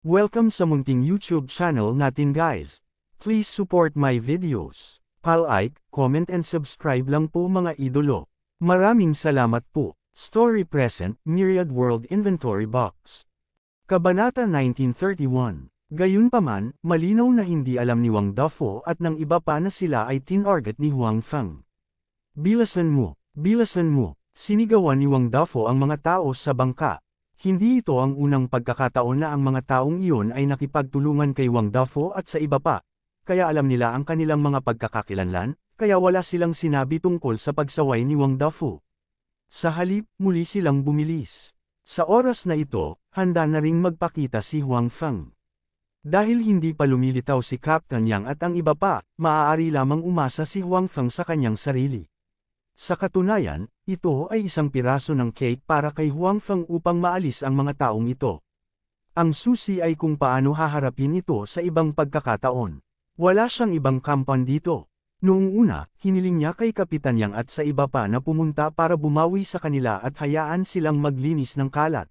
Welcome sa munting YouTube channel natin guys. Please support my videos. Like, comment and subscribe lang po mga idolo. Maraming salamat po. Story Present, Myriad World Inventory Box. Kabanata 1931. Gayunpaman, malinaw na hindi alam ni Wang Dafo at ng iba pa na sila ay tinarget ni Huang Feng. Bilasan mo, sinigawan ni Wang Dafo ang mga tao sa bangka. Hindi ito ang unang pagkakataon na ang mga taong iyon ay nakipagtulungan kay Wang Dafo at sa iba pa, kaya alam nila ang kanilang mga pagkakakilanlan, kaya wala silang sinabi tungkol sa pagsaway ni Wang Dafo. Sa halip, muli silang bumilis. Sa oras na ito, handa na ring magpakita si Huang Feng. Dahil hindi pa lumilitaw si Captain Yang at ang iba pa, maaari lamang umasa si Huang Feng sa kanyang sarili. Sa katunayan, ito ay isang piraso ng cake para kay Huang Feng upang maalis ang mga taong ito. Ang susi ay kung paano haharapin ito sa ibang pagkakataon. Wala siyang ibang kampan dito. Noong una, hiniling niya kay Kapitan Yang at sa iba pa na pumunta para bumawi sa kanila at hayaan silang maglinis ng kalat.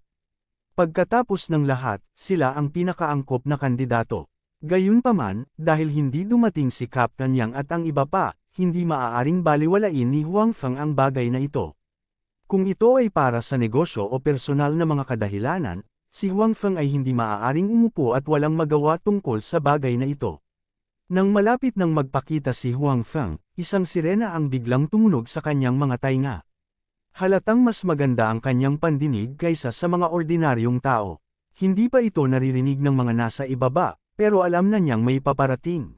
Pagkatapos ng lahat, sila ang pinakaangkop na kandidato. Gayunpaman, dahil hindi dumating si Captain Yang at ang iba pa, hindi maaaring baliwalain ni Huang Feng ang bagay na ito. Kung ito ay para sa negosyo o personal na mga kadahilanan, si Huang Feng ay hindi maaaring umupo at walang magawa tungkol sa bagay na ito. Nang malapit nang magpakita si Huang Feng, isang sirena ang biglang tumunog sa kanyang mga tainga. Halatang mas maganda ang kanyang pandinig kaysa sa mga ordinaryong tao. Hindi pa ito naririnig ng mga nasa ibaba, pero alam na niyang may paparating.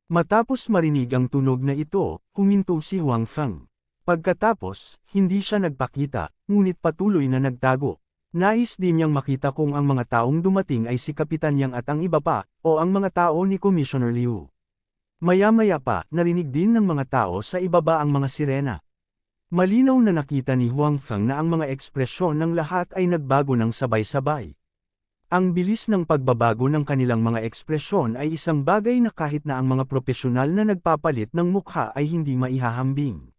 Matapos marinig ang tunog na ito, huminto si Huang Feng. Pagkatapos, hindi siya nagpakita, ngunit patuloy na nagtago. Nais din niyang makita kung ang mga taong dumating ay si Kapitan Yang at ang iba pa, o ang mga tao ni Commissioner Liu. Maya-maya pa, narinig din ng mga tao sa ibaba ang mga sirena. Malinaw na nakita ni Huang Feng na ang mga ekspresyon ng lahat ay nagbago ng sabay-sabay. Ang bilis ng pagbabago ng kanilang mga ekspresyon ay isang bagay na kahit na ang mga profesional na nagpapalit ng mukha ay hindi maihahambing.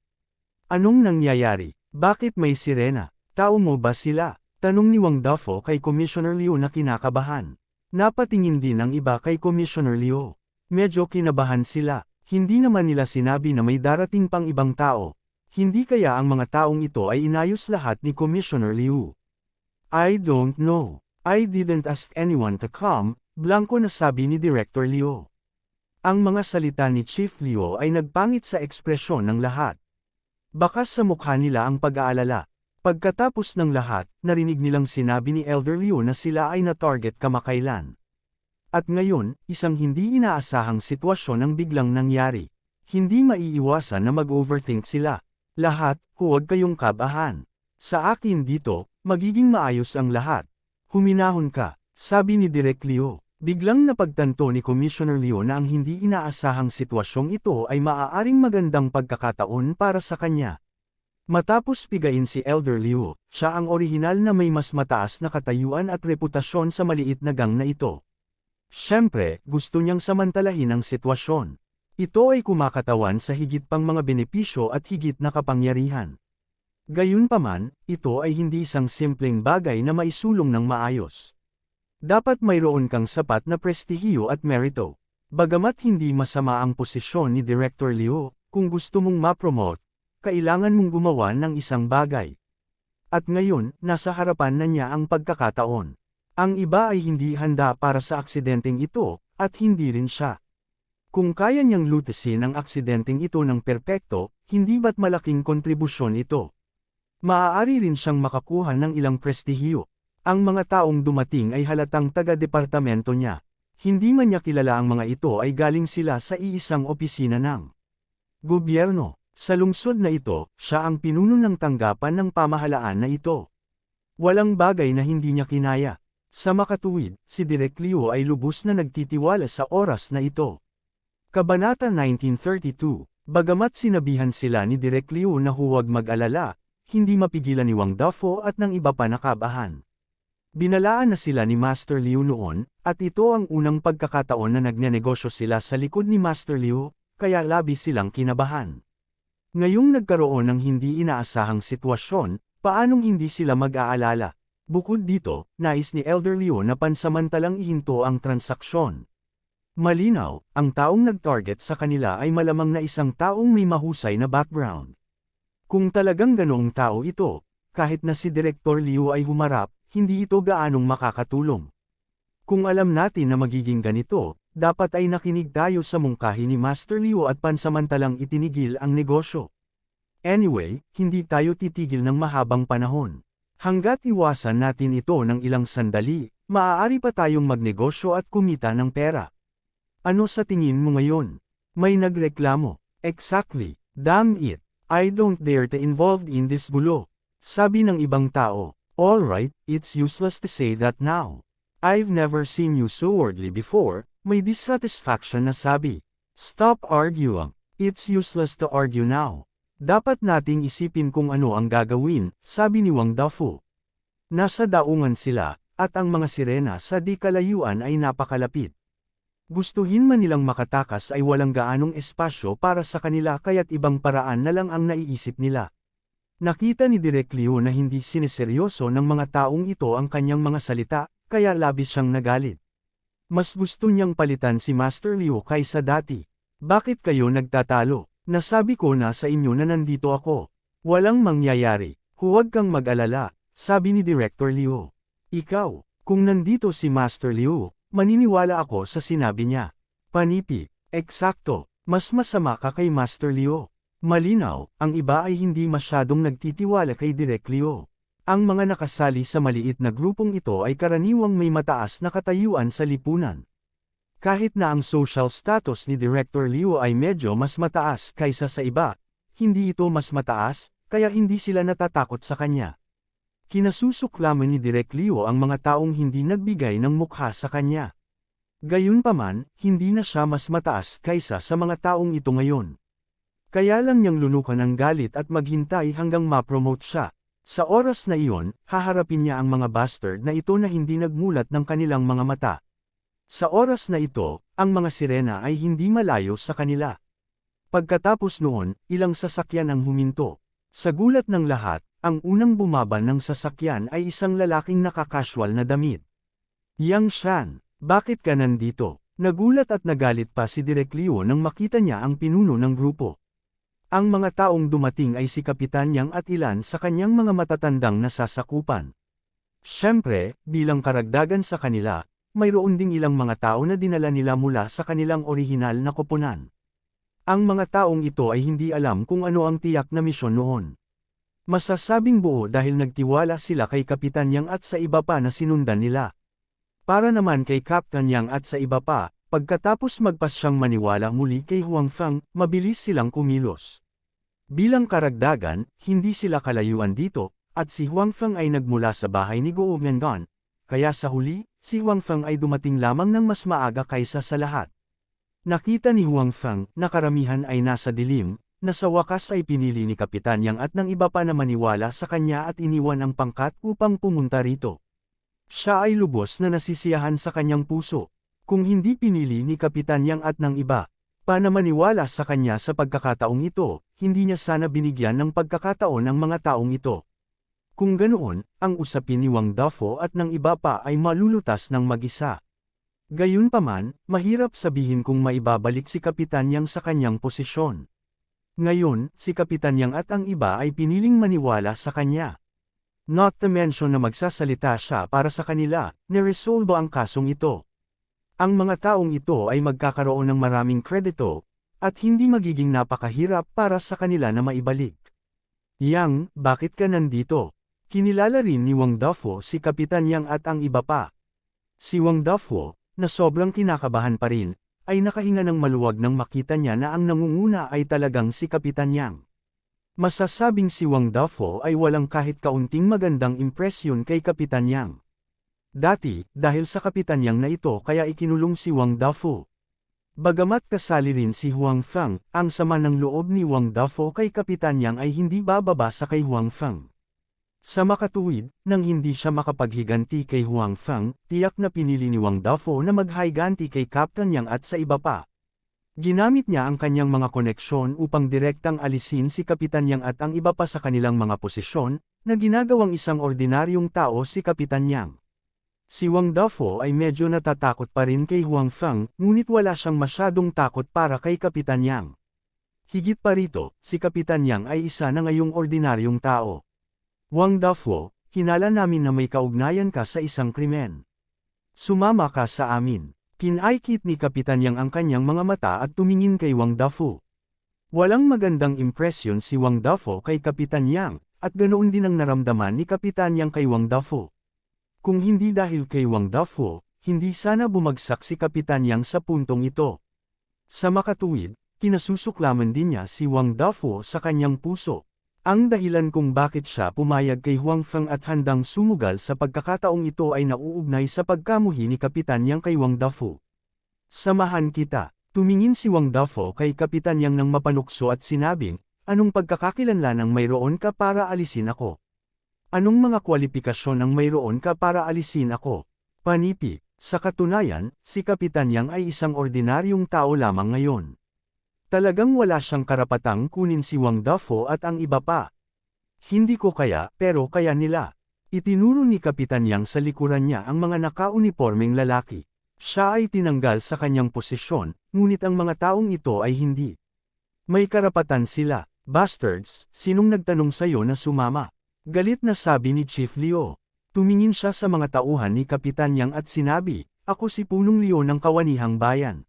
Anong nangyayari? Bakit may sirena? Tao mo ba sila? Tanong ni Wang Dafo kay Commissioner Liu na kinakabahan. Napatingin din ang iba kay Commissioner Liu. Medyo kinabahan sila. Hindi naman nila sinabi na may darating pang ibang tao. Hindi kaya ang mga taong ito ay inayos lahat ni Commissioner Liu? I don't know. I didn't ask anyone to come, blanko na sabi ni Director Liu. Ang mga salita ni Chief Liu ay nagpangit sa ekspresyon ng lahat. Bakas sa mukha nila ang pag-aalala. Pagkatapos ng lahat, narinig nilang sinabi ni Elder Liu na sila ay na-target kamakailan. At ngayon, isang hindi inaasahang sitwasyon ang biglang nangyari. Hindi maiiwasan na mag-overthink sila. Lahat, huwag kayong kabahan. Sa akin dito, magiging maayos ang lahat. Huminahon ka, sabi ni Direk Liu. Biglang napagtanto ni Commissioner Liu na ang hindi inaasahang sitwasyong ito ay maaaring magandang pagkakataon para sa kanya. Matapos pigain si Elder Liu, siya ang orihinal na may mas mataas na katayuan at reputasyon sa maliit na gang na ito. Siyempre, gusto niyang samantalahin ang sitwasyon. Ito ay kumakatawan sa higit pang mga benepisyo at higit na kapangyarihan. Gayunpaman, ito ay hindi isang simpleng bagay na maisulong ng maayos. Dapat mayroon kang sapat na prestihiyo at merito. Bagamat hindi masama ang posisyon ni Director Liu, kung gusto mong ma-promote, kailangan mong gumawa ng isang bagay. At ngayon, nasa harapan na niya ang pagkakataon. Ang iba ay hindi handa para sa aksidenteng ito, at hindi rin siya. Kung kaya niyang lutasin ang aksidenteng ito ng perpekto, hindi ba't malaking kontribusyon ito? Maaari rin siyang makakuha ng ilang prestihiyo. Ang mga taong dumating ay halatang taga-departamento niya. Hindi man niya kilala ang mga ito ay galing sila sa iisang opisina ng gobyerno. Sa lungsod na ito, siya ang pinuno ng tanggapan ng pamahalaan na ito. Walang bagay na hindi niya kinaya. Sa makatuwid, si Direk Liu ay lubos na nagtitiwala sa oras na ito. Kabanata 1932. Bagamat sinabihan sila ni Direk Liu na huwag mag-alala, hindi mapigilan ni Wang Dafo at ng iba pa nakabahan. Binalaan na sila ni Master Liu noon, at ito ang unang pagkakataon na nagnenegosyo sila sa likod ni Master Liu, kaya labis silang kinabahan. Ngayong nagkaroon ng hindi inaasahang sitwasyon, paanong hindi sila mag-aalala? Bukod dito, nais ni Elder Liu na pansamantalang ihinto ang transaksyon. Malinaw, ang taong nag-target sa kanila ay malamang na isang taong may mahusay na background. Kung talagang ganoong tao ito, kahit na si Direktor Liu ay humarap, hindi ito gaanong makakatulong. Kung alam natin na magiging ganito, dapat ay nakinig tayo sa mungkahi ni Master Liu at pansamantalang itinigil ang negosyo. Anyway, hindi tayo titigil ng mahabang panahon. Hanggat iwasan natin ito ng ilang sandali, maaari pa tayong magnegosyo at kumita ng pera. Ano sa tingin mo ngayon? May nagreklamo. Exactly. Damn it. I don't dare to involved in this gulo. Sabi ng ibang tao. Alright, it's useless to say that now. I've never seen you so worldly before, may dissatisfaction na sabi. Stop arguing. It's useless to argue now. Dapat nating isipin kung ano ang gagawin, sabi ni Wang Dafu. Nasa daungan sila, at ang mga sirena sa di kalayuan ay napakalapit. Gustuhin man nilang makatakas ay walang gaanong espasyo para sa kanila kaya't ibang paraan na lang ang naiisip nila. Nakita ni Direk Liu na hindi sineseryoso ng mga taong ito ang kanyang mga salita, kaya labis siyang nagalit. Mas gusto niyang palitan si Master Liu kaysa dati. Bakit kayo nagtatalo? Nasabi ko na sa inyo na nandito ako. Walang mangyayari. Huwag kang mag-alala, sabi ni Director Liu. Ikaw, kung nandito si Master Liu, maniniwala ako sa sinabi niya. Panipi, eksakto, mas masama ka kay Master Liu. Malinaw, ang iba ay hindi masyadong nagtitiwala kay Direk Liu. Ang mga nakasali sa maliit na grupong ito ay karaniwang may mataas na katayuan sa lipunan. Kahit na ang social status ni Director Liu ay medyo mas mataas kaysa sa iba, hindi ito mas mataas, kaya hindi sila natatakot sa kanya. Kinasusuklaman ni Direk Liu ang mga taong hindi nagbigay ng mukha sa kanya. Gayunpaman, hindi na siya mas mataas kaysa sa mga taong ito ngayon. Kaya lang niyang lunukan ang galit at maghintay hanggang ma-promote siya. Sa oras na iyon, haharapin niya ang mga bastard na ito na hindi nagmulat ng kanilang mga mata. Sa oras na ito, ang mga sirena ay hindi malayo sa kanila. Pagkatapos noon, ilang sasakyan ang huminto. Sa gulat ng lahat, ang unang bumaba ng sasakyan ay isang lalaking nakakasual na damit. Yang Shan, bakit ka nandito? Nagulat at nagalit pa si Direk Liu nang makita niya ang pinuno ng grupo. Ang mga taong dumating ay si Kapitan Yang at ilan sa kanyang mga matatandang nasasakupan. Siyempre, bilang karagdagan sa kanila, mayroon ding ilang mga tao na dinala nila mula sa kanilang orihinal na koponan. Ang mga taong ito ay hindi alam kung ano ang tiyak na misyon noon. Masasabing buo dahil nagtiwala sila kay Kapitan Yang at sa iba pa na sinundan nila. Para naman kay Captain Yang at sa iba pa, pagkatapos magpas siyang maniwala muli kay Huang Feng, mabilis silang kumilos. Bilang karagdagan, hindi sila kalayuan dito, at si Huang Feng ay nagmula sa bahay ni Guo Miangan, kaya sa huli, si Huang Feng ay dumating lamang ng mas maaga kaysa sa lahat. Nakita ni Huang Feng na karamihan ay nasa dilim, na sa wakas ay pinili ni Kapitan Yang at ng iba pa na maniwala sa kanya at iniwan ang pangkat upang pumunta rito. Siya ay lubos na nasisiyahan sa kanyang puso. Kung hindi pinili ni Kapitan Yang at ng iba, pa na maniwala sa kanya sa pagkakataong ito, hindi niya sana binigyan ng pagkakataon ang mga taong ito. Kung ganoon, ang usapin ni Wang Dafo at ng iba pa ay malulutas ng mag-isa. Gayunpaman, mahirap sabihin kung maibabalik si Kapitan Yang sa kanyang posisyon. Ngayon, si Kapitan Yang at ang iba ay piniling maniwala sa kanya. Not to mention na magsasalita siya para sa kanila, niresolbo ang kasong ito. Ang mga taong ito ay magkakaroon ng maraming kredito, at hindi magiging napakahirap para sa kanila na maibalik. Yang, bakit ka nandito? Kinilala rin ni Wang Dafo si Kapitan Yang at ang iba pa. Si Wang Dafo, na sobrang kinakabahan pa rin, ay nakahinga ng maluwag nang makita niya na ang nangunguna ay talagang si Kapitan Yang. Masasabing si Wang Dafo ay walang kahit kaunting magandang impresyon kay Kapitan Yang. Dati, dahil sa Kapitan Yang na ito kaya ikinulong si Wang Dafo. Bagamat kasali rin si Huang Feng, ang sama ng loob ni Wang Dafo kay Kapitan Yang ay hindi bababa sa kay Huang Feng. Sa makatuwid, nang hindi siya makapaghiganti kay Huang Feng, tiyak na pinili ni Wang Dafo na maghiganti kay Captain Yang at sa iba pa. Ginamit niya ang kanyang mga koneksyon upang direktang alisin si Kapitan Yang at ang iba pa sa kanilang mga posisyon, na ginagawang isang ordinaryong tao si Kapitan Yang. Si Wang Dafo ay medyo natatakot pa rin kay Huang Feng, ngunit wala siyang masyadong takot para kay Kapitan Yang. Higit pa rito, si Kapitan Yang ay isa na ngayong ordinaryong tao. Wang Dafo, hinala namin na may kaugnayan ka sa isang krimen. Sumama ka sa amin. Kinaikit ni Kapitan Yang ang kanyang mga mata at tumingin kay Wang Dafo. Walang magandang impresyon si Wang Dafo kay Kapitan Yang, at ganoon din ang naramdaman ni Kapitan Yang kay Wang Dafo. Kung hindi dahil kay Wang Dafo, hindi sana bumagsak si Kapitan Yang sa puntong ito. Sa makatuwid, kinasusuklaman din niya si Wang Dafo sa kanyang puso. Ang dahilan kung bakit siya pumayag kay Huang Feng at handang sumugal sa pagkakataong ito ay nauugnay sa pagkamuhi ni Kapitan Yang kay Wang Dafo. Samahan kita. Tumingin si Wang Dafo kay Kapitan Yang ng mapanukso at sinabing, anong pagkakakilanlan ang mayroon ka para alisin ako? Anong mga kwalifikasyon ang mayroon ka para alisin ako? Panipi, sa katunayan, si Kapitan Yang ay isang ordinaryong tao lamang ngayon. Talagang wala siyang karapatang kunin si Wang Dafo at ang iba pa. Hindi ko kaya, pero kaya nila. Itinuro ni Kapitan Yang sa likuran niya ang mga nakaunipormeng lalaki. Siya ay tinanggal sa kanyang posisyon, ngunit ang mga taong ito ay hindi. May karapatan sila. Bastards, sinong nagtanong sa'yo na sumama? Galit na sabi ni Chief Liu. Tumingin siya sa mga tauhan ni Kapitan Yang at sinabi, ako si Punong Liu ng Kawanihang Bayan.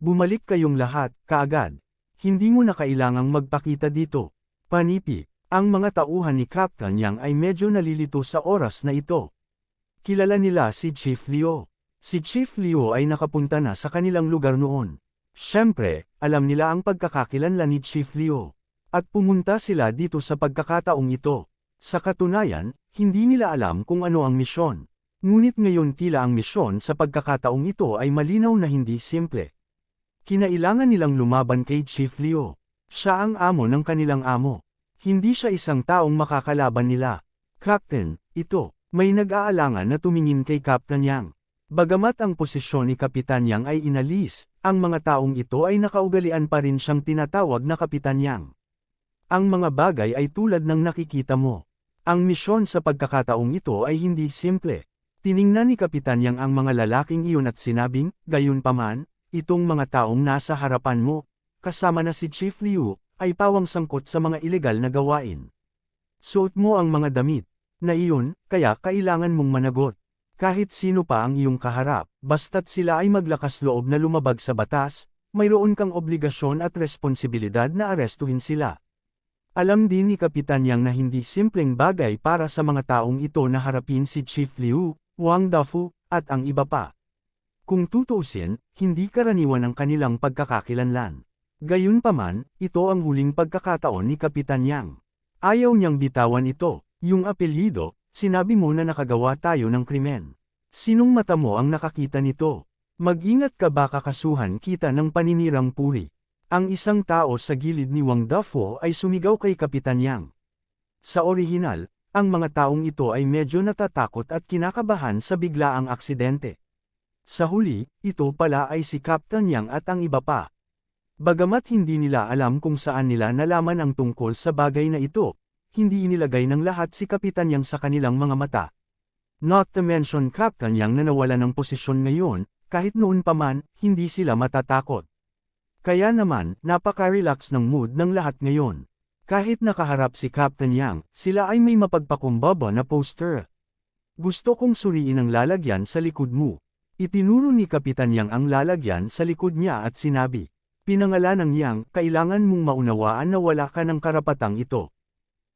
Bumalik kayong lahat, kaagad. Hindi mo na kailangang magpakita dito. Panipi, ang mga tauhan ni Captain Yang ay medyo nalilito sa oras na ito. Kilala nila si Chief Liu. Si Chief Liu ay nakapunta na sa kanilang lugar noon. Siyempre, alam nila ang pagkakakilanlan ni Chief Liu. At pumunta sila dito sa pagkakataong ito. Sa katunayan, hindi nila alam kung ano ang misyon. Ngunit ngayon tila ang misyon sa pagkakataong ito ay malinaw na hindi simple. Kinailangan nilang lumaban kay Chief Liu. Siya ang amo ng kanilang amo. Hindi siya isang taong makakalaban nila. Captain, ito, may nag-aalangan na tumingin kay Captain Yang. Bagamat ang posisyon ni Kapitan Yang ay inalis, ang mga taong ito ay nakaugalian pa rin siyang tinatawag na Kapitan Yang. Ang mga bagay ay tulad ng nakikita mo. Ang misyon sa pagkakataong ito ay hindi simple. Tiningnan ni Kapitan Yang ang mga lalaking iyon at sinabing, gayunpaman, itong mga taong nasa harapan mo, kasama na si Chief Liu, ay pawang sangkot sa mga ilegal na gawain. Suot mo ang mga damit na iyon, kaya kailangan mong managot. Kahit sino pa ang iyong kaharap, basta't sila ay maglakas loob na lumabag sa batas, mayroon kang obligasyon at responsibilidad na arestuhin sila. Alam din ni Kapitan Yang na hindi simpleng bagay para sa mga taong ito na harapin si Chief Liu, Wang Dafo, at ang iba pa. Kung tutuusin, hindi karaniwan ang kanilang pagkakakilanlan. Gayunpaman, ito ang huling pagkakataon ni Kapitan Yang. Ayaw niyang bitawan ito, yung apelyido, sinabi mo na nakagawa tayo ng krimen. Sinong mata mo ang nakakita nito? Mag-ingat ka baka kasuhan kita ng paninirang puri. Ang isang tao sa gilid ni Wang Dafo ay sumigaw kay Kapitan Yang. Sa orihinal, ang mga taong ito ay medyo natatakot at kinakabahan sa biglaang aksidente. Sa huli, ito pala ay si Captain Yang at ang iba pa. Bagamat hindi nila alam kung saan nila nalaman ang tungkol sa bagay na ito, hindi inilagay ng lahat si Kapitan Yang sa kanilang mga mata. Not to mention Captain Yang na nawala ng posisyon ngayon, kahit noon pa man, hindi sila matatakot. Kaya naman, napaka-relax ng mood ng lahat ngayon. Kahit nakaharap si Captain Yang, sila ay may mapagpakumbaba na poster. Gusto kong suriin ang lalagyan sa likod mo. Itinuro ni Kapitan Yang ang lalagyan sa likod niya at sinabi, pinangalan ng Yang, kailangan mong maunawaan na wala ka ng karapatang ito.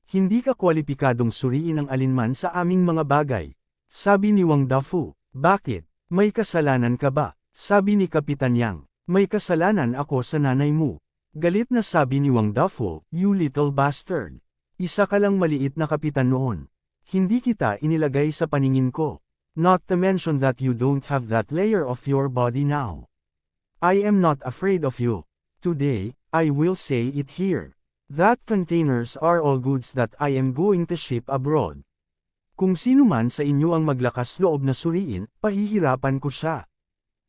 Hindi ka kwalipikadong suriin ang alinman sa aming mga bagay. Sabi ni Wang Dafo, bakit? May kasalanan ka ba? Sabi ni Kapitan Yang, may kasalanan ako sa nanay mo. Galit na sabi ni Wang Dafo, you little bastard. Isa ka lang maliit na kapitan noon. Hindi kita inilagay sa paningin ko. Not to mention that you don't have that layer of your body now. I am not afraid of you. Today, I will say it here. That containers are all goods that I am going to ship abroad. Kung sino man sa inyo ang maglakas loob na suriin, pahihirapan ko siya.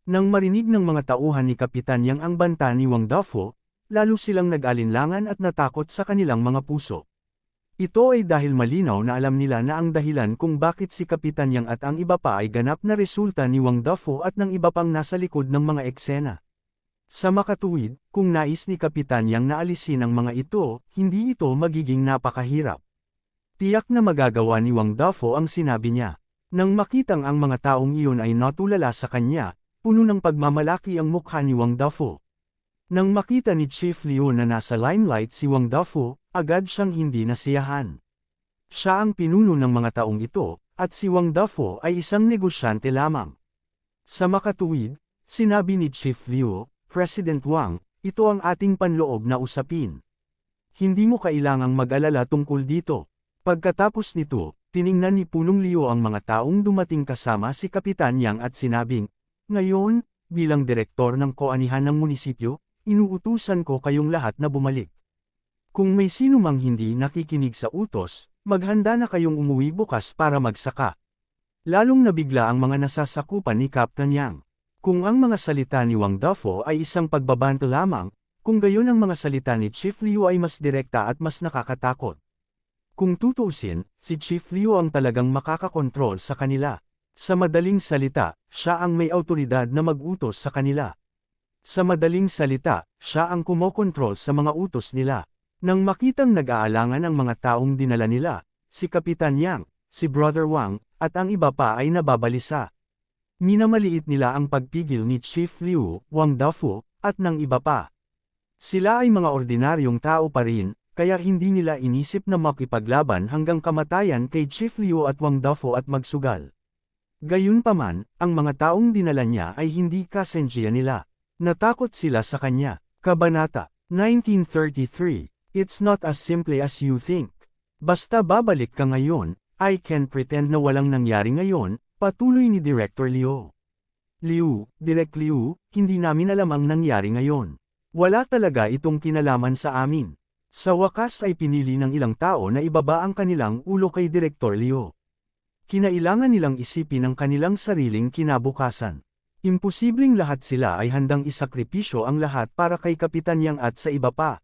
Nang marinig ng mga tauhan ni Kapitan Yang ang banta ni Wang Dafo, lalo silang nag-alinlangan at natakot sa kanilang mga puso. Ito ay dahil malinaw na alam nila na ang dahilan kung bakit si Kapitan Yang at ang iba pa ay ganap na resulta ni Wang Dafo at ng iba pang nasa likod ng mga eksena. Sa makatuwid, kung nais ni Kapitan Yang na alisin ang mga ito, hindi ito magiging napakahirap. Tiyak na magagawa ni Wang Dafo ang sinabi niya. Nang makitang ang mga taong iyon ay natulala sa kanya, puno ng pagmamalaki ang mukha ni Wang Dafo. Nang makita ni Chief Liu na nasa limelight si Wang Dafo, agad siyang hindi nasiyahan. Siya ang pinuno ng mga taong ito, at si Wang Dafo ay isang negosyante lamang. Sa makatuwid, sinabi ni Chief Liu, President Wang, ito ang ating panloob na usapin. Hindi mo kailangang mag-alala tungkol dito. Pagkatapos nito, tiningnan ni Punong Liu ang mga taong dumating kasama si Kapitan Yang at sinabing, ngayon, bilang direktor ng koanihan ng munisipyo, inuutusan ko kayong lahat na bumalik. Kung may sino mang hindi nakikinig sa utos, maghanda na kayong umuwi bukas para magsaka. Lalong nabigla ang mga nasasakupan ni Captain Yang. Kung ang mga salita ni Wang Dafo ay isang pagbabanto lamang, kung gayon ang mga salita ni Chief Liu ay mas direkta at mas nakakatakot. Kung tutuusin, si Chief Liu ang talagang makakakontrol sa kanila. Sa madaling salita, siya ang may awtoridad na mag-utos sa kanila. Sa madaling salita, siya ang kumokontrol sa mga utos nila. Nang makitang nag-aalangan ang mga taong dinala nila, si Kapitan Yang, si Brother Wang, at ang iba pa ay nababalisa. Minamaliit nila ang pagpigil ni Chief Liu, Wang Dafo, at ng iba pa. Sila ay mga ordinaryong tao pa rin, kaya hindi nila inisip na makipaglaban hanggang kamatayan kay Chief Liu at Wang Dafo at magsugal. Gayunpaman, ang mga taong dinala niya ay hindi kasensiya nila. Natakot sila sa kanya. Kabanata 1933. It's not as simple as you think. Basta babalik ka ngayon, I can pretend na walang nangyari ngayon, patuloy ni Director Liu. Direk Liu, hindi namin alam ang nangyari ngayon. Wala talaga itong kinalaman sa amin. Sa wakas ay pinili ng ilang tao na ibaba ang kanilang ulo kay Direktor Liu. Kinailangan nilang isipin ang kanilang sariling kinabukasan. Imposibleng lahat sila ay handang isakripisyo ang lahat para kay Kapitan Yang at sa iba pa.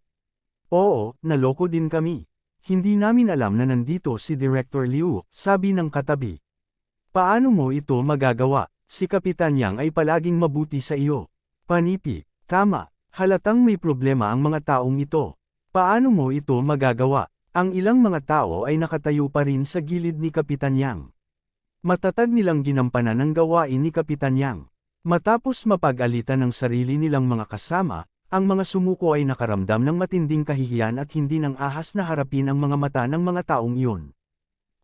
Oo, naloko din kami. Hindi namin alam na nandito si Director Liu, sabi ng katabi. Paano mo ito magagawa? Si Kapitan Yang ay palaging mabuti sa iyo. Panipi, tama, halatang may problema ang mga taong ito. Paano mo ito magagawa? Ang ilang mga tao ay nakatayo pa rin sa gilid ni Kapitan Yang. Matatag nilang ginampanan ang gawain ni Kapitan Yang. Matapos mapag-alitan ng sarili nilang mga kasama, ang mga sumuko ay nakaramdam ng matinding kahihiyan at hindi nang ahas na harapin ang mga mata ng mga taong iyon.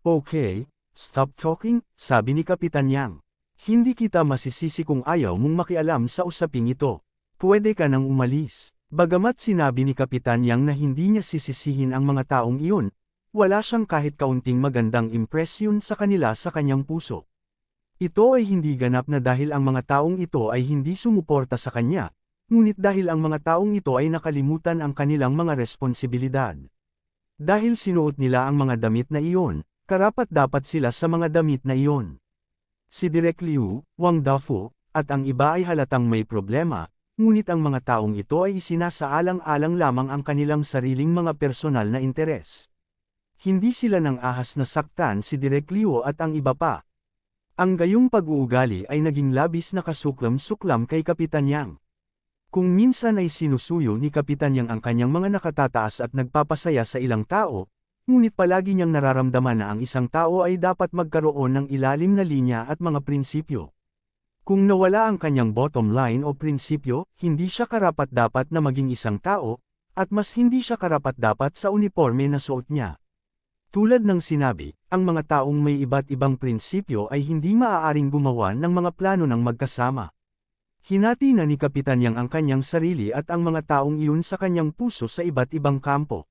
Okay, stop talking, sabi ni Kapitan Yang. Hindi kita masisisi kung ayaw mong makialam sa usaping ito. Pwede ka nang umalis. Bagamat sinabi ni Kapitan Yang na hindi niya sisisihin ang mga taong iyon, wala siyang kahit kaunting magandang impresyon sa kanila sa kanyang puso. Ito ay hindi ganap na dahil ang mga taong ito ay hindi sumuporta sa kanya, ngunit dahil ang mga taong ito ay nakalimutan ang kanilang mga responsibilidad. Dahil sinuot nila ang mga damit na iyon, karapat-dapat sila sa mga damit na iyon. Si Direk Liu, Wang Dafo, at ang iba ay halatang may problema, ngunit ang mga taong ito ay isinasaalang-alang lamang ang kanilang sariling mga personal na interes. Hindi sila nang ahas na saktan si Direk Liu at ang iba pa. Ang gayong pag-uugali ay naging labis na kasuklam-suklam kay Kapitan Yang. Kung minsan ay sinusuyo ni Kapitan Yang ang kanyang mga nakatataas at nagpapasaya sa ilang tao, ngunit palagi niyang nararamdaman na ang isang tao ay dapat magkaroon ng ilalim na linya at mga prinsipyo. Kung nawala ang kanyang bottom line o prinsipyo, hindi siya karapat-dapat na maging isang tao, at mas hindi siya karapat-dapat sa uniforme na suot niya. Tulad ng sinabi, ang mga taong may iba't ibang prinsipyo ay hindi maaaring gumawa ng mga plano ng magkasama. Hinati na ni Kapitan Yang ang kanyang sarili at ang mga taong iyon sa kanyang puso sa iba't ibang kampo.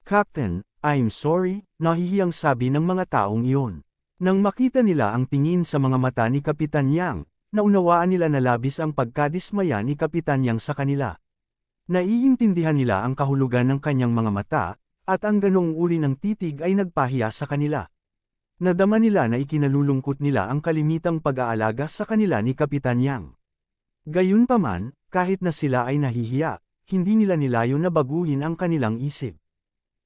Captain, I'm sorry, nahihiyang sabi ng mga taong iyon. Nang makita nila ang tingin sa mga mata ni Kapitan Yang, naunawaan nila na labis ang pagkadismaya ni Kapitan Yang sa kanila. Naiintindihan nila ang kahulugan ng kanyang mga mata, at ang ganoong uri ng titig ay nagpahiya sa kanila. Nadama nila na ikinalulungkot nila ang kalimitang pag-aalaga sa kanila ni Kapitan Yang. Gayunpaman, kahit na sila ay nahihiya, hindi nila nilayon na baguhin ang kanilang isip.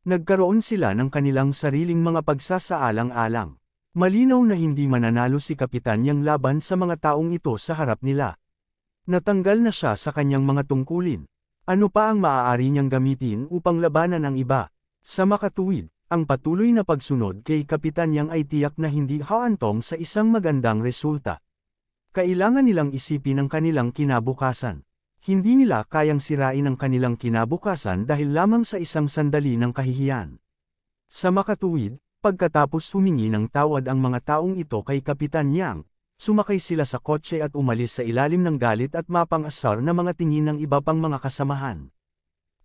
Nagkaroon sila ng kanilang sariling mga pagsasaalang-alang. Malinaw na hindi mananalo si Kapitan Yang laban sa mga taong ito sa harap nila. Natanggal na siya sa kanyang mga tungkulin. Ano pa ang maaari niyang gamitin upang labanan ang iba? Sa makatuwid, ang patuloy na pagsunod kay Kapitan Yang ay tiyak na hindi haantong sa isang magandang resulta. Kailangan nilang isipin ang kanilang kinabukasan. Hindi nila kayang sirain ang kanilang kinabukasan dahil lamang sa isang sandali ng kahihiyan. Sa makatuwid, pagkatapos humingi ng tawad ang mga taong ito kay Kapitan Yang, sumakay sila sa kotse at umalis sa ilalim ng galit at mapang-asar na mga tingin ng iba pang mga kasamahan.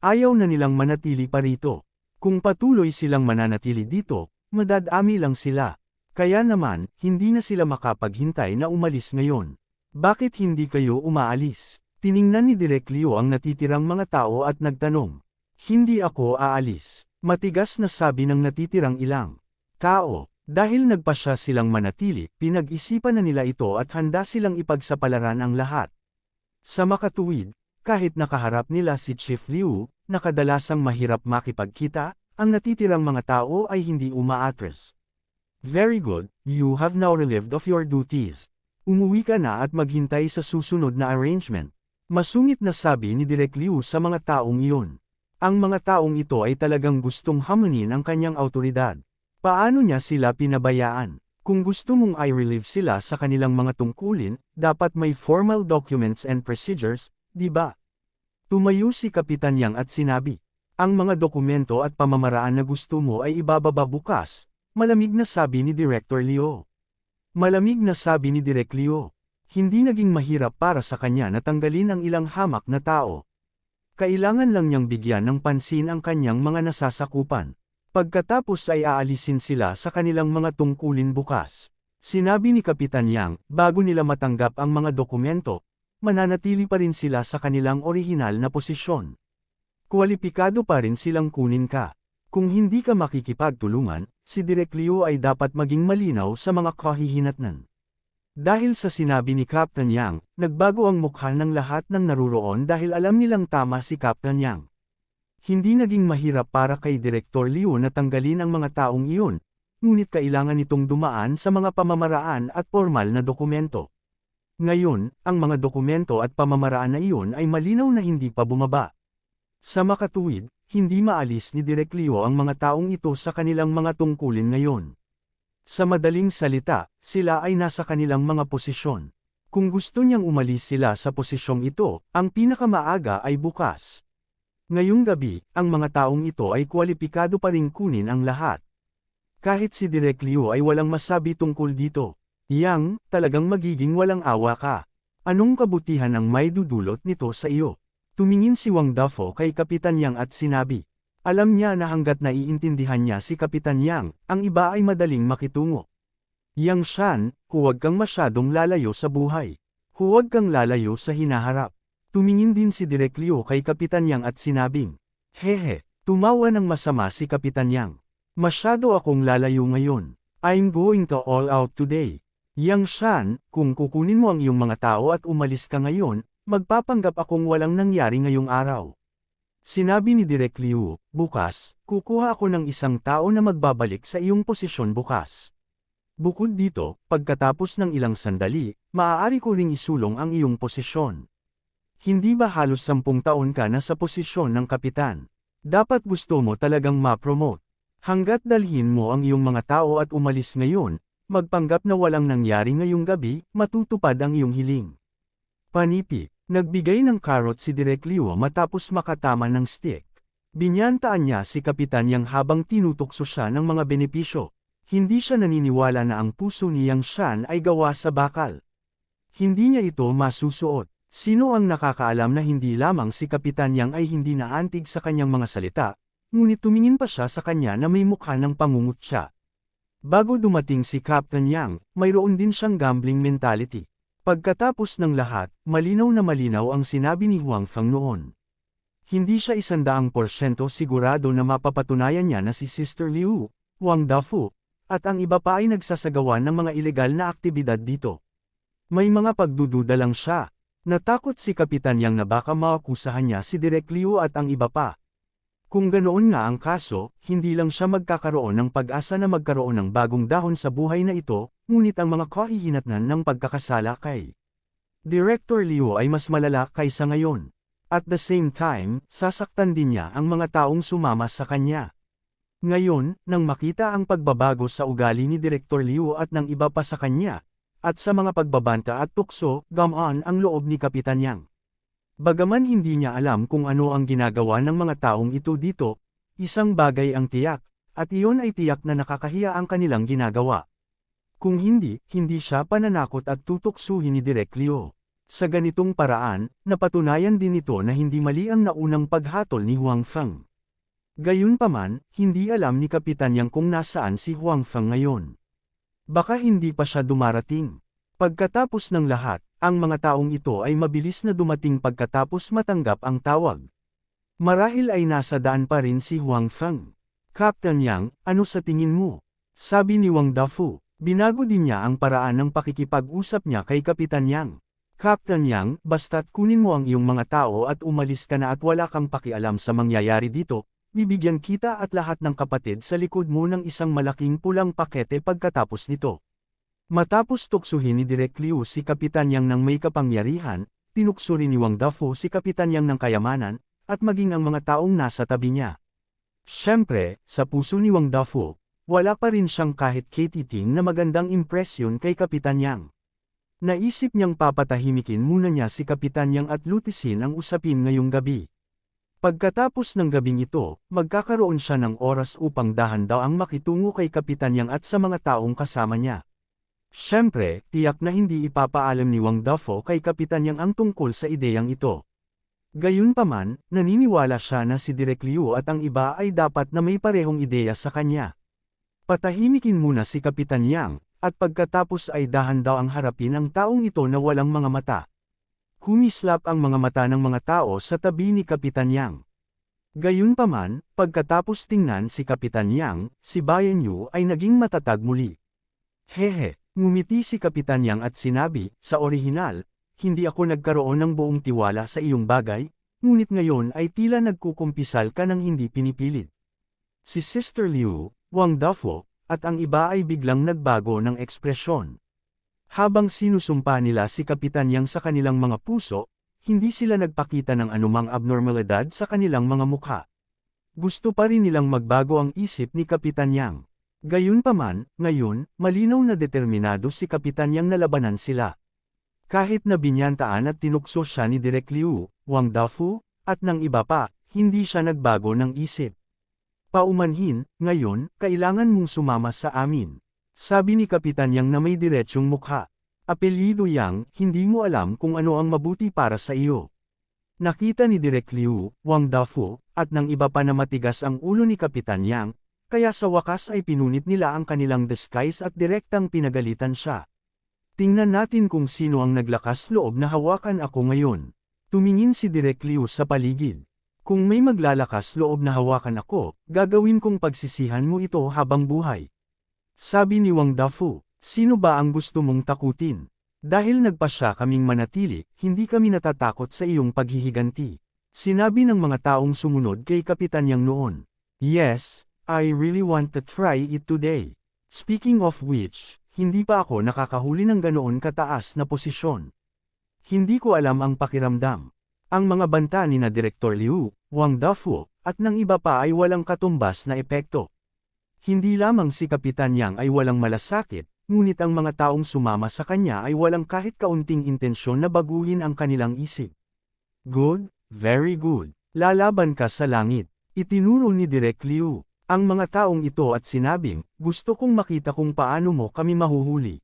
Ayaw na nilang manatili pa rito. Kung patuloy silang mananatili dito, madadami lang sila. Kaya naman, hindi na sila makapaghintay na umalis ngayon. Bakit hindi kayo umaalis? Tiningnan ni Direk Liu ang natitirang mga tao at nagtanong. Hindi ako aalis. Matigas na sabi ng natitirang ilang tao. Dahil nagpasya silang manatili, pinag-isipan na nila ito at handa silang ipagsapalaran ang lahat. Sa makatuwid, kahit nakaharap nila si Chief Liu, na kadalasang mahirap makipagkita, ang natitirang mga tao ay hindi umaatras. Very good, you have now relieved of your duties. Umuwi ka na at maghintay sa susunod na arrangement. Masungit na sabi ni Direk Liu sa mga taong iyon. Ang mga taong ito ay talagang gustong hamunin ang kanyang autoridad. Paano niya sila pinabayaan? Kung gusto mong i-relieve sila sa kanilang mga tungkulin, dapat may formal documents and procedures, di ba? Tumayo si Kapitan Yang at sinabi, ang mga dokumento at pamamaraan na gusto mo ay ibababa bukas. Malamig na sabi ni Director Liu. Malamig na sabi ni Direk Liu. Hindi naging mahirap para sa kanya na tanggalin ang ilang hamak na tao. Kailangan lang niyang bigyan ng pansin ang kanyang mga nasasakupan. Pagkatapos ay aalisin sila sa kanilang mga tungkulin bukas. Sinabi ni Kapitan Yang, bago nila matanggap ang mga dokumento, mananatili pa rin sila sa kanilang orihinal na posisyon. Kwalipikado pa rin silang kunin ka. Kung hindi ka makikipagtulungan, si Direk Liu ay dapat maging malinaw sa mga kahihinatnan. Dahil sa sinabi ni Captain Yang, nagbago ang mukha ng lahat ng naruroon dahil alam nilang tama si Captain Yang. Hindi naging mahirap para kay Director Liu na tanggalin ang mga taong iyon, ngunit kailangan itong dumaan sa mga pamamaraan at formal na dokumento. Ngayon, ang mga dokumento at pamamaraan na iyon ay malinaw na hindi pa bumaba. Sa makatuwid, hindi maalis ni Direk Liu ang mga taong ito sa kanilang mga tungkulin ngayon. Sa madaling salita, sila ay nasa kanilang mga posisyon. Kung gusto niyang umalis sila sa posisyong ito, ang pinakamaaga ay bukas. Ngayong gabi, ang mga taong ito ay kwalipikado pa ring kunin ang lahat. Kahit si Direk Liu ay walang masabi tungkol dito. Yang, talagang magiging walang awa ka. Anong kabutihan ang may dudulot nito sa iyo? Tumingin si Wang Dafo kay Kapitan Yang at sinabi. Alam niya na hanggat naiintindihan niya si Kapitan Yang, ang iba ay madaling makitungo. Yang Shan, huwag kang masyadong lalayo sa buhay. Huwag kang lalayo sa hinaharap. Tumingin din si Direk Liu kay Kapitan Yang at sinabing, hehe, tumawa ng masama si Kapitan Yang. Masyado akong lalayo ngayon. I'm going to all out today. Yang Shan, kung kukunin mo ang iyong mga tao at umalis ka ngayon, magpapanggap akong walang nangyari ngayong araw. Sinabi ni Direk Liu, bukas, kukuha ako ng isang tao na magbabalik sa iyong posisyon bukas. Bukod dito, pagkatapos ng ilang sandali, maaari ko ring isulong ang iyong posisyon. Hindi ba halos 10 taon ka na sa posisyon ng kapitan? Dapat gusto mo talagang ma-promote. Hanggat dalhin mo ang iyong mga tao at umalis ngayon, magpanggap na walang nangyari ngayong gabi, matutupad ang iyong hiling. Panipi, nagbigay ng carrot si Direk Liu matapos makatama ng stick. Binyantaan niya si Kapitan Yang habang tinutokso siya ng mga benepisyo. Hindi siya naniniwala na ang puso ni Yang Shan ay gawa sa bakal. Hindi niya ito masusuot. Sino ang nakakaalam na hindi lamang si Kapitan Yang ay hindi naantig sa kanyang mga salita, ngunit tumingin pa siya sa kanya na may mukha ng pangungutya. Bago dumating si Captain Yang, mayroon din siyang gambling mentality. Pagkatapos ng lahat, malinaw na malinaw ang sinabi ni Huang Feng noon. Hindi siya 100% sigurado na mapapatunayan niya na si Sister Liu, Wang Dafu, at ang iba pa ay nagsasagawa ng mga ilegal na aktibidad dito. May mga pagdududa lang siya. Natakot si Kapitan Yang na baka maakusahan niya si Direk Liu at ang iba pa. Kung ganoon nga ang kaso, hindi lang siya magkakaroon ng pag-asa na magkaroon ng bagong dahon sa buhay na ito, ngunit ang mga kahihinatnan ng pagkakasala kay Director Liu ay mas malala kaysa ngayon. At the same time, sasaktan din niya ang mga taong sumama sa kanya. Ngayon, nang makita ang pagbabago sa ugali ni Director Liu at ng iba pa sa kanya, at sa mga pagbabanta at tukso, gamaan ang loob ni Kapitan Yang. Bagaman hindi niya alam kung ano ang ginagawa ng mga taong ito dito, isang bagay ang tiyak, at iyon ay tiyak na nakakahiya ang kanilang ginagawa. Kung hindi, hindi siya pananakot at tutuksuhin ni Direk Liu. Sa ganitong paraan, napatunayan din ito na hindi mali ang naunang paghatol ni Huang Feng. Gayunpaman, hindi alam ni Kapitan Yang kung nasaan si Huang Feng ngayon. Baka hindi pa siya dumarating. Pagkatapos ng lahat, ang mga taong ito ay mabilis na dumating pagkatapos matanggap ang tawag. Marahil ay nasa daan pa rin si Huang Feng. Captain Yang, ano sa tingin mo? Sabi ni Wang Dafu. Binago din niya ang paraan ng pakikipag-usap niya kay Kapitan Yang. Captain Yang, basta't kunin mo ang iyong mga tao at umalis ka na at wala kang pakialam sa mangyayari dito, bibigyan kita at lahat ng kapatid sa likod mo ng isang malaking pulang pakete pagkatapos nito. Matapos tuksuhin ni Direk Liu si Kapitan Yang ng may kapangyarihan, tinukso rin ni Wang Dafu si Kapitan Yang ng kayamanan, at maging ang mga taong nasa tabi niya. Siyempre, sa puso ni Wang Dafu, wala pa rin siyang kahit katiting na magandang impresyon kay Kapitan Yang. Naisip niyang papatahimikin muna niya si Kapitan Yang at lutisin ang usapin ngayong gabi. Pagkatapos ng gabing ito, magkakaroon siya ng oras upang dahan-daang makitungo kay Kapitan Yang at sa mga taong kasama niya. Siyempre, tiyak na hindi ipapaalam ni Wang Dafu kay Kapitan Yang ang tungkol sa ideyang ito. Gayunpaman, naniniwala siya na si Direk Liu at ang iba ay dapat na may parehong ideya sa kanya. Patahimikin muna si Kapitan Yang, at pagkatapos ay dahan-daang harapin ang taong ito na walang mga mata. Kumislap ang mga mata ng mga tao sa tabi ni Kapitan Yang. Gayunpaman, pagkatapos tingnan si Kapitan Yang, si Bayan Yu ay naging matatag muli. Hehe, ngumiti si Kapitan Yang at sinabi, sa orihinal, hindi ako nagkaroon ng buong tiwala sa iyong bagay, ngunit ngayon ay tila nagkukumpisal ka ng hindi pinipilit. Si Sister Liu, Wang Dafu, at ang iba ay biglang nagbago ng ekspresyon. Habang sinusumpa nila si Kapitan Yang sa kanilang mga puso, hindi sila nagpakita ng anumang abnormalidad sa kanilang mga mukha. Gusto pa rin nilang magbago ang isip ni Kapitan Yang. Gayunpaman, ngayon, malinaw na determinado si Kapitan Yang na labanan sila. Kahit na binyantaan at tinukso siya ni Direk Liu, Wang Dafu, at ng iba pa, hindi siya nagbago ng isip. Paumanhin, ngayon, kailangan mong sumama sa amin. Sabi ni Kapitan Yang na may diretsyong mukha. Apelyido Yang, hindi mo alam kung ano ang mabuti para sa iyo. Nakita ni Direk Liu, Wang Dafu, at ng iba pa na matigas ang ulo ni Kapitan Yang, kaya sa wakas ay pinunit nila ang kanilang disguise at direktang pinagalitan siya. Tingnan natin kung sino ang naglakas loob na hawakan ako ngayon. Tumingin si Direk Liu sa paligid. Kung may maglalakas loob na hawakan ako, gagawin kong pagsisihan mo ito habang buhay. Sabi ni Wang Dafu, sino ba ang gusto mong takutin? Dahil nagpasya kaming manatili, hindi kami natatakot sa iyong paghihiganti. Sinabi ng mga taong sumunod kay Kapitan Yang noon. Yes, I really want to try it today. Speaking of which, hindi pa ako nakakahuli ng ganoon kataas na posisyon. Hindi ko alam ang pakiramdam. Ang mga banta ni na Direktor Liu, Wang Dafu, at ng iba pa ay walang katumbas na epekto. Hindi lamang si Kapitan Yang ay walang malasakit, ngunit ang mga taong sumama sa kanya ay walang kahit kaunting intensyon na baguhin ang kanilang isip. Good, very good. Lalaban ka sa langit. Itinuro ni Direk Liu ang mga taong ito at sinabing, gusto kong makita kung paano mo kami mahuhuli.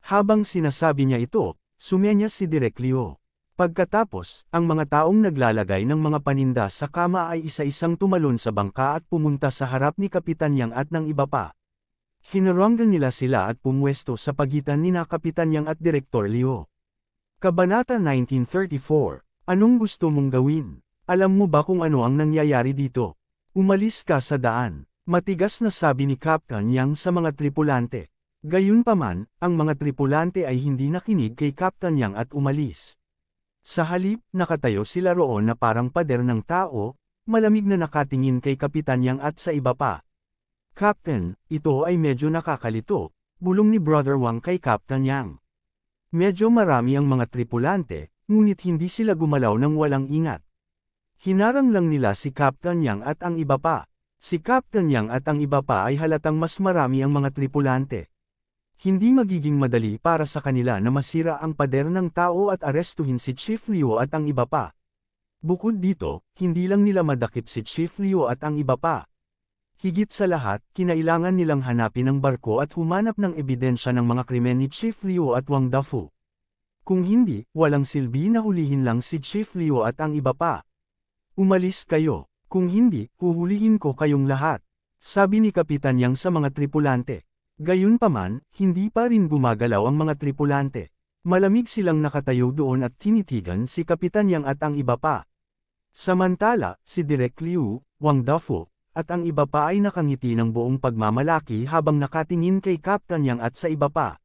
Habang sinasabi niya ito, sumenya si Direk Liu. Pagkatapos, ang mga taong naglalagay ng mga paninda sa kama ay isa-isang tumalon sa bangka at pumunta sa harap ni Kapitan Yang at ng iba pa. Hinaranggan nila sila at pumwesto sa pagitan ni na Kapitan Yang at Direktor Liu. Kabanata 1934. Anong gusto mong gawin? Alam mo ba kung ano ang nangyayari dito? Umalis ka sa daan. Matigas na sabi ni Captain Yang sa mga tripulante. Gayunpaman, ang mga tripulante ay hindi nakinig kay Captain Yang at umalis. Sa halip, nakatayo sila roon na parang pader ng tao, malamig na nakatingin kay Kapitan Yang at sa iba pa. Captain, ito ay medyo nakakalito, bulong ni Brother Wang kay Captain Yang. Medyo marami ang mga tripulante, ngunit hindi sila gumalaw ng walang ingat. Hinarang lang nila si Captain Yang at ang iba pa. Si Captain Yang at ang iba pa ay halatang mas marami ang mga tripulante. Hindi magiging madali para sa kanila na masira ang pader ng tao at arestuhin si Chief Liu at ang iba pa. Bukod dito, hindi lang nila madakip si Chief Liu at ang iba pa. Higit sa lahat, kinailangan nilang hanapin ang barko at humanap ng ebidensya ng mga krimen ni Chief Liu at Wang Dafu. Kung hindi, walang silbi na hulihin lang si Chief Liu at ang iba pa. Umalis kayo. Kung hindi, huhulihin ko kayong lahat, sabi ni Kapitan Yang sa mga tripulante. Gayunpaman, hindi pa rin gumagalaw ang mga tripulante. Malamig silang nakatayo doon at tinitigan si Kapitan Yang at ang iba pa. Samantala, si Direk Liu, Wang Dafu, at ang iba pa ay nakangiti ng buong pagmamalaki habang nakatingin kay Captain Yang at sa iba pa.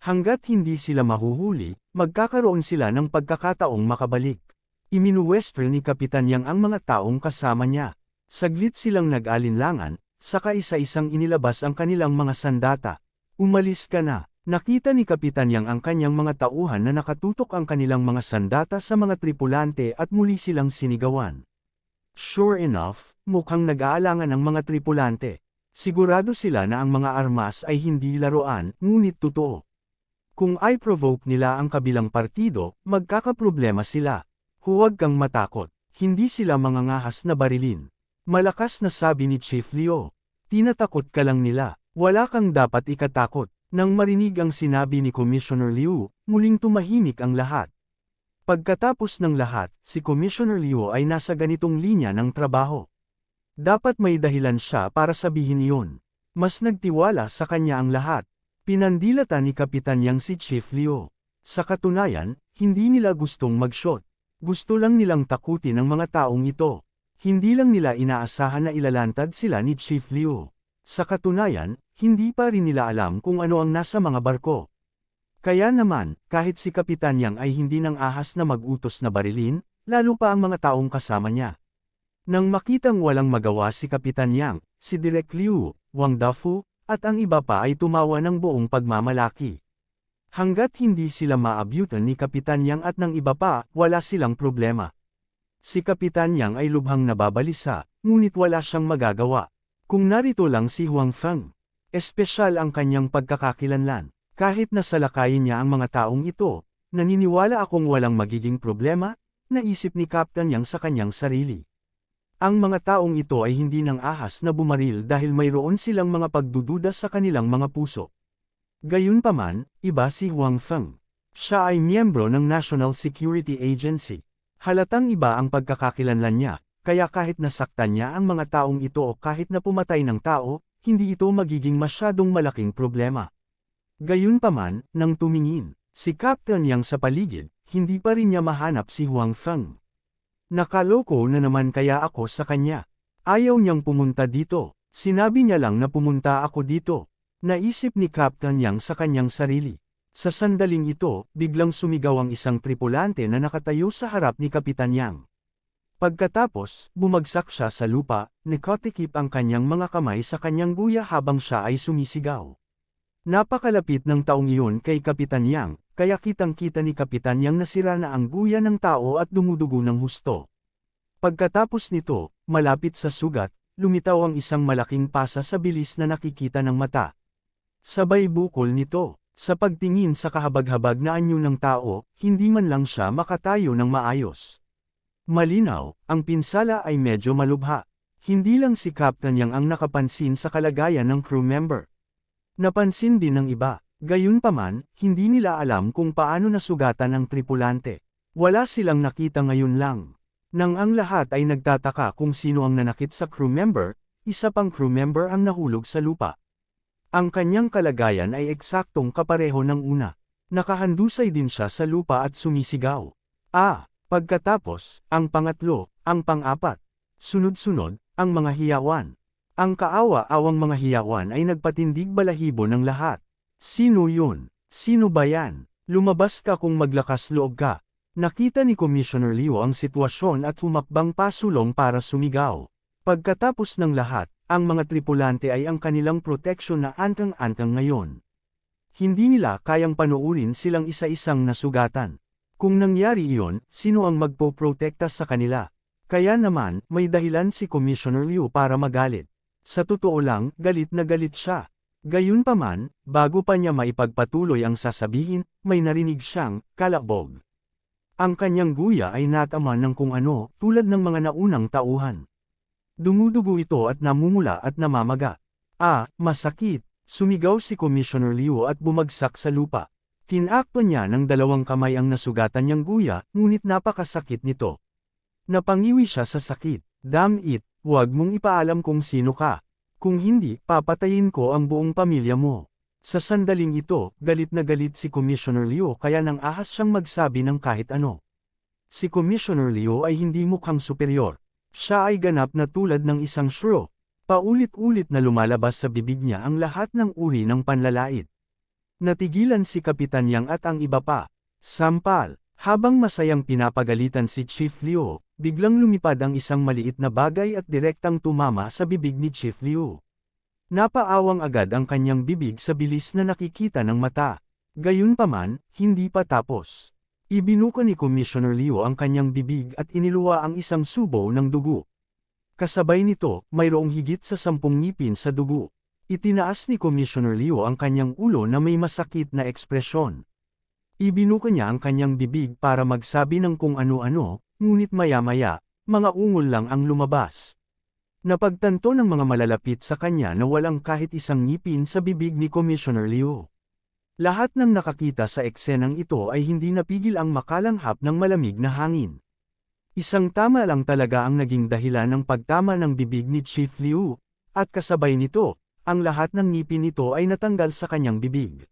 Hanggat hindi sila mahuhuli, magkakaroon sila ng pagkakataong makabalik. Iminuwestro ni Kapitan Yang ang mga taong kasama niya. Saglit silang nag-alinlangan, saka isa-isang inilabas ang kanilang mga sandata. Umalis ka na. Nakita ni Kapitan Yang ang kanyang mga tauhan na nakatutok ang kanilang mga sandata sa mga tripulante at muli silang sinigawan. Sure enough, mukhang nag-aalangan ang mga tripulante. Sigurado sila na ang mga armas ay hindi laruan, ngunit totoo. Kung i-provoke nila ang kabilang partido, magkakaproblema sila. Huwag kang matakot, hindi sila mangangahas na barilin. Malakas na sabi ni Chief Liu. Tinatakot ka lang nila, wala kang dapat ikatakot. Nang marinig ang sinabi ni Commissioner Liu, muling tumahimik ang lahat. Pagkatapos ng lahat, si Commissioner Liu ay nasa ganitong linya ng trabaho. Dapat may dahilan siya para sabihin iyon. Mas nagtiwala sa kanya ang lahat. Pinandilatan ni Kapitan Yang si Chief Liu. Sa katunayan, hindi nila gustong mag-shot. Gusto lang nilang takutin ang mga taong ito. Hindi lang nila inaasahan na ilalantad sila ni Chief Liu. Sa katunayan, hindi pa rin nila alam kung ano ang nasa mga barko. Kaya naman, kahit si Kapitan Yang ay hindi nang ahas na mag-utos na barilin, lalo pa ang mga taong kasama niya. Nang makitang walang magawa si Kapitan Yang, si Direk Liu, Wang Dafu, at ang iba pa ay tumawa ng buong pagmamalaki. Hanggat hindi sila maabyutan ni Kapitan Yang at ng iba pa, wala silang problema. Si Kapitan Yang ay lubhang nababalisa, ngunit wala siyang magagawa. Kung narito lang si Huang Feng, espesyal ang kanyang pagkakakilanlan. Kahit nasalakayin niya ang mga taong ito, naniniwala akong walang magiging problema, naisip ni Captain Yang sa kanyang sarili. Ang mga taong ito ay hindi nang ahas na bumaril dahil mayroon silang mga pagdududa sa kanilang mga puso. Gayunpaman, iba si Huang Feng. Siya ay miyembro ng National Security Agency. Halatang iba ang pagkakakilanlan niya, kaya kahit nasaktan niya ang mga taong ito o kahit na pumatay ng tao, hindi ito magiging masyadong malaking problema. Gayunpaman, nang tumingin si Captain Yang sa paligid, hindi pa rin niya mahanap si Huang Feng. Nakaloko na naman kaya ako sa kanya. Ayaw niyang pumunta dito. Sinabi niya lang na pumunta ako dito. Naisip ni Captain Yang sa kanyang sarili. Sa sandaling ito, biglang sumigaw ang isang tripulante na nakatayo sa harap ni Kapitan Yang. Pagkatapos, bumagsak siya sa lupa, nakatikip ang kanyang mga kamay sa kanyang guya habang siya ay sumisigaw. Napakalapit ng taong iyon kay Kapitan Yang, kaya kitang-kita ni Kapitan Yang na sira na ang guya ng tao at dumudugo ng husto. Pagkatapos nito, malapit sa sugat, lumitaw ang isang malaking pasa sa bilis na nakikita ng mata. Sabay bukol nito, sa pagtingin sa kahabag-habag na anyo ng tao, hindi man lang siya makatayo ng maayos. Malinaw, ang pinsala ay medyo malubha. Hindi lang si Captain Yang ang nakapansin sa kalagayan ng crew member. Napansin din ng iba. Gayunpaman, hindi nila alam kung paano nasugatan ang tripulante. Wala silang nakita ngayon lang. Nang ang lahat ay nagtataka kung sino ang nanakit sa crew member, isa pang crew member ang nahulog sa lupa. Ang kanyang kalagayan ay eksaktong kapareho ng una. Nakahandusay din siya sa lupa at sumisigaw. Pagkatapos, ang pangatlo, ang pang-apat. Sunod-sunod, ang mga hiyawan. Ang kaawa-awang mga hiyawan ay nagpatindig balahibo ng lahat. Sino yun? Sino ba yan? Lumabas ka kung maglakas loob ka. Nakita ni Commissioner Liu ang sitwasyon at humakbang pasulong para sumigaw. Pagkatapos ng lahat, ang mga tripulante ay ang kanilang proteksyon na antang-antang ngayon. Hindi nila kayang panuurin silang isa-isang nasugatan. Kung nangyari iyon, sino ang magpoprotekta sa kanila? Kaya naman, may dahilan si Commissioner Liu para magalit. Sa totoo lang, galit na galit siya. Gayunpaman, bago pa niya maipagpatuloy ang sasabihin, may narinig siyang kalabog. Ang kanyang guya ay nataman ng kung ano, tulad ng mga naunang tauhan. Dumudugo ito at namumula at namamaga. Masakit! Sumigaw si Commissioner Liu at bumagsak sa lupa. Tinakpan niya ng dalawang kamay ang nasugatan niyang guya, ngunit napakasakit nito. Napangiwi siya sa sakit. Damn it, huwag mong ipaalam kung sino ka. Kung hindi, papatayin ko ang buong pamilya mo. Sa sandaling ito, galit na galit si Commissioner Liu kaya nang ahas siyang magsabi ng kahit ano. Si Commissioner Liu ay hindi mukhang superior. Siya ay ganap na tulad ng isang shrew. Paulit-ulit na lumalabas sa bibig niya ang lahat ng uri ng panlalait. Natigilan si Kapitan Yang at ang iba pa. Sampal, habang masayang pinapagalitan si Chief Liu, biglang lumipad ang isang maliit na bagay at direktang tumama sa bibig ni Chief Liu. Napaawang agad ang kanyang bibig sa bilis na nakikita ng mata. Gayunpaman, hindi pa tapos. Ibinuka ni Commissioner Liu ang kanyang bibig at iniluwa ang isang subo ng dugo. Kasabay nito, mayroong higit sa 10 ngipin sa dugo. Itinaas ni Commissioner Liu ang kanyang ulo na may masakit na ekspresyon. Ibinuka niya ang kanyang bibig para magsabi ng kung ano-ano, ngunit maya-maya, mga ungol lang ang lumabas. Napagtanto ng mga malalapit sa kanya na walang kahit isang ngipin sa bibig ni Commissioner Liu. Lahat ng nakakita sa eksenang ito ay hindi napigil ang makalanghap ng malamig na hangin. Isang tama lang talaga ang naging dahilan ng pagtama ng bibig ni Chief Liu, at kasabay nito, ang lahat ng ngipin nito ay natanggal sa kanyang bibig.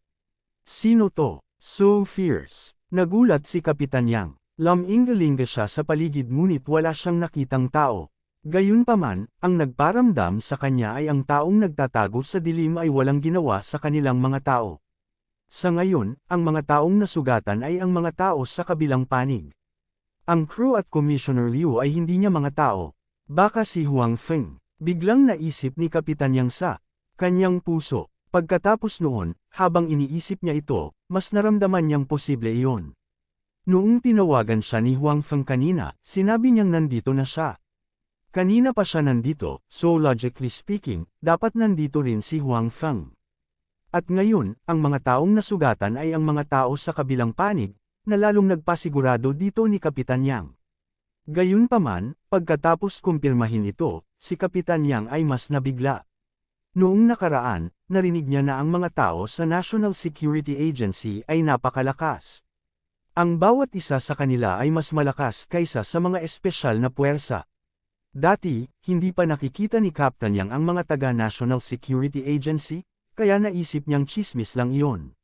Sino to? So fierce. Nagulat si Kapitan Yang. Laming-galinga siya sa paligid ngunit wala siyang nakitang tao. Gayunpaman, ang nagparamdam sa kanya ay ang taong nagtatago sa dilim ay walang ginawa sa kanilang mga tao. Sa ngayon, ang mga taong nasugatan ay ang mga tao sa kabilang panig. Ang crew at Commissioner Liu ay hindi niya mga tao. Baka si Huang Feng. Biglang naisip ni Kapitan Yang sa kanyang puso. Pagkatapos noon, habang iniisip niya ito, mas naramdaman niyang posible iyon. Noong tinawagan siya ni Huang Feng kanina, sinabi niyang nandito na siya. Kanina pa siya nandito, so logically speaking, dapat nandito rin si Huang Feng. At ngayon, ang mga taong nasugatan ay ang mga tao sa kabilang panig, na lalong nagpasigurado dito ni Kapitan Yang. Gayunpaman, pagkatapos kumpirmahin ito, si Kapitan Yang ay mas nabigla. Noong nakaraan, narinig niya na ang mga tao sa National Security Agency ay napakalakas. Ang bawat isa sa kanila ay mas malakas kaysa sa mga espesyal na puwersa. Dati, hindi pa nakikita ni Captain Yang ang mga taga-National Security Agency, kaya naisip niyang tsismis lang iyon.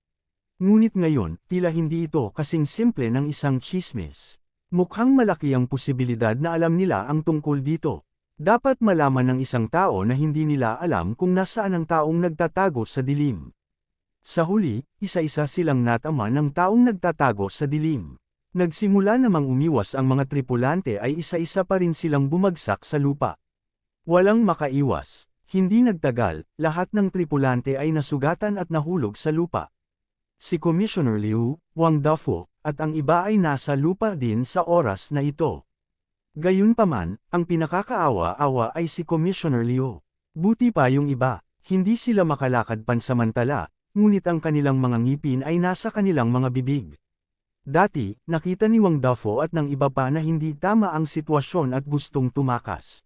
Ngunit ngayon, tila hindi ito kasing simple ng isang tsismis. Mukhang malaki ang posibilidad na alam nila ang tungkol dito. Dapat malaman ng isang tao na hindi nila alam kung nasaan ang taong nagtatago sa dilim. Sa huli, isa-isa silang natama ng taong nagtatago sa dilim. Nagsimula namang umiwas ang mga tripulante ay isa-isa pa rin silang bumagsak sa lupa. Walang makaiwas. Hindi nagtagal, lahat ng tripulante ay nasugatan at nahulog sa lupa. Si Commissioner Liu, Wang Dafo, at ang iba ay nasa lupa din sa oras na ito. Gayunpaman, ang pinakakaawa-awa ay si Commissioner Liu. Buti pa yung iba, hindi sila makalakad pansamantala, ngunit ang kanilang mga ngipin ay nasa kanilang mga bibig. Dati, nakita ni Wang Dafo at ng iba pa na hindi tama ang sitwasyon at gustong tumakas.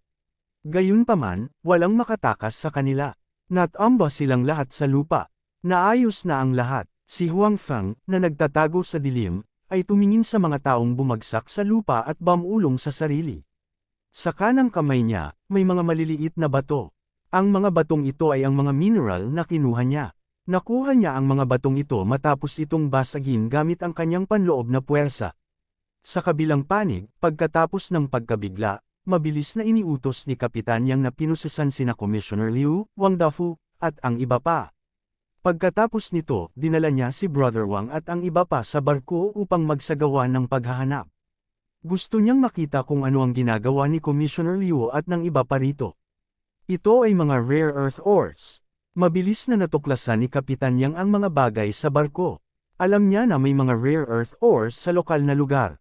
Gayunpaman, walang makatakas sa kanila. Natamba silang lahat sa lupa. Naayos na ang lahat. Si Huang Feng, na nagtatago sa dilim, ay tumingin sa mga taong bumagsak sa lupa at bamulong sa sarili. Sa kanang kamay niya, may mga maliliit na bato. Ang mga batong ito ay ang mga mineral na kinuha niya. Nakuha niya ang mga batong ito matapos itong basagin gamit ang kanyang panloob na puwersa. Sa kabilang panig, pagkatapos ng pagkabigla, mabilis na iniutos ni Kapitan Yang na pinusesan sina Commissioner Liu, Wang Dafo, at ang iba pa. Pagkatapos nito, dinala niya si Brother Wang at ang iba pa sa barko upang magsagawa ng paghahanap. Gusto niyang makita kung ano ang ginagawa ni Commissioner Liu at ng iba pa rito. Ito ay mga rare earth ores. Mabilis na natuklasan ni Kapitan Yang ang mga bagay sa barko. Alam niya na may mga rare earth ores sa lokal na lugar.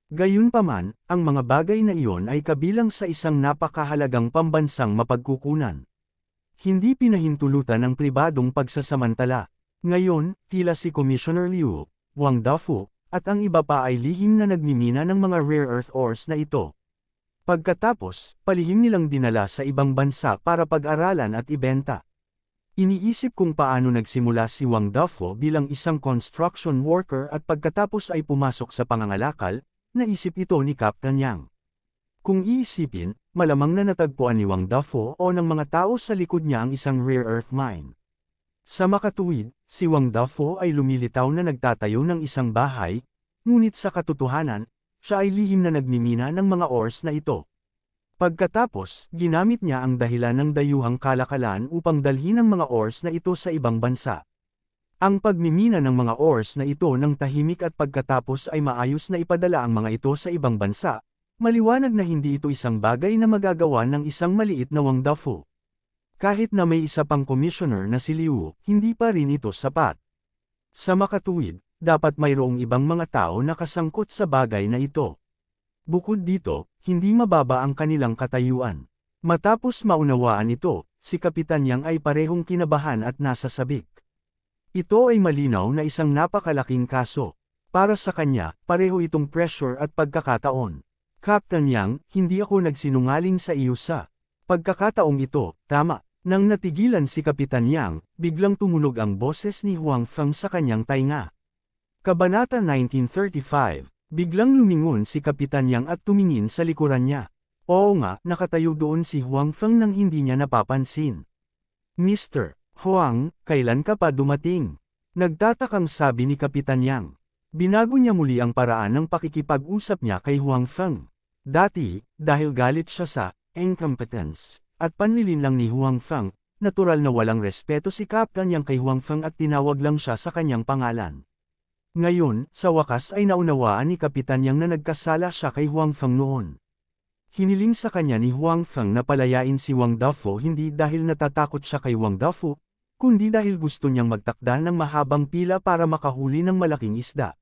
Gayunpaman, ang mga bagay na iyon ay kabilang sa isang napakahalagang pambansang mapagkukunan. Hindi pinahintulutan ang pribadong pagsasamantala. Ngayon, tila si Commissioner Liu, Wang Dafu, at ang iba pa ay lihim na nagmimina ng mga rare earth ores na ito. Pagkatapos, palihim nilang dinala sa ibang bansa para pag-aralan at ibenta. Iniisip kung paano nagsimula si Wang Dafu bilang isang construction worker at pagkatapos ay pumasok sa pangangalakal, naisip ito ni Captain Yang. Kung iisipin, malamang na natagpuan ni Wang Dafu o ng mga tao sa likod niya ang isang rare earth mine. Sa makatuwid, si Wang Dafu ay lumilitaw na nagtatayo ng isang bahay, ngunit sa katotohanan, siya ay lihim na nagmimina ng mga ores na ito. Pagkatapos, ginamit niya ang dahilan ng dayuhang kalakalan upang dalhin ang mga ores na ito sa ibang bansa. Ang pagmimina ng mga ores na ito ng tahimik at pagkatapos ay maayos na ipadala ang mga ito sa ibang bansa, maliwanag na hindi ito isang bagay na magagawa ng isang maliit na Wang Dafu. Kahit na may isa pang commissioner na si Liu, hindi pa rin ito sapat. Sa makatuwid, dapat mayroong ibang mga tao na kasangkot sa bagay na ito. Bukod dito, hindi mababa ang kanilang katayuan. Matapos maunawaan ito, si Kapitan Yang ay parehong kinabahan at nasa sabik. Ito ay malinaw na isang napakalaking kaso. Para sa kanya, pareho itong pressure at pagkakataon. Captain Yang, hindi ako nagsinungaling sa iyo sa pagkakataong ito, tama. Nang natigilan si Kapitan Yang, biglang tumunog ang boses ni Huang Feng sa kanyang tainga. Kabanata 1935, biglang lumingon si Kapitan Yang at tumingin sa likuran niya. Oo nga, nakatayo doon si Huang Feng nang hindi niya napapansin. Mr. Huang, kailan ka pa dumating? Nagtatakang sabi ni Kapitan Yang. Binago niya muli ang paraan ng pakikipag-usap niya kay Huang Feng. Dati, dahil galit siya sa incompetence at panlilin lang ni Huang Feng, natural na walang respeto si Captain Yang kay Huang Feng at tinawag lang siya sa kanyang pangalan. Ngayon, sa wakas ay naunawaan ni Kapitan Yang na nagkasala siya kay Huang Feng noon. Hiniling sa kanya ni Huang Feng na palayain si Wang Dafu hindi dahil natatakot siya kay Wang Dafu, kundi dahil gusto niyang magtakda ng mahabang pila para makahuli ng malaking isda.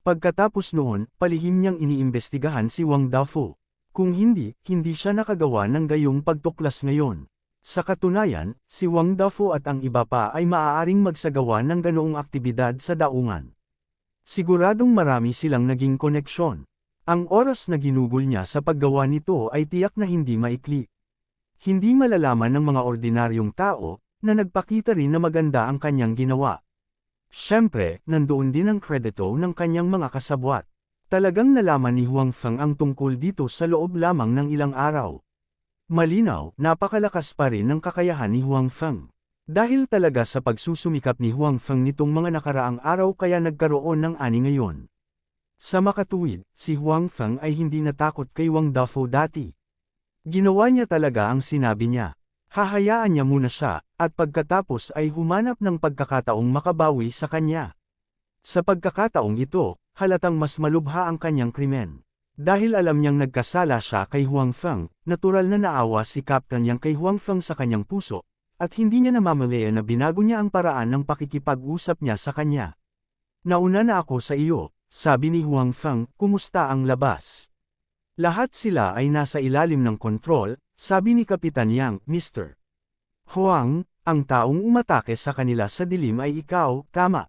Pagkatapos noon, palihim niyang iniimbestigahan si Wang Dafu. Kung hindi, hindi siya nakagawa ng gayong pagtuklas ngayon. Sa katunayan, si Wang Dafu at ang iba pa ay maaaring magsagawa ng ganoong aktibidad sa daungan. Siguradong marami silang naging koneksyon. Ang oras na ginugol niya sa paggawa nito ay tiyak na hindi maikli. Hindi malalaman ng mga ordinaryong tao, na nagpakita rin na maganda ang kanyang ginawa. Siyempre, nandoon din ang kredito ng kanyang mga kasabwat. Talagang nalaman ni Huang Feng ang tungkol dito sa loob lamang ng ilang araw. Malinaw, napakalakas pa rin ng kakayahan ni Huang Feng. Dahil talaga sa pagsusumikap ni Huang Feng nitong mga nakaraang araw kaya nagkaroon ng ani ngayon. Sa makatuwid, si Huang Feng ay hindi natakot kay Wang Dafu dati. Ginawa niya talaga ang sinabi niya. Hahayaan niya muna siya, at pagkatapos ay humanap ng pagkakataong makabawi sa kanya. Sa pagkakataong ito, halatang mas malubha ang kanyang krimen. Dahil alam niyang nagkasala siya kay Huang Feng, natural na naawa si Captain Yang kay Huang Feng sa kanyang puso, at hindi niya namamalayan na binago niya ang paraan ng pakikipag-usap niya sa kanya. Nauna na ako sa iyo, sabi ni Huang Feng, kumusta ang labas? Lahat sila ay nasa ilalim ng kontrol, sabi ni Kapitan Yang, Mr. Huang, ang taong umatake sa kanila sa dilim ay ikaw, tama.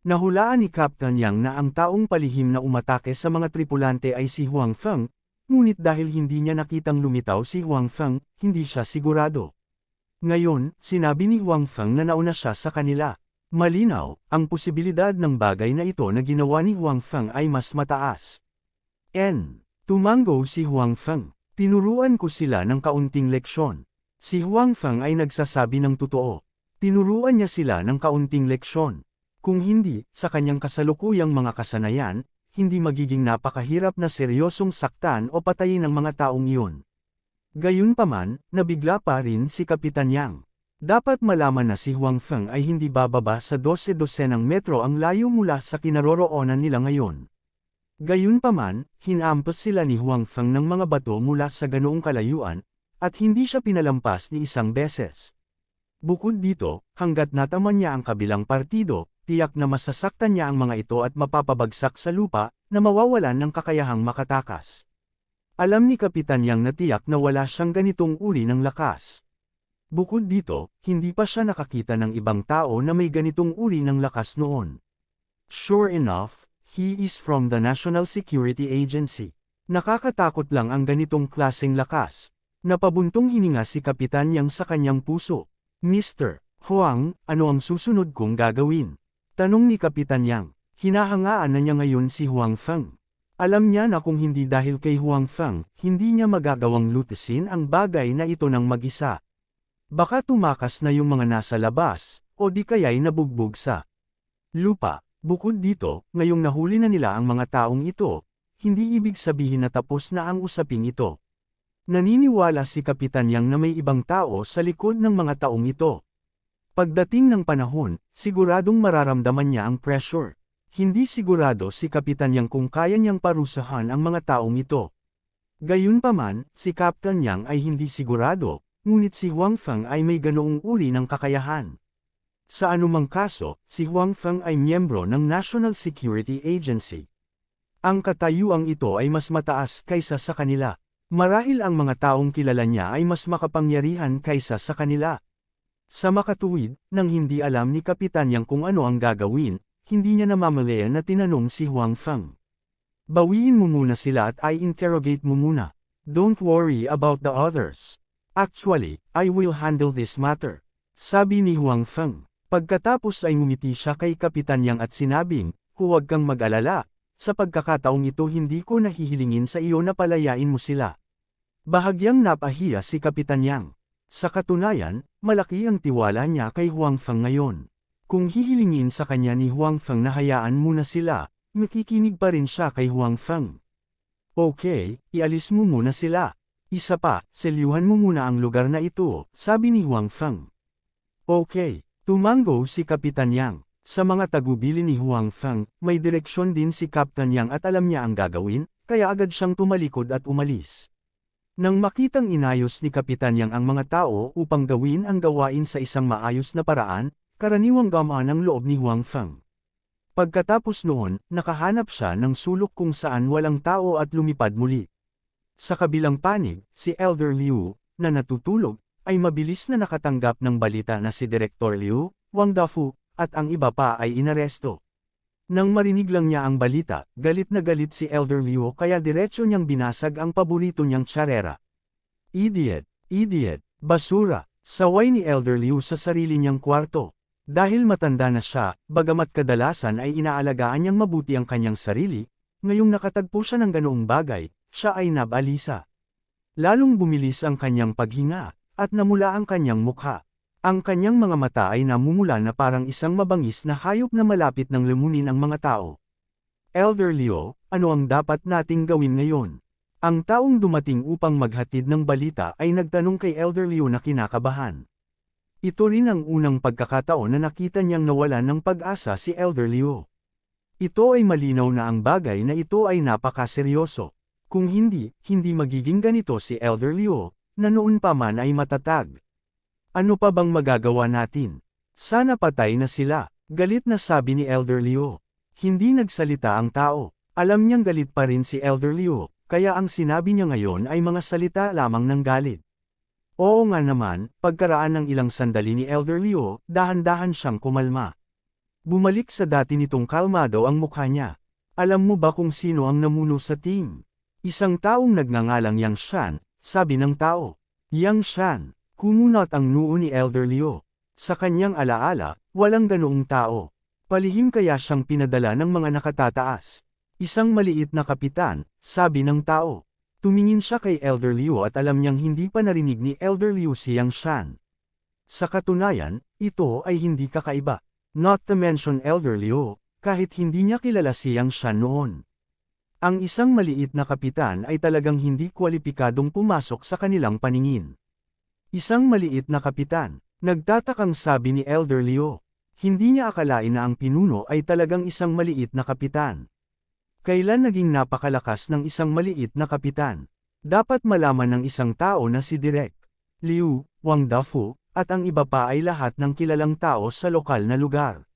Nahulaan ni Captain Yang na ang taong palihim na umatake sa mga tripulante ay si Huang Feng, ngunit dahil hindi niya nakitang lumitaw si Huang Feng, hindi siya sigurado. Ngayon, sinabi ni Huang Feng na nauna siya sa kanila. Malinaw, ang posibilidad ng bagay na ito na ginawa ni Huang Feng ay mas mataas. Tumango si Huang Feng. Tinuruan ko sila ng kaunting leksyon. Si Huang Feng ay nagsasabi ng totoo. Tinuruan niya sila ng kaunting leksyon. Kung hindi, sa kanyang kasalukuyang mga kasanayan, hindi magiging napakahirap na seryosong saktan o patayin ng mga taong iyon. Gayunpaman, nabigla pa rin si Kapitan Yang. Dapat malaman na si Huang Feng ay hindi bababa sa 12-dosenang metro ang layo mula sa kinaroroonan nila ngayon. Gayunpaman, hinampas sila ni Huang Feng ng mga bato mula sa ganoong kalayuan, at hindi siya pinalampas ni isang beses. Bukod dito, hanggat nataman niya ang kabilang partido, tiyak na masasaktan niya ang mga ito at mapapabagsak sa lupa, na mawawalan ng kakayahang makatakas. Alam ni Kapitan Yang na tiyak na wala siyang ganitong uri ng lakas. Bukod dito, hindi pa siya nakakita ng ibang tao na may ganitong uri ng lakas noon. Sure enough, he is from the National Security Agency. Nakakatakot lang ang ganitong klaseng lakas. Napabuntong hininga si Kapitan Yang sa kanyang puso. Mr. Huang, ano ang susunod kong gagawin? Tanong ni Kapitan Yang. Hinahangaan na niya ngayon si Huang Feng. Alam niya na kung hindi dahil kay Huang Feng, hindi niya magagawang lutasin ang bagay na ito ng mag-isa. Baka tumakas na yung mga nasa labas, o di kaya'y nabugbog sa lupa. Bukod dito, ngayong nahuli na nila ang mga taong ito, hindi ibig sabihin na tapos na ang usaping ito. Naniniwala si Kapitan Yang na may ibang tao sa likod ng mga taong ito. Pagdating ng panahon, siguradong mararamdaman niya ang pressure. Hindi sigurado si Kapitan Yang kung kaya niyang parusahan ang mga taong ito. Gayunpaman, si Captain Yang ay hindi sigurado, ngunit si Huang Feng ay may ganoong uri ng kakayahan. Sa anumang kaso, si Huang Feng ay miyembro ng National Security Agency. Ang katayuang ito ay mas mataas kaysa sa kanila. Marahil ang mga taong kilala niya ay mas makapangyarihan kaysa sa kanila. Sa makatuwid, nang hindi alam ni Kapitan Yang kung ano ang gagawin, hindi niya namamalayan na tinanong si Huang Feng. Bawiin mo muna sila at i-interrogate mo muna. Don't worry about the others. Actually, I will handle this matter. Sabi ni Huang Feng. Pagkatapos ay ngumiti siya kay Kapitan Yang at sinabing, huwag kang mag-alala. Sa pagkakataong ito hindi ko nahihilingin sa iyo na palayain mo sila. Bahagyang napahiya si Kapitan Yang. Sa katunayan, malaki ang tiwala niya kay Huang Feng ngayon. Kung hihilingin sa kanya ni Huang Feng na hayaan muna sila, makikinig pa rin siya kay Huang Feng. Okay, ialis mo muna sila. Isa pa, selyuhan mo muna ang lugar na ito, sabi ni Huang Feng. Okay, tumango si Kapitan Yang. Sa mga tagubili ni Huang Feng, may direksyon din si Captain Yang at alam niya ang gagawin, kaya agad siyang tumalikod at umalis. Nang makitang inayos ni Kapitan Yang ang mga tao upang gawin ang gawain sa isang maayos na paraan, karaniwang gamaan ang loob ni Huang Feng. Pagkatapos noon, nakahanap siya ng sulok kung saan walang tao at lumipad muli. Sa kabilang panig, si Elder Liu, na natutulog, ay mabilis na nakatanggap ng balita na si Director Liu, Wang Dafu, at ang iba pa ay inaresto. Nang marinig lang niya ang balita, galit na galit si Elder Liu kaya diretso niyang binasag ang paborito niyang tsarera. Idiot! Idiot! Basura! Saway ni Elder Liu sa sarili niyang kwarto. Dahil matanda na siya, bagamat kadalasan ay inaalagaan niyang mabuti ang kanyang sarili, ngayong nakatagpo siya ng ganoong bagay, siya ay nabalisa. Lalong bumilis ang kanyang paghinga, at namula ang kanyang mukha. Ang kanyang mga mata ay namumula na parang isang mabangis na hayop na malapit ng lumunin ang mga tao. Elder Liu, ano ang dapat nating gawin ngayon? Ang taong dumating upang maghatid ng balita ay nagtanong kay Elder Liu na kinakabahan. Ito rin ang unang pagkakataon na nakita niyang nawalan ng pag-asa si Elder Liu. Ito ay malinaw na ang bagay na ito ay napakaseryoso. Kung hindi magiging ganito si Elder Liu, na noon pa man ay matatag. Ano pa bang magagawa natin? Sana patay na sila, galit na sabi ni Elder Liu. Hindi nagsalita ang tao. Alam niyang galit pa rin si Elder Liu, kaya ang sinabi niya ngayon ay mga salita lamang ng galit. Oo nga naman, pagkaraan ng ilang sandali ni Elder Liu, dahan-dahan siyang kumalma. Bumalik sa dati nitong kalmado ang mukha niya. Alam mo ba kung sino ang namuno sa team? Isang taong nagngangalang Yang Shan, sabi ng tao. Yang Shan. Kumunat ang noo ni Elder Liu. Sa kanyang alaala, walang ganoong tao. Palihim kaya siyang pinadala ng mga nakatataas. Isang maliit na kapitan, sabi ng tao. Tumingin siya kay Elder Liu at alam niyang hindi pa narinig ni Elder Liu si Yang Shan. Sa katunayan, ito ay hindi kakaiba. Not to mention Elder Liu, kahit hindi niya kilala si Yang Shan noon. Ang isang maliit na kapitan ay talagang hindi kwalipikadong pumasok sa kanilang paningin. Isang maliit na kapitan, Nagtatakang sabi ni Elder Liu. Hindi niya akalain na ang pinuno ay talagang isang maliit na kapitan. Kailan naging napakalakas ng isang maliit na kapitan? Dapat malaman ng isang tao na si Direk Liu, Wang Dafu, at ang iba pa ay lahat ng kilalang tao sa lokal na lugar.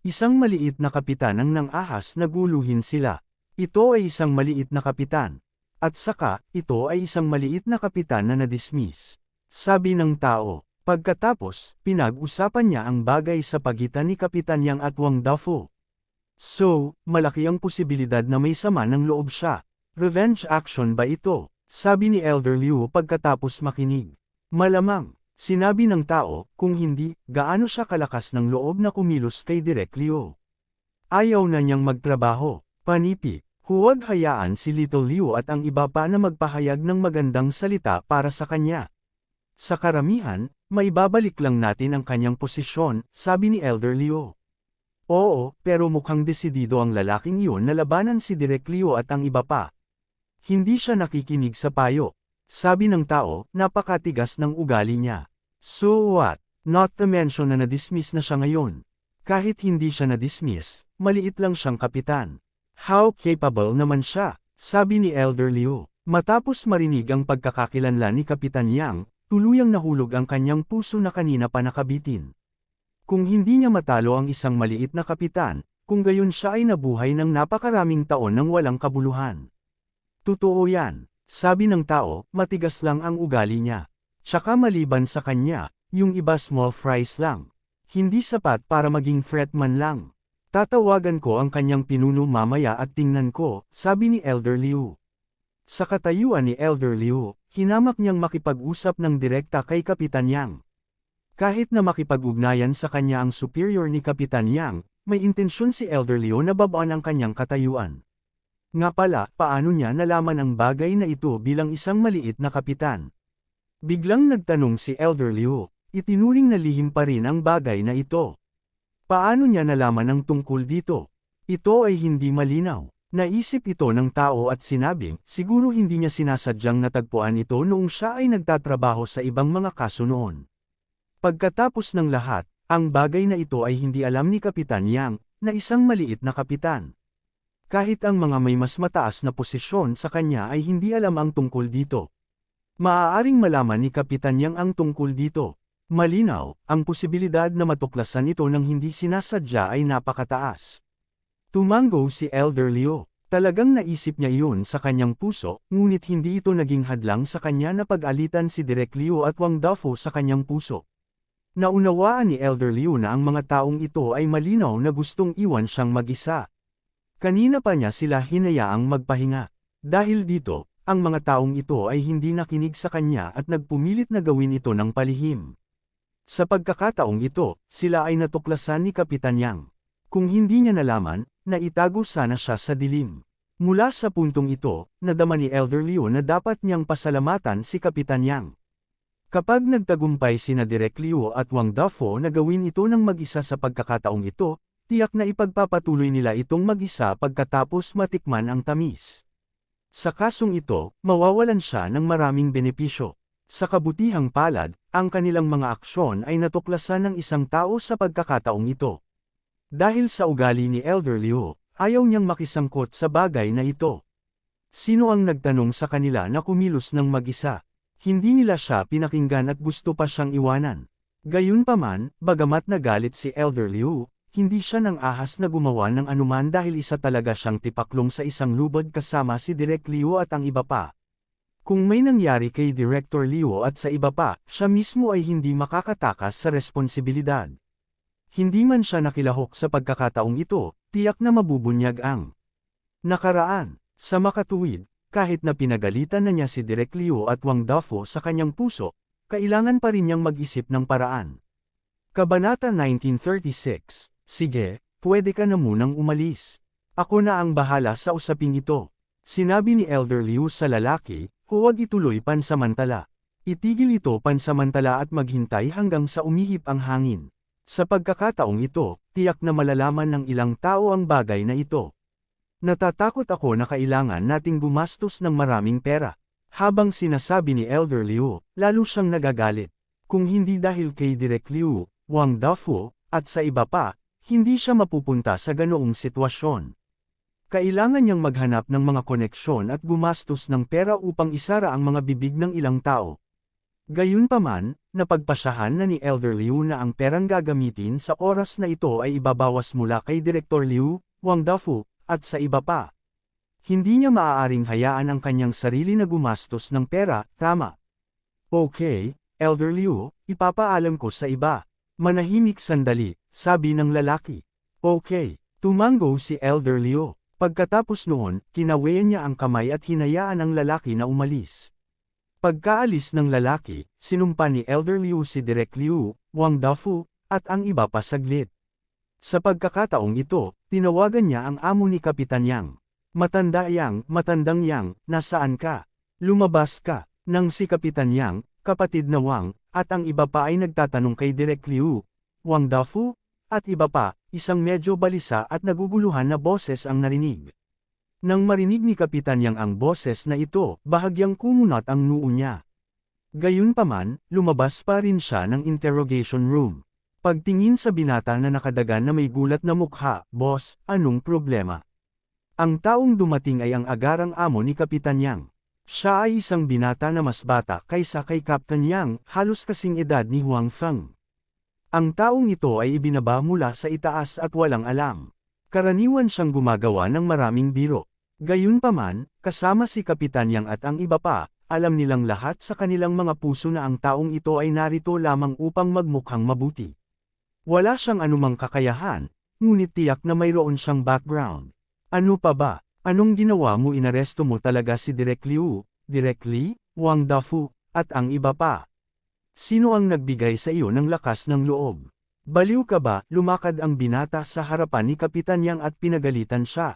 Isang maliit na kapitan ang nang-ahas na guluhin sila. Ito ay isang maliit na kapitan. At saka, ito ay isang maliit na kapitan na na-dismiss. Sabi ng tao. Pagkatapos, pinag-usapan niya ang bagay sa pagitan ni Kapitan Yang at Wang Dafu. So, malaki ang posibilidad na may sama ng loob siya. Revenge action ba ito? Sabi ni Elder Liu pagkatapos makinig. Malamang, sinabi ng tao, kung hindi, gaano siya kalakas ng loob na kumilos kay Direk Liu. Ayaw na niyang magtrabaho. Panipi, huwag hayaan si Little Liu at ang iba pa na magpahayag ng magandang salita para sa kanya. Sa karamihan, maibabalik lang natin ang kanyang posisyon, sabi ni Elder Liu. Oo, pero mukhang desidido ang lalaking iyon na labanan si Direk Liu at ang iba pa. Hindi siya nakikinig sa payo. Sabi ng tao, napakatigas ng ugali niya. So what? Not to mention na na-dismiss na siya ngayon. Kahit hindi siya na-dismiss, maliit lang siyang kapitan. How capable naman siya, sabi ni Elder Liu. Matapos marinig ang pagkakakilanlan ni Kapitan Yang, tuluyang nahulog ang kanyang puso na kanina pa nakabitin. Kung hindi niya matalo ang isang maliit na kapitan, kung gayon siya ay nabuhay ng napakaraming taon ng walang kabuluhan. Totoo yan, sabi ng tao, matigas lang ang ugali niya. Tsaka maliban sa kanya, yung iba small fries lang. Hindi sapat para maging fretman lang. Tatawagan ko ang kanyang pinuno mamaya at tingnan ko, sabi ni Elder Liu. Sa katayuan ni Elder Liu, hinamak niyang makipag-usap ng direkta kay Kapitan Yang. Kahit na makipag-ugnayan sa kanya ang superior ni Kapitan Yang, may intensyon si Elder Liu na babaan ang kanyang katayuan. Nga pala, paano niya nalaman ang bagay na ito bilang isang maliit na kapitan? Biglang nagtanong si Elder Liu, itinuring na lihim pa rin ang bagay na ito. Paano niya nalaman ang tungkol dito? Ito ay hindi malinaw. Naisip ito ng tao at sinabing, siguro hindi niya sinasadyang natagpuan ito noong siya ay nagtatrabaho sa ibang mga kaso noon. Pagkatapos ng lahat, ang bagay na ito ay hindi alam ni Kapitan Yang, na isang maliit na kapitan. Kahit ang mga may mas mataas na posisyon sa kanya ay hindi alam ang tungkol dito. Maaaring malaman ni Kapitan Yang ang tungkol dito. Malinaw, ang posibilidad na matuklasan ito ng hindi sinasadya ay napakataas. Tumango si Elder Liu. Talagang naisip niya iyon sa kanyang puso, ngunit hindi ito naging hadlang sa kanya na pag-alitan si Direk Liu at Wang Dafu sa kanyang puso. Naunawaan ni Elder Liu na ang mga taong ito ay malinaw na gustong iwan siyang mag-isa. Kanina pa niya sila hinayaang magpahinga. Dahil dito, ang mga taong ito ay hindi nakinig sa kanya at nagpumilit na gawin ito ng palihim. Sa pagkakataong ito, sila ay natuklasan ni Kapitan Yang. Kung hindi niya nalaman, naitago sana siya sa dilim. Mula sa puntong ito, nadama ni Elder Liu na dapat niyang pasalamatan si Kapitan Yang. Kapag nagtagumpay sina Direk Liu at Wang Dafu na gawin ito ng mag-isa sa pagkakataong ito, tiyak na ipagpapatuloy nila itong mag-isa pagkatapos matikman ang tamis. Sa kasong ito, mawawalan siya ng maraming benepisyo. Sa kabutihang palad, ang kanilang mga aksyon ay natuklasan ng isang tao sa pagkakataong ito. Dahil sa ugali ni Elder Liu, ayaw niyang makisangkot sa bagay na ito. Sino ang nagtanong sa kanila na kumilos ng mag-isa? Hindi nila siya pinakinggan at gusto pa siyang iwanan. Gayunpaman, bagamat nagalit si Elder Liu, hindi siya nang ahas na gumawa ng anuman dahil isa talaga siyang tipaklong sa isang lubod kasama si Direk Liu at ang iba pa. Kung may nangyari kay Director Liu at sa iba pa, siya mismo ay hindi makakatakas sa responsibilidad. Hindi man siya nakilahok sa pagkakataong ito, tiyak na mabubunyag ang nakaraan. Sa makatuwid, kahit na pinagalitan na niya si Direk Liu at Wang Dafu sa kanyang puso, kailangan pa rin niyang mag-isip ng paraan. Kabanata 1936, sige, pwede ka na munang umalis. Ako na ang bahala sa usaping ito. Sinabi ni Elder Liu sa lalaki, huwag ituloy pansamantala. Itigil ito pansamantala at maghintay hanggang sa umihip ang hangin. Sa pagkakataong ito, tiyak na malalaman ng ilang tao ang bagay na ito. Natatakot ako na kailangan nating gumastos ng maraming pera. Habang sinasabi ni Elder Liu, lalo siyang nagagalit. Kung hindi dahil kay Direk Liu, Wang Dafu, at sa iba pa, hindi siya mapupunta sa ganoong sitwasyon. Kailangan niyang maghanap ng mga koneksyon at gumastos ng pera upang isara ang mga bibig ng ilang tao. Gayunpaman, napagpasyahan na ni Elder Liu na ang perang gagamitin sa oras na ito ay ibabawas mula kay Direktor Liu, Wang Dafu, at sa iba pa. Hindi niya maaaring hayaan ang kanyang sarili na gumastos ng pera, tama. Okay, Elder Liu, ipapaalam ko sa iba. Manahimik sandali, sabi ng lalaki. Okay, tumango si Elder Liu. Pagkatapos noon, kinawayan niya ang kamay at hinayaan ang lalaki na umalis. Pagkaalis ng lalaki, sinumpa ni Elder Liu si Direk Liu, Wang Dafu, at ang iba pa saglit. Sa pagkakataong ito, tinawagan niya ang amo ni Kapitan Yang. Matandang Yang, nasaan ka? Lumabas ka. Nang si Kapitan Yang, kapatid na Wang, at ang iba pa ay nagtatanong kay Direk Liu, Wang Dafu, at iba pa, isang medyo balisa at naguguluhan na boses ang narinig. Nang marinig ni Kapitan Yang ang boses na ito, bahagyang kumunat ang noo niya. Gayunpaman, lumabas pa rin siya ng interrogation room. Pagtingin sa binata na nakadagan na may gulat na mukha, "Boss, anong problema?" Ang taong dumating ay ang agarang amo ni Kapitan Yang. Siya ay isang binata na mas bata kaysa kay Captain Yang, halos kasing edad ni Huang Feng. Ang taong ito ay ibinaba mula sa itaas at walang alam. Karaniwan siyang gumagawa ng maraming biro. Gayunpaman, kasama si Kapitan Yang at ang iba pa, alam nilang lahat sa kanilang mga puso na ang taong ito ay narito lamang upang magmukhang mabuti. Wala siyang anumang kakayahan, ngunit tiyak na mayroon siyang background. Ano pa ba? Anong ginawa mo? Inaresto mo talaga si Direk Liu, Direk Li, Wang Dafu, at ang iba pa? Sino ang nagbigay sa iyo ng lakas ng loob? Baliw ka ba? Lumakad ang binata sa harapan ni Kapitan Yang at pinagalitan siya.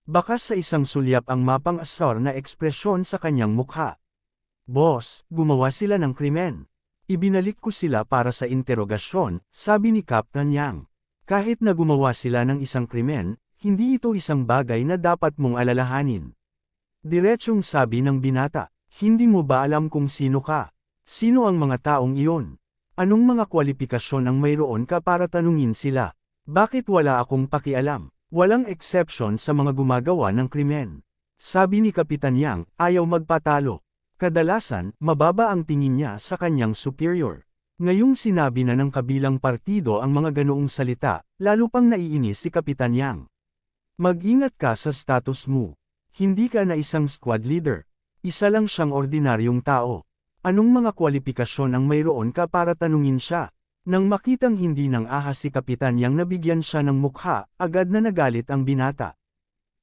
Bakas sa isang sulyap ang mapang-asar na ekspresyon sa kanyang mukha. Boss, gumawa sila ng krimen. Ibinalik ko sila para sa interogasyon, sabi ni Captain Yang. Kahit na gumawa sila ng isang krimen, hindi ito isang bagay na dapat mong alalahanin. Diretsyong sabi ng binata, hindi mo ba alam kung sino ka? Sino ang mga taong iyon? Anong mga kwalifikasyon ang mayroon ka para tanungin sila? Bakit wala akong pakialam? Walang exception sa mga gumagawa ng krimen. Sabi ni Kapitan Yang, ayaw magpatalo. Kadalasan, mababa ang tingin niya sa kanyang superior. Ngayong sinabi na ng kabilang partido ang mga ganoong salita, lalo pang naiinis si Kapitan Yang. Mag-ingat ka sa status mo. Hindi ka na isang squad leader. Isa lang siyang ordinaryong tao. Anong mga kwalifikasyon ang mayroon ka para tanungin siya? Nang makitang hindi nang ahas si Kapitan Yang, nabigyan siya ng mukha, agad na nagalit ang binata.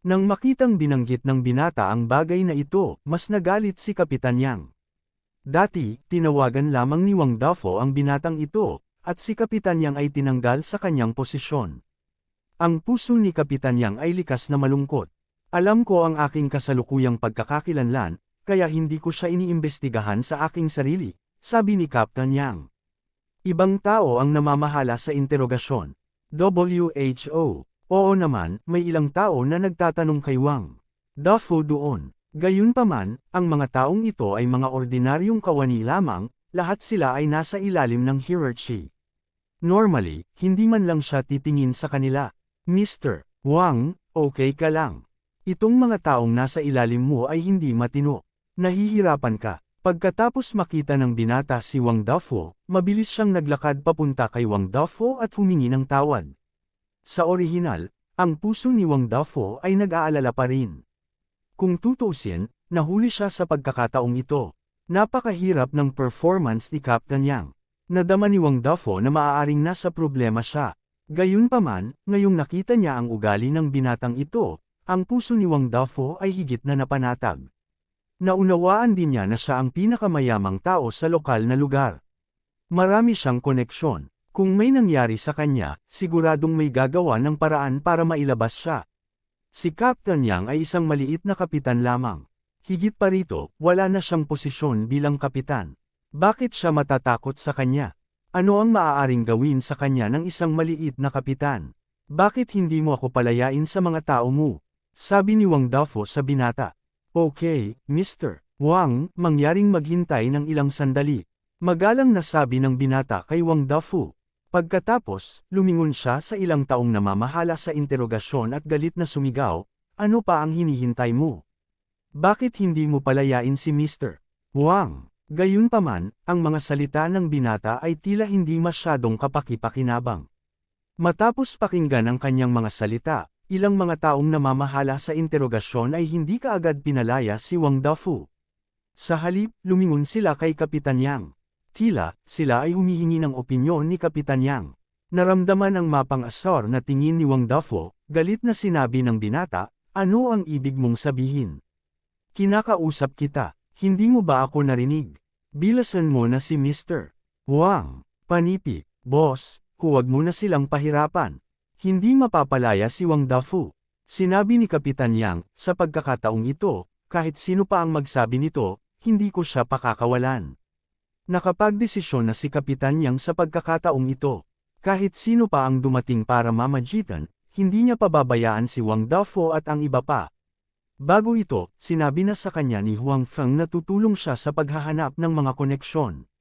Nang makitang binanggit ng binata ang bagay na ito, mas nagalit si Kapitan Yang. Dati, tinawagan lamang ni Wang Dafu ang binatang ito, at si Kapitan Yang ay tinanggal sa kanyang posisyon. Ang puso ni Kapitan Yang ay likas na malungkot. Alam ko ang aking kasalukuyang pagkakakilanlan, kaya hindi ko siya iniimbestigahan sa aking sarili, sabi ni Captain Yang. Ibang tao ang namamahala sa interogasyon. WHO. Oo naman, may ilang tao na nagtatanong kay Wang Dafu doon. Gayunpaman, ang mga taong ito ay mga ordinaryong kawani lamang, lahat sila ay nasa ilalim ng hierarchy. Normally, hindi man lang siya titingin sa kanila. Mr. Wang, okay ka lang. Itong mga taong nasa ilalim mo ay hindi matino. Nahihirapan ka. Pagkatapos makita ng binata si Wang Dafu, mabilis siyang naglakad papunta kay Wang Dafu at humingi ng tawad. Sa orihinal, ang puso ni Wang Dafu ay nag-aalala pa rin. Kung tutuusin, nahuli siya sa pagkakataong ito. Napakahirap ng performance ni Captain Yang. Nadama ni Wang Dafu na maaaring nasa problema siya. Gayunpaman, ngayong nakita niya ang ugali ng binatang ito, ang puso ni Wang Dafu ay higit na napanatag. Naunawaan din niya na siya ang pinakamayamang tao sa lokal na lugar. Marami siyang koneksyon. Kung may nangyari sa kanya, siguradong may gagawa ng paraan para mailabas siya. Si Captain Yang ay isang maliit na kapitan lamang. Higit pa rito, wala na siyang posisyon bilang kapitan. Bakit siya matatakot sa kanya? Ano ang maaaring gawin sa kanya ng isang maliit na kapitan? Bakit hindi mo ako palayain sa mga tao mo? Sabi ni Wang Dafu sa binata. Okay, Mr. Wang, mangyaring maghintay ng ilang sandali. Magalang na sabi ng binata kay Wang Dafu. Pagkatapos, lumingon siya sa ilang taong namamahala sa interogasyon at galit na sumigaw, ano pa ang hinihintay mo? Bakit hindi mo palayain si Mr. Wang? Gayunpaman, ang mga salita ng binata ay tila hindi masyadong kapaki-pakinabang. Matapos pakinggan ang kanyang mga salita, ilang mga taong namamahala sa interogasyon ay hindi kaagad pinalaya si Wang Dafu. Sa halip, lumingon sila kay Kapitan Yang. Tila, sila ay humihingi ng opinyon ni Kapitan Yang. Naramdaman ang mapang-asar na tingin ni Wang Dafu, galit na sinabi ng binata, ano ang ibig mong sabihin? Kinakausap kita, hindi mo ba ako narinig? Bilasan mo na si Mr. Wang. Panipi, boss, huwag mo na silang pahirapan. Hindi mapapalaya si Wang Dafu. Sinabi ni Kapitan Yang, sa pagkakataong ito, kahit sino pa ang magsabi nito, hindi ko siya pakakawalan. Nakapagdesisyon na si Kapitan Yang sa pagkakataong ito. Kahit sino pa ang dumating para mamagitan, hindi niya pababayaan si Wang Dafu at ang iba pa. Bago ito, sinabi na sa kanya ni Huang Feng na tutulong siya sa paghahanap ng mga koneksyon.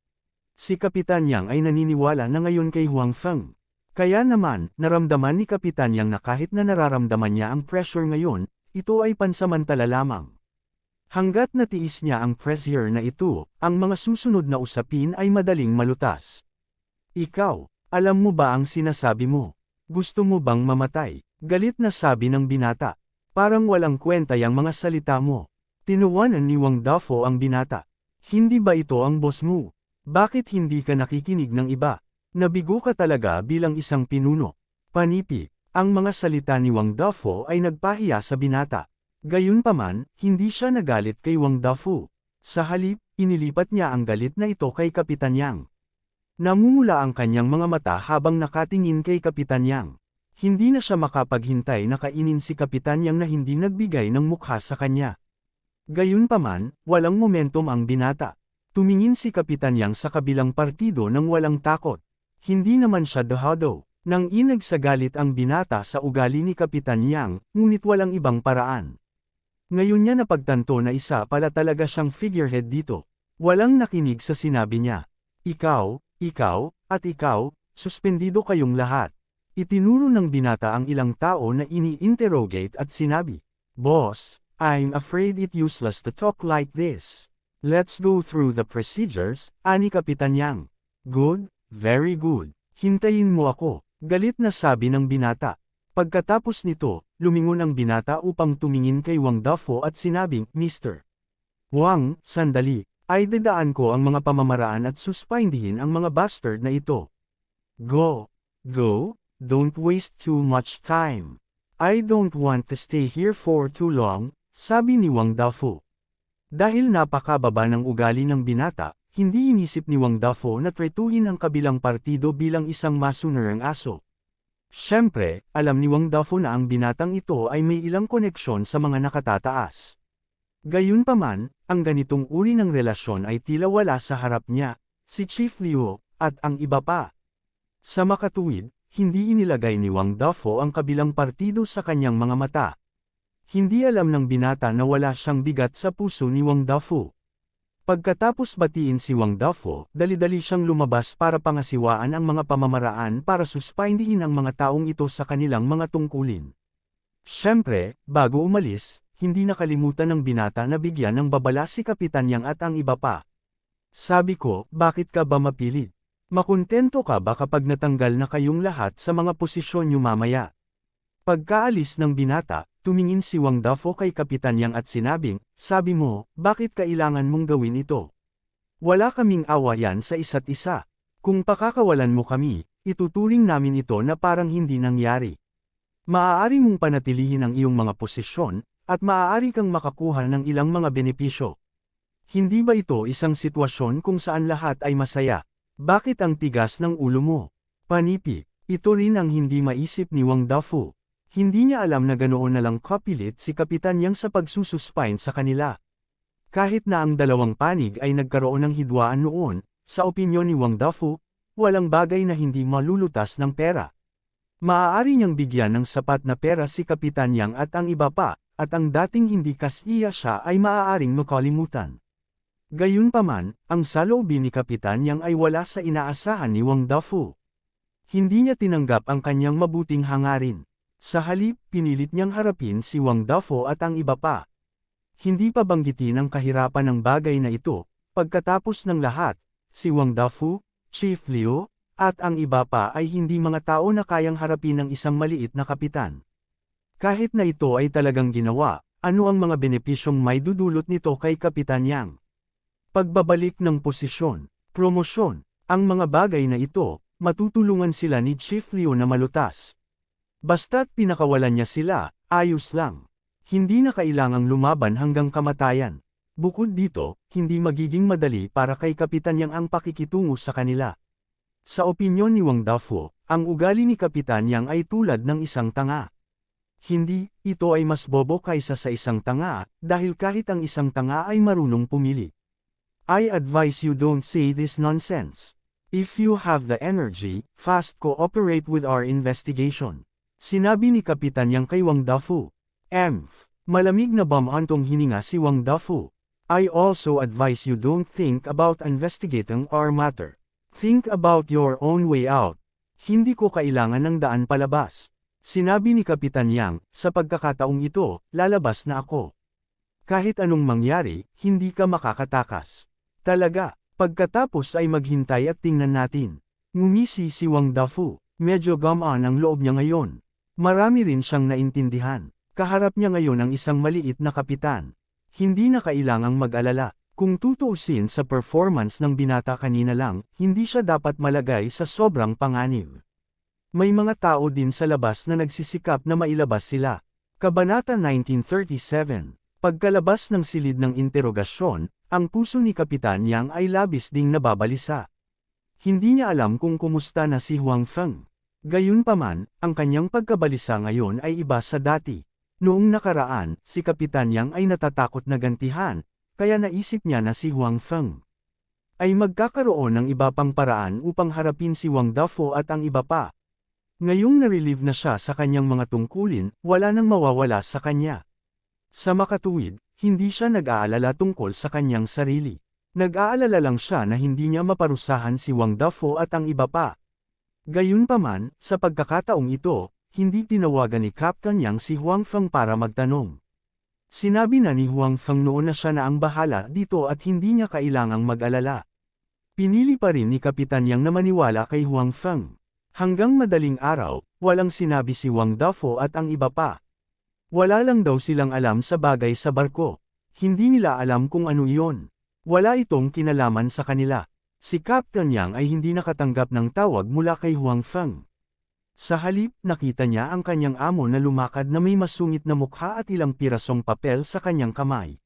Si Kapitan Yang ay naniniwala na ngayon kay Huang Feng. Kaya naman, naramdaman ni Kapitan Yang na kahit na nararamdaman niya ang pressure ngayon, ito ay pansamantala lamang. Hanggat natiis niya ang pressure na ito, ang mga susunod na usapin ay madaling malutas. Ikaw, alam mo ba ang sinasabi mo? Gusto mo bang mamatay? Galit na sabi ng binata. Parang walang kwenta yang mga salita mo. Tinuwanan ni Wang Dafu ang binata. Hindi ba ito ang boss mo? Bakit hindi ka nakikinig ng iba? Nabigo ka talaga bilang isang pinuno. Panipi, ang mga salita ni Wang Dafu ay nagpahiya sa binata. Gayunpaman, hindi siya nagalit kay Wang Dafu. Sa halip, inilipat niya ang galit na ito kay Kapitan Yang. Namumula ang kanyang mga mata habang nakatingin kay Kapitan Yang. Hindi na siya makapaghintay na kainin si Kapitan Yang na hindi nagbigay ng mukha sa kanya. Gayunpaman, walang momentum ang binata. Tumingin si Kapitan Yang sa kabilang partido nang walang takot. Hindi naman siya dahado. Nang inagsagalit ang binata sa ugali ni Kapitan Yang, ngunit walang ibang paraan. Ngayon niya napagtanto na isa pala talaga siyang figurehead dito. Walang nakinig sa sinabi niya. Ikaw, at ikaw, suspendido kayong lahat. Itinuro ng binata ang ilang tao na ini-interrogate at sinabi, Boss, I'm afraid it's useless to talk like this. Let's go through the procedures, ani Kapitan Yang. Good, very good. Hintayin mo ako, galit na sabi ng binata. Pagkatapos nito, lumingon ang binata upang tumingin kay Wang Dafu at sinabing, Mr. Wang, sandali, ay dadaan ko ang mga pamamaraan at suspindihin ang mga bastard na ito. Go, don't waste too much time. I don't want to stay here for too long, sabi ni Wang Dafu. Dahil napakababa ng ugali ng binata, hindi inisip ni Wang Dafu na tretuhin ang kabilang partido bilang isang masunerang aso. Siyempre, alam ni Wang Dafu na ang binatang ito ay may ilang koneksyon sa mga nakatataas. Gayunpaman, ang ganitong uri ng relasyon ay tila wala sa harap niya, si Chief Liu, at ang iba pa. Sa makatuwid, hindi inilagay ni Wang Dafu ang kabilang partido sa kanyang mga mata. Hindi alam ng binata na wala siyang bigat sa puso ni Wang Dafu. Pagkatapos batiin si Wang Dafu, dali-dali siyang lumabas para pangasiwaan ang mga pamamaraan para suspindihin ang mga taong ito sa kanilang mga tungkulin. Siyempre, bago umalis, hindi nakalimutan ng binata na bigyan ng babala si Kapitan Yang at ang iba pa. Sabi ko, bakit ka ba mapilit? Makontento ka ba kapag natanggal na kayong lahat sa mga posisyon niyo mamaya? Pagkaalis ng binata, tumingin si Wang Dafu kay Kapitan Yang at sinabing, sabi mo, bakit kailangan mong gawin ito? Wala kaming awayan sa isa't isa. Kung pakakawalan mo kami, ituturing namin ito na parang hindi nangyari. Maaari mong panatilihin ang iyong mga posisyon, at maaari kang makakuha ng ilang mga benepisyo. Hindi ba ito isang sitwasyon kung saan lahat ay masaya? Bakit ang tigas ng ulo mo? Panipi, ito rin ang hindi maisip ni Wang Dafu. Hindi niya alam na ganoon na lang kapilit si Kapitan Yang sa pagsususpine sa kanila. Kahit na ang dalawang panig ay nagkaroon ng hidwaan noon, sa opinyon ni Wang Dafu, walang bagay na hindi malulutas ng pera. Maaari niyang bigyan ng sapat na pera si Kapitan Yang at ang iba pa, at ang dating hindi kasiya siya ay maaaring makalimutan. Gayunpaman, ang saloobin ni Kapitan Yang ay wala sa inaasahan ni Wang Dafu. Hindi niya tinanggap ang kanyang mabuting hangarin. Sa halip, pinilit niyang harapin si Wang Dafu at ang iba pa. Hindi pa banggitin ang kahirapan ng bagay na ito. Pagkatapos ng lahat, si Wang Dafu, Chief Liu, at ang iba pa ay hindi mga tao na kayang harapin ng isang maliit na kapitan. Kahit na ito ay talagang ginawa, ano ang mga benepisyong may dudulot nito kay Kapitan Yang? Pagbabalik ng posisyon, promosyon, ang mga bagay na ito, matutulungan sila ni Chief Liu na malutas. Basta't pinakawalan niya sila, ayos lang. Hindi na kailangang lumaban hanggang kamatayan. Bukod dito, hindi magiging madali para kay Kapitan Yang ang pakikitungo sa kanila. Sa opinyon ni Wang Dafu, ang ugali ni Kapitan Yang ay tulad ng isang tanga. Hindi, ito ay mas bobo kaysa sa isang tanga, dahil kahit ang isang tanga ay marunong pumili. I advise you don't say this nonsense. If you have the energy, fast cooperate with our investigation. Sinabi ni Kapitan Yang kay Wang Dafu. Malamig na bamantong hininga si Wang Dafu. I also advise you don't think about investigating our matter. Think about your own way out. Hindi ko kailangan ng daan palabas. Sinabi ni Kapitan Yang, sa pagkakataong ito, lalabas na ako. Kahit anong mangyari, hindi ka makakatakas. Talaga, pagkatapos ay maghintay at tingnan natin. Ngumisi si Wang Dafu, medyo gamaan ang loob niya ngayon. Marami rin siyang naintindihan. Kaharap niya ngayon ang isang maliit na kapitan. Hindi na kailangang mag-alala. Kung tutuusin sa performance ng binata kanina lang, hindi siya dapat malagay sa sobrang panganib. May mga tao din sa labas na nagsisikap na mailabas sila. Kabanata 1937. Pagkalabas ng silid ng interogasyon, ang puso ni Kapitan Yang ay labis ding nababalisa. Hindi niya alam kung kumusta na si Huang Feng. Gayunpaman, ang kanyang pagkabalisa ngayon ay iba sa dati. Noong nakaraan, si Kapitan Yang ay natatakot na gantihan, kaya naisip niya na si Huang Feng ay magkakaroon ng iba pang paraan upang harapin si Wang Dafu at ang iba pa. Ngayong na-relieve na siya sa kanyang mga tungkulin, wala nang mawawala sa kanya. Sa makatuwid, hindi siya nag-aalala tungkol sa kanyang sarili. Nag-aalala lang siya na hindi niya maparusahan si Wang Dafu at ang iba pa. Gayunpaman, sa pagkakataong ito, hindi tinawagan ni Captain Yang si Huang Feng para magtanong. Sinabi na ni Huang Feng noon na siya na ang bahala dito at hindi niya kailangang mag-alala. Pinili pa rin ni Kapitan Yang na maniwala kay Huang Feng. Hanggang madaling araw, walang sinabi si Wang Dafu at ang iba pa. Wala lang daw silang alam sa bagay sa barko. Hindi nila alam kung ano iyon. Wala itong kinalaman sa kanila. Si Captain Yang ay hindi nakatanggap ng tawag mula kay Huang Feng. Sa halip, nakita niya ang kanyang amo na lumakad na may masungit na mukha at ilang pirasong papel sa kanyang kamay.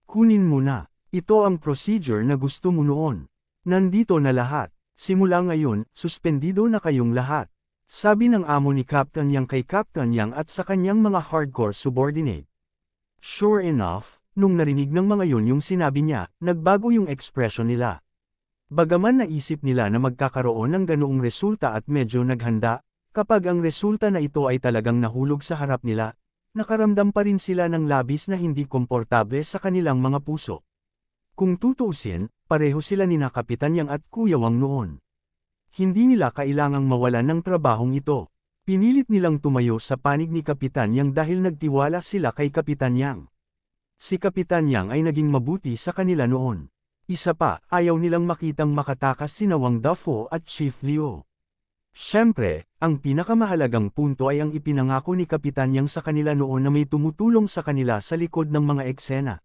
Kunin mo na. Ito ang procedure na gusto mo noon. Nandito na lahat. Simula ngayon, suspendido na kayong lahat. Sabi ng amo ni Captain Yang kay Captain Yang at sa kanyang mga hardcore subordinate. Sure enough, nung narinig ng mga yun yung sinabi niya, nagbago yung ekspresyon nila. Bagaman naisip nila na magkakaroon ng ganoong resulta at medyo naghanda, kapag ang resulta na ito ay talagang nahulog sa harap nila, nakaramdam pa rin sila ng labis na hindi komportable sa kanilang mga puso. Kung tutuusin, pareho sila ni Kapitan Yang at Kuya Wang noon. Hindi nila kailangang mawalan ng trabahong ito. Pinilit nilang tumayo sa panig ni Kapitan Yang dahil nagtiwala sila kay Kapitan Yang. Si Kapitan Yang ay naging mabuti sa kanila noon. Isa pa, ayaw nilang makitang makatakas sina Wang Dafu at Chief Liu. Siyempre, ang pinakamahalagang punto ay ang ipinangako ni Kapitan Yang sa kanila noon na may tumutulong sa kanila sa likod ng mga eksena.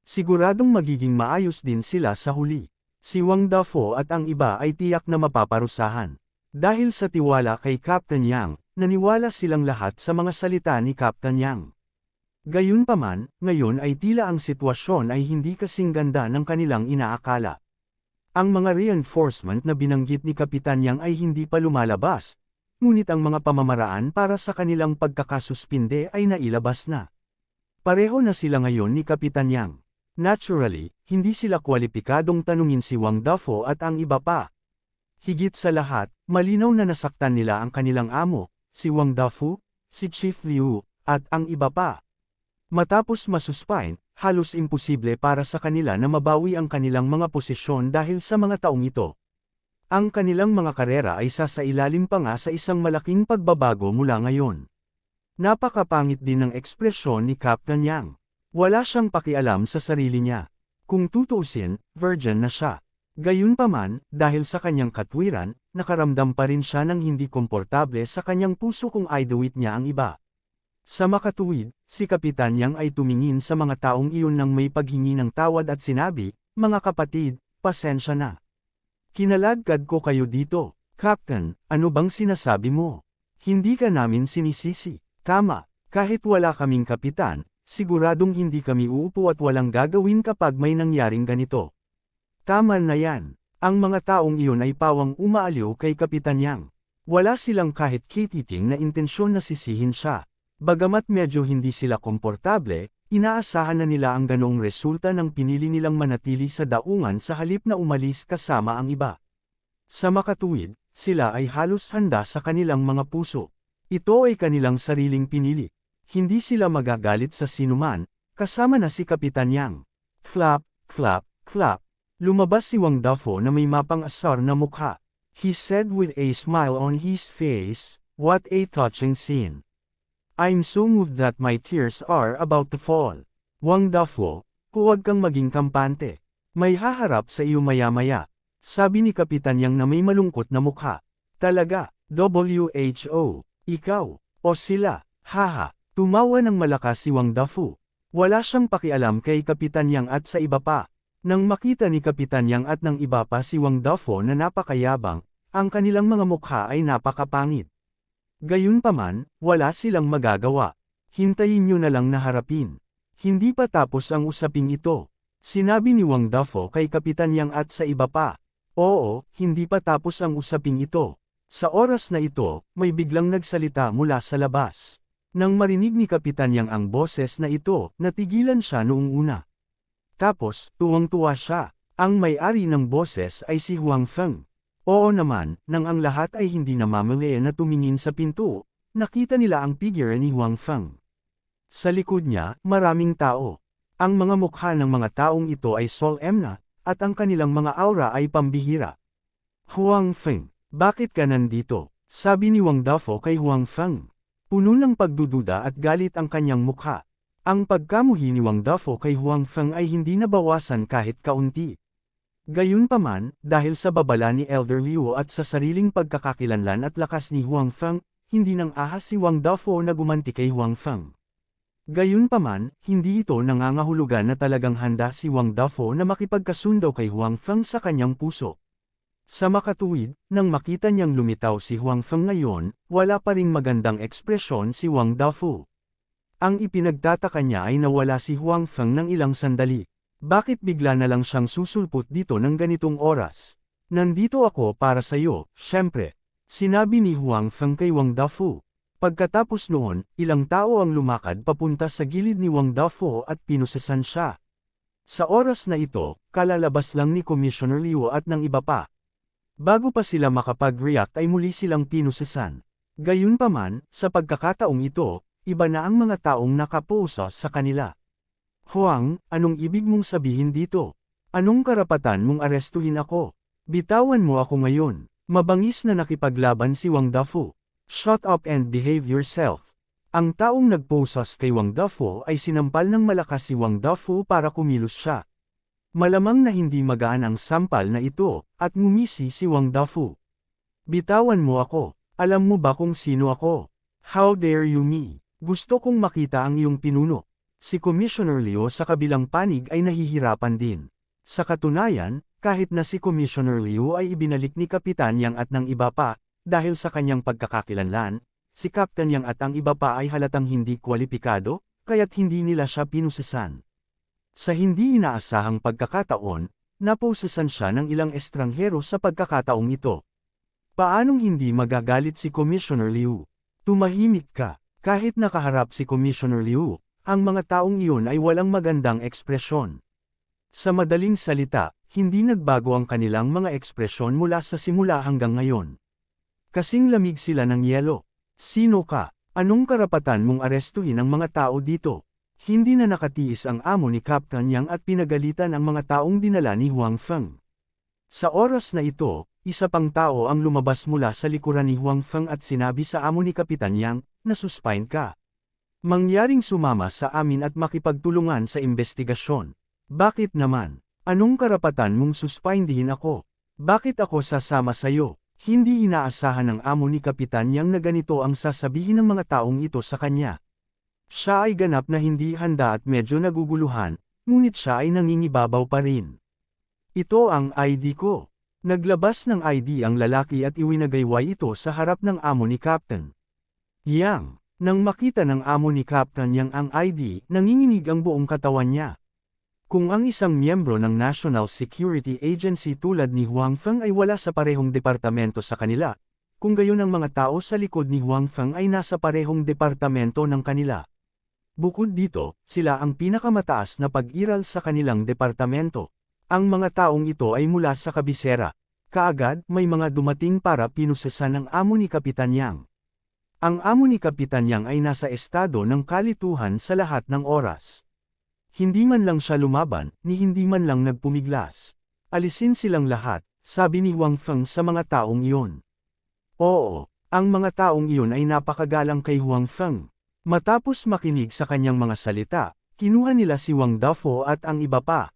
Siguradong magiging maayos din sila sa huli. Si Wang Dafu at ang iba ay tiyak na mapaparusahan. Dahil sa tiwala kay Captain Yang, naniwala silang lahat sa mga salita ni Captain Yang. Gayunpaman, ngayon ay tila ang sitwasyon ay hindi kasing ganda ng kanilang inaakala. Ang mga reinforcement na binanggit ni Kapitan Yang ay hindi pa lumalabas, ngunit ang mga pamamaraan para sa kanilang pagkakasuspinde ay nailabas na. Pareho na sila ngayon ni Kapitan Yang. Naturally, hindi sila kwalipikadong tanungin si Wang Dafu at ang iba pa. Higit sa lahat, malinaw na nasaktan nila ang kanilang amo, si Wang Dafu, si Chief Liu, at ang iba pa. Matapos masuspine, halos imposible para sa kanila na mabawi ang kanilang mga posisyon dahil sa mga taong ito. Ang kanilang mga karera ay sasailalim pa nga sa isang malaking pagbabago mula ngayon. Napakapangit din ng ekspresyon ni Captain Yang. Wala siyang pakialam sa sarili niya. Kung tutuusin, virgin na siya. Gayunpaman, dahil sa kanyang katwiran, nakaramdam pa rin siya ng hindi komportable sa kanyang puso kung idawit niya ang iba. Sa makatuwid, si Kapitan Yang ay tumingin sa mga taong iyon nang may paghingi ng tawad at sinabi, "Mga kapatid, pasensya na. Kinaladkad ko kayo dito. Captain, ano bang sinasabi mo? Hindi ka namin sinisisi." "Tama, kahit wala kaming kapitan, siguradong hindi kami uupo at walang gagawin kapag may nangyaring ganito." "Tama na yan." Ang mga taong iyon ay pawang umaaliw kay Kapitan Yang. Wala silang kahit kititing na intensyon na sisihin siya. Bagamat medyo hindi sila komportable, inaasahan na nila ang ganoong resulta ng pinili nilang manatili sa daungan sa halip na umalis kasama ang iba. Sa makatuwid, sila ay halos handa sa kanilang mga puso. Ito ay kanilang sariling pinili. Hindi sila magagalit sa sinuman, kasama na si Kapitan Yang. Clap, clap, clap. Lumabas si Wang Dafo na may mapang-asar na mukha. He said with a smile on his face, "What a touching scene. I'm so moved that my tears are about to fall." "Wang Dafo, huwag kang maging kampante. May haharap sa iyo maya-maya," sabi ni Kapitan Yang na may malungkot na mukha. "Talaga, WHO, ikaw, o sila, haha." Tumawa ng malakas si Wang Dafo. Wala siyang pakialam kay Kapitan Yang at sa iba pa. Nang makita ni Kapitan Yang at ng iba pa si Wang Dafo na napakayabang, ang kanilang mga mukha ay napakapangit. Gayunpaman, wala silang magagawa. Hintayin nyo na lang na harapin. Hindi pa tapos ang usaping ito. Sinabi ni Wang Dafo kay Kapitan Yang at sa iba pa. Oo, hindi pa tapos ang usaping ito. Sa oras na ito, may biglang nagsalita mula sa labas. Nang marinig ni Kapitan Yang ang boses na ito, natigilan siya noong una. Tapos, tuwang-tuwa siya. Ang may-ari ng boses ay si Huang Feng. Oo naman, nang ang lahat ay hindi namamali na tumingin sa pinto, nakita nila ang figure ni Huang Feng. Sa likod niya, maraming tao. Ang mga mukha ng mga taong ito ay solemn na, at ang kanilang mga aura ay pambihira. "Huang Feng, bakit ka nandito?" sabi ni Wang Dafo kay Huang Feng. Puno ng pagdududa at galit ang kanyang mukha. Ang pagkamuhi ni Wang Dafo kay Huang Feng ay hindi nabawasan kahit kaunti. Gayunpaman, dahil sa babala ni Elder Liu at sa sariling pagkakakilanlan at lakas ni Huang Feng, hindi nang ahas si Wang Dafo na gumanti kay Huang Feng. Gayunpaman, hindi ito nangangahulugan na talagang handa si Wang Dafo na makipagkasundo kay Huang Feng sa kanyang puso. Sa makatuwid, nang makita niyang lumitaw si Huang Feng ngayon, wala pa ring magandang ekspresyon si Wang Dafo. Ang ipinagtataka niya ay nawala si Huang Feng ng ilang sandali. Bakit bigla na lang siyang susulpot dito ng ganitong oras? "Nandito ako para sa iyo, syempre," sinabi ni Huang Feng kay Wang Dafo. Pagkatapos noon, ilang tao ang lumakad papunta sa gilid ni Wang Dafo at pinusesan siya. Sa oras na ito, kalalabas lang ni Commissioner Liu at ng iba pa. Bago pa sila makapag-react ay muli silang pinusesan. Gayunpaman, sa pagkakataong ito, iba na ang mga taong nakapuso sa kanila. "Huang, anong ibig mong sabihin dito? Anong karapatan mong arestuhin ako? Bitawan mo ako ngayon." Mabangis na nakipaglaban si Wang Dafo. "Shut up and behave yourself." Ang taong nagposas kay Wang Dafo ay sinampal ng malakas si Wang Dafo para kumilos siya. Malamang na hindi magaan ang sampal na ito, at ngumisi si Wang Dafo. "Bitawan mo ako. Alam mo ba kung sino ako? How dare you me? Gusto kong makita ang iyong pinuno." Si Commissioner Liu sa kabilang panig ay nahihirapan din. Sa katunayan, kahit na si Commissioner Liu ay ibinalik ni Kapitan Yang at ng iba pa, dahil sa kanyang pagkakakilanlan, si Captain Yang at ang iba pa ay halatang hindi kwalipikado, kaya't hindi nila siya pinusesan. Sa hindi inaasahang pagkakataon, naposesan siya ng ilang estranghero sa pagkakataong ito. Paanong hindi magagalit si Commissioner Liu? Tumahimik ka. Kahit nakaharap si Commissioner Liu, ang mga taong iyon ay walang magandang ekspresyon. Sa madaling salita, hindi nagbago ang kanilang mga ekspresyon mula sa simula hanggang ngayon. Kasing lamig sila ng yelo. "Sino ka? Anong karapatan mong arestuhin ang mga tao dito? Hindi na nakatiis ang amo ni Captain Yang at pinagalitan ang mga taong dinala ni Huang Feng. Sa oras na ito, isa pang tao ang lumabas mula sa likuran ni Huang Feng at sinabi sa amo ni Kapitan Yang, "Nasuspine ka. Mangyaring sumama sa amin at makipagtulungan sa investigasyon." "Bakit naman? Anong karapatan mong suspindihin ako? Bakit ako sasama sayo?" Hindi inaasahan ng amo ni Kapitan Yang na ganito ang sasabihin ng mga taong ito sa kanya. Siya ay ganap na hindi handa at medyo naguguluhan, ngunit siya ay nangingibabaw pa rin. "Ito ang ID ko." Naglabas ng ID ang lalaki at iwinagayway ito sa harap ng amo ni Captain Yang. Nang makita ng amo ni Captain Yang ang ID, nanginginig ang buong katawan niya. Kung ang isang miyembro ng National Security Agency tulad ni Huang Feng ay wala sa parehong departamento sa kanila, kung gayon ang mga tao sa likod ni Huang Feng ay nasa parehong departamento ng kanila. Bukod dito, sila ang pinakamataas na pag-iral sa kanilang departamento. Ang mga taong ito ay mula sa kabisera. Kaagad, may mga dumating para pinusesan ng amo ni Kapitan Yang. Ang amo ni Kapitan Yang ay nasa estado ng kalituhan sa lahat ng oras. Hindi man lang siya lumaban, ni hindi man lang nagpumiglas. "Alisin silang lahat," sabi ni Huang Feng sa mga taong iyon. Oo, ang mga taong iyon ay napakagalang kay Huang Feng. Matapos makinig sa kanyang mga salita, kinuha nila si Wang Dafo at ang iba pa.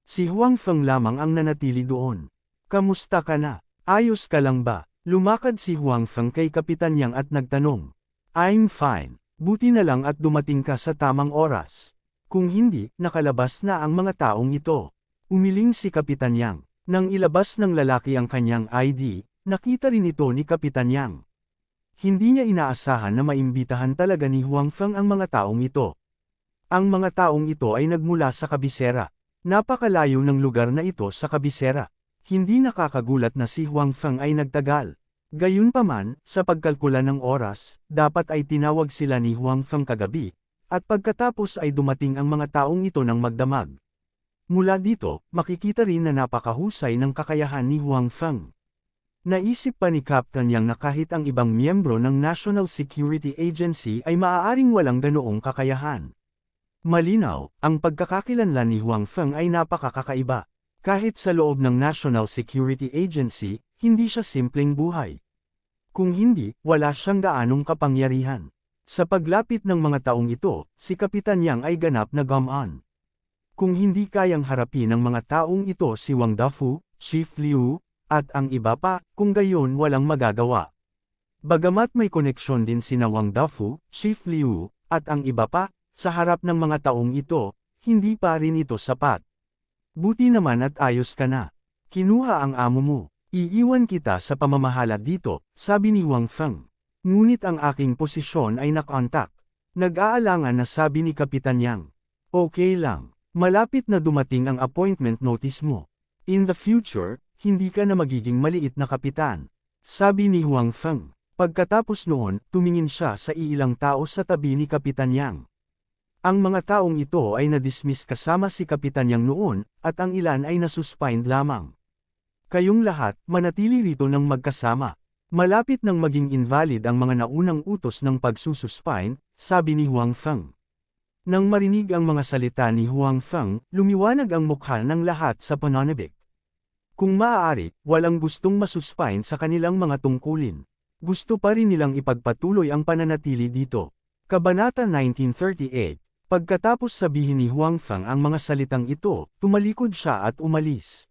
Si Huang Feng lamang ang nanatili doon. "Kamusta ka na? Ayos ka lang ba?" Lumakad si Huang Feng kay Kapitan Yang at nagtanong. "I'm fine. Buti na lang at dumating ka sa tamang oras. Kung hindi, nakalabas na ang mga taong ito." Umiling si Kapitan Yang. Nang ilabas ng lalaki ang kanyang ID, nakita rin ito ni Kapitan Yang. Hindi niya inaasahan na maimbitahan talaga ni Huang Feng ang mga taong ito. Ang mga taong ito ay nagmula sa kabisera. Napakalayo ng lugar na ito sa kabisera. Hindi nakakagulat na si Huang Feng ay nagtagal. Gayunpaman, sa pagkalkula ng oras, dapat ay tinawag sila ni Huang Feng kagabi, at pagkatapos ay dumating ang mga taong ito ng magdamag. Mula dito, makikita rin na napakahusay ng kakayahan ni Huang Feng. Naisip pa ni Captain Yang na kahit ang ibang miyembro ng National Security Agency ay maaaring walang ganoong kakayahan. Malinaw, ang pagkakakilanlan ni Huang Feng ay napakakaiba. Kahit sa loob ng National Security Agency, hindi siya simpleng buhay. Kung hindi, wala siyang gaanong kapangyarihan. Sa paglapit ng mga taong ito, si Kapitan Yang ay ganap na gumaan. Kung hindi kayang harapin ng mga taong ito si Wang Dafu, Chief Liu, at ang iba pa, kung gayon walang magagawa. Bagamat may koneksyon din sina Wang Dafu, Chief Liu, at ang iba pa, sa harap ng mga taong ito, hindi pa rin ito sapat. "Buti naman at ayos ka na. Kinuha ang amo mo. Iiwan kita sa pamamahala dito," sabi ni Huang Feng. Ngunit ang aking posisyon ay nakontak. Nag-aalangan na sabi ni Kapitan Yang. "Okay lang. Malapit na dumating ang appointment notice mo. In the future, hindi ka na magiging maliit na kapitan," sabi ni Huang Feng. Pagkatapos noon, tumingin siya sa iilang tao sa tabi ni Kapitan Yang. Ang mga taong ito ay na-dismiss kasama si Kapitan Yang noon, at ang ilan ay nasuspend lamang. "Kayong lahat, manatili rito ng magkasama. Malapit nang maging invalid ang mga naunang utos ng pagsususpine," sabi ni Huang Feng. Nang marinig ang mga salita ni Huang Feng, lumiwanag ang mukha ng lahat sa pananabik. Kung maaari, walang gustong masuspine sa kanilang mga tungkulin. Gusto pa rin nilang ipagpatuloy ang pananatili dito. Kabanata 1938. Pagkatapos sabihin ni Huang Feng ang mga salitang ito, tumalikod siya at umalis.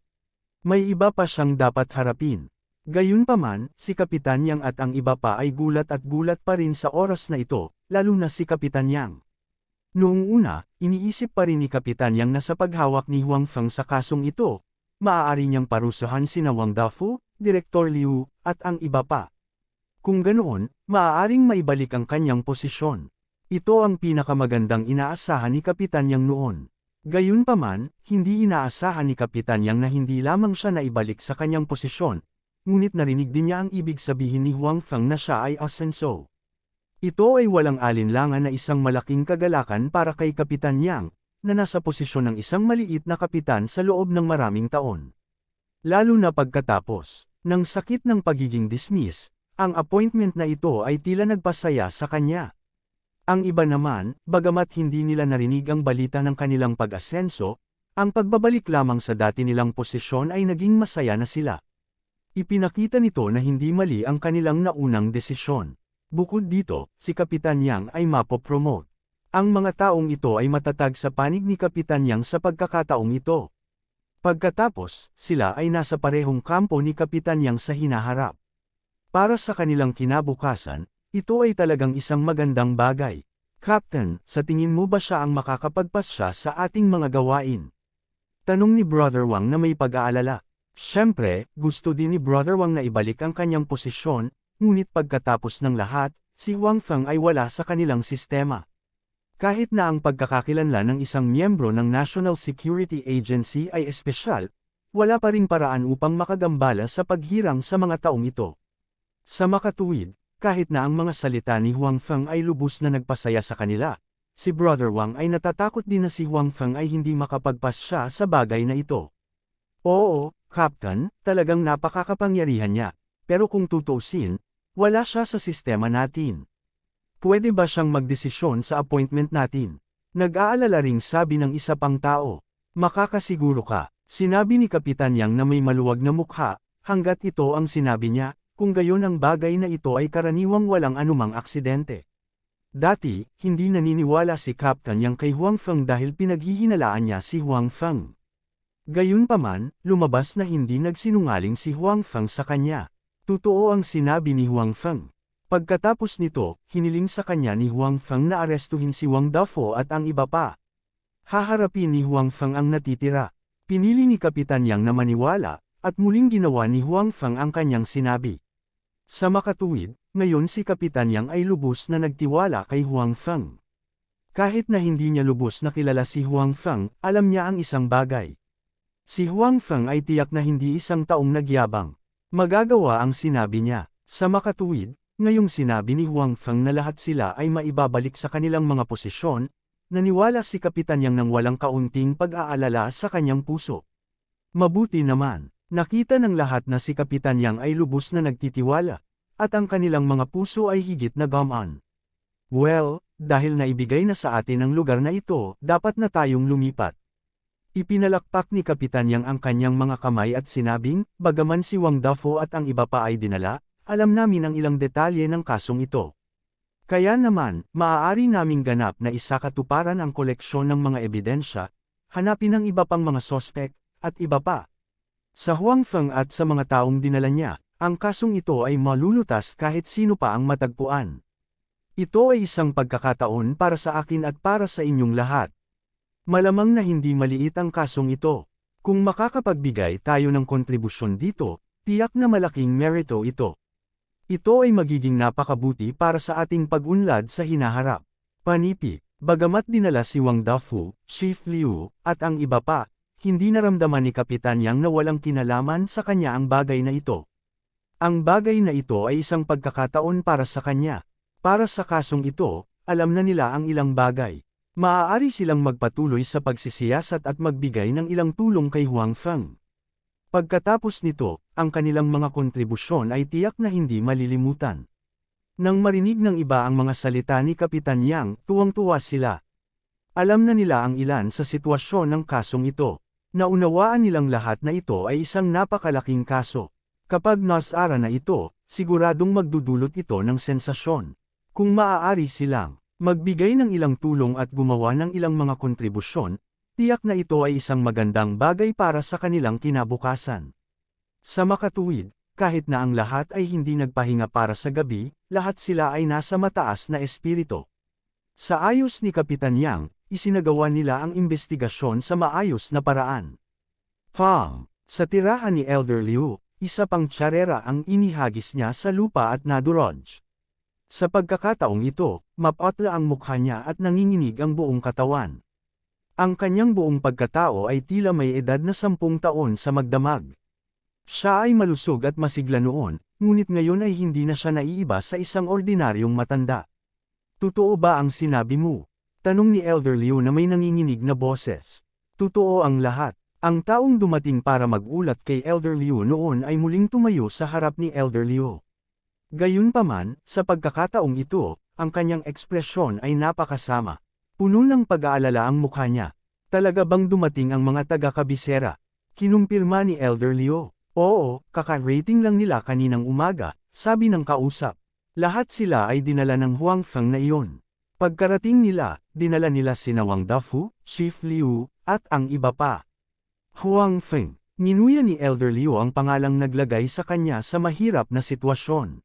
May iba pa siyang dapat harapin. Gayunpaman, si Kapitan Yang at ang iba pa ay gulat pa rin sa oras na ito, lalo na si Kapitan Yang. Noong una, iniisip pa rin ni Kapitan Yang na sa paghawak ni Huang Feng sa kasong ito, maaari niyang parusahan sina Wang Dafu, Direktor Liu, at ang iba pa. Kung ganoon, maaaring maibalik ang kanyang posisyon. Ito ang pinakamagandang inaasahan ni Kapitan Yang noon. Gayunpaman, hindi inaasahan ni Kapitan Yang na hindi lamang siya naibalik sa kanyang posisyon, ngunit narinig din niya ang ibig sabihin ni Huang Feng na siya ay asenso. Ito ay walang alinlangan na isang malaking kagalakan para kay Kapitan Yang, na nasa posisyon ng isang maliit na kapitan sa loob ng maraming taon. Lalo na pagkatapos ng sakit ng pagiging dismiss, ang appointment na ito ay tila nagpasaya sa kanya. Ang iba naman, bagamat hindi nila narinig ang balita ng kanilang pag-asenso, ang pagbabalik lamang sa dati nilang posisyon ay naging masaya na sila. Ipinakita nito na hindi mali ang kanilang naunang desisyon. Bukod dito, si Kapitan Yang ay mapopromote. Ang mga taong ito ay matatag sa panig ni Kapitan Yang sa pagkakataong ito. Pagkatapos, sila ay nasa parehong kampo ni Kapitan Yang sa hinaharap. Para sa kanilang kinabukasan, ito ay talagang isang magandang bagay. Captain, sa tingin mo ba siya ang makakapagpasya sa ating mga gawain? Tanong ni Brother Wang na may pag-aalala. Siyempre, gusto din ni Brother Wang na ibalik ang kanyang posisyon, ngunit pagkatapos ng lahat, si Wang Feng ay wala sa kanilang sistema. Kahit na ang pagkakakilanlan ng isang miyembro ng National Security Agency ay espesyal, wala pa ring paraan upang makagambala sa paghirang sa mga taong ito. Sa makatuwid, kahit na ang mga salita ni Wang Feng ay lubos na nagpasaya sa kanila, si Brother Wang ay natatakot din na si Wang Feng ay hindi makapagpasya sa bagay na ito. Oo, Captain, talagang napakakapangyarihan niya, pero kung tutuusin, wala siya sa sistema natin. Pwede ba siyang magdesisyon sa appointment natin? Nag-aalala ring sabi ng isa pang tao. Makakasiguro ka, sinabi ni Kapitan Yang na may maluwag na mukha, hanggat ito ang sinabi niya. Kung gayon ang bagay na ito ay karaniwang walang anumang aksidente. Dati, hindi naniniwala si Captain Yang kay Huang Feng dahil pinaghihinalaan niya si Huang Feng. Gayunpaman, lumabas na hindi nagsinungaling si Huang Feng sa kanya. Totoo ang sinabi ni Huang Feng. Pagkatapos nito, hiniling sa kanya ni Huang Feng na arestuhin si Wang Dafo at ang iba pa. Haharapin ni Huang Feng ang natitira. Pinili ni Kapitan Yang na maniwala, at muling ginawa ni Huang Feng ang kanyang sinabi. Sa makatuwid, ngayon si Kapitan Yang ay lubos na nagtiwala kay Huang Feng. Kahit na hindi niya lubos na kilala si Huang Feng, alam niya ang isang bagay. Si Huang Feng ay tiyak na hindi isang taong nagyabang. Magagawa ang sinabi niya. Sa makatuwid, ngayong sinabi ni Huang Feng na lahat sila ay maibabalik sa kanilang mga posisyon, naniwala si Kapitan Yang nang walang kaunting pag-aalala sa kanyang puso. Mabuti naman. Nakita ng lahat na si Kapitan Yang ay lubos na nagtitiwala, at ang kanilang mga puso ay higit na gamaan. Well, dahil naibigay na sa atin ang lugar na ito, dapat na tayong lumipat. Ipinalakpak ni Kapitan Yang ang kanyang mga kamay at sinabing, bagaman si Wang Dafo at ang iba pa ay dinala, alam namin ang ilang detalye ng kasong ito. Kaya naman, maaari naming ganap na isakatuparan ang koleksyon ng mga ebidensya, hanapin ang iba pang mga sospek, at iba pa. Sa Huang Feng at sa mga taong dinala niya, ang kasong ito ay malulutas kahit sino pa ang matagpuan. Ito ay isang pagkakataon para sa akin at para sa inyong lahat. Malamang na hindi maliit ang kasong ito. Kung makakapagbigay tayo ng kontribusyon dito, tiyak na malaking merito ito. Ito ay magiging napakabuti para sa ating pag-unlad sa hinaharap. Panipi, bagamat dinala si Wang Dafu, Chief Liu, at ang iba pa, hindi naramdaman ni Kapitan Yang na walang kinalaman sa kanya ang bagay na ito. Ang bagay na ito ay isang pagkakataon para sa kanya. Para sa kasong ito, alam na nila ang ilang bagay. Maaari silang magpatuloy sa pagsisiyasat at magbigay ng ilang tulong kay Huang Feng. Pagkatapos nito, ang kanilang mga kontribusyon ay tiyak na hindi malilimutan. Nang marinig ng iba ang mga salita ni Kapitan Yang, tuwang-tuwa sila. Alam na nila ang ilan sa sitwasyon ng kasong ito. Naunawaan nilang lahat na ito ay isang napakalaking kaso. Kapag nasara na ito, siguradong magdudulot ito ng sensasyon. Kung maaari silang magbigay ng ilang tulong at gumawa ng ilang mga kontribusyon, tiyak na ito ay isang magandang bagay para sa kanilang kinabukasan. Sa makatuwid, kahit na ang lahat ay hindi nagpahinga para sa gabi, lahat sila ay nasa mataas na espiritu. Sa ayos ni Kapitan Yang, isinagawa nila ang investigasyon sa maayos na paraan. Sa tirahan ni Elder Liu, isa pang tsarera ang inihagis niya sa lupa at nadurog. Sa pagkakataong ito, mapatla ang mukha niya at nanginginig ang buong katawan. Ang kanyang buong pagkatao ay tila may edad na 10 taon sa magdamag. Siya ay malusog at masigla noon, ngunit ngayon ay hindi na siya naiiba sa isang ordinaryong matanda. Totoo ba ang sinabi mo? Tanong ni Elder Liu na may nanginginig na boses. Totoo ang lahat. Ang taong dumating para magulat kay Elder Liu noon ay muling tumayo sa harap ni Elder Liu. Gayunpaman, sa pagkakataong ito, ang kanyang ekspresyon ay napakasama. Puno ng pag-aalala ang mukha niya. Talaga bang dumating ang mga taga-kabisera? Kinumpirma ni Elder Liu. Oo, kaka-rating lang nila kaninang umaga, sabi ng kausap. Lahat sila ay dinala ng Huang Feng na iyon. Pagkarating nila, dinala nila sina Wang Dafu, Chief Liu, at ang iba pa. Huang Feng. Ninuya ni Elder Liu ang pangalang naglagay sa kanya sa mahirap na sitwasyon.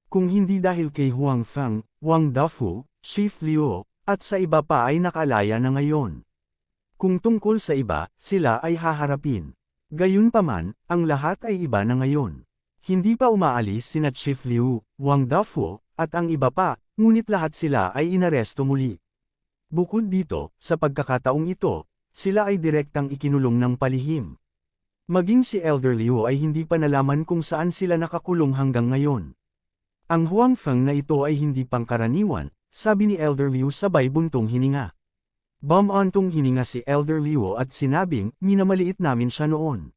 Kung hindi dahil kay Huang Feng, Wang Dafu, Chief Liu, at sa iba pa ay nakalaya na ngayon. Kung tungkol sa iba, sila ay haharapin. Gayunpaman, ang lahat ay iba na ngayon. Hindi pa umaalis sina Chief Liu, Wang Dafu, at ang iba pa, ngunit lahat sila ay inaresto muli. Bukod dito, sa pagkakataong ito, sila ay direktang ikinulong ng palihim. Maging si Elder Liu ay hindi pa nalaman kung saan sila nakakulong hanggang ngayon. Ang Huang Feng na ito ay hindi pangkaraniwan, sabi ni Elder Liu sabay buntong hininga. Bumantong hininga si Elder Liu at sinabing, minamaliit namin siya noon.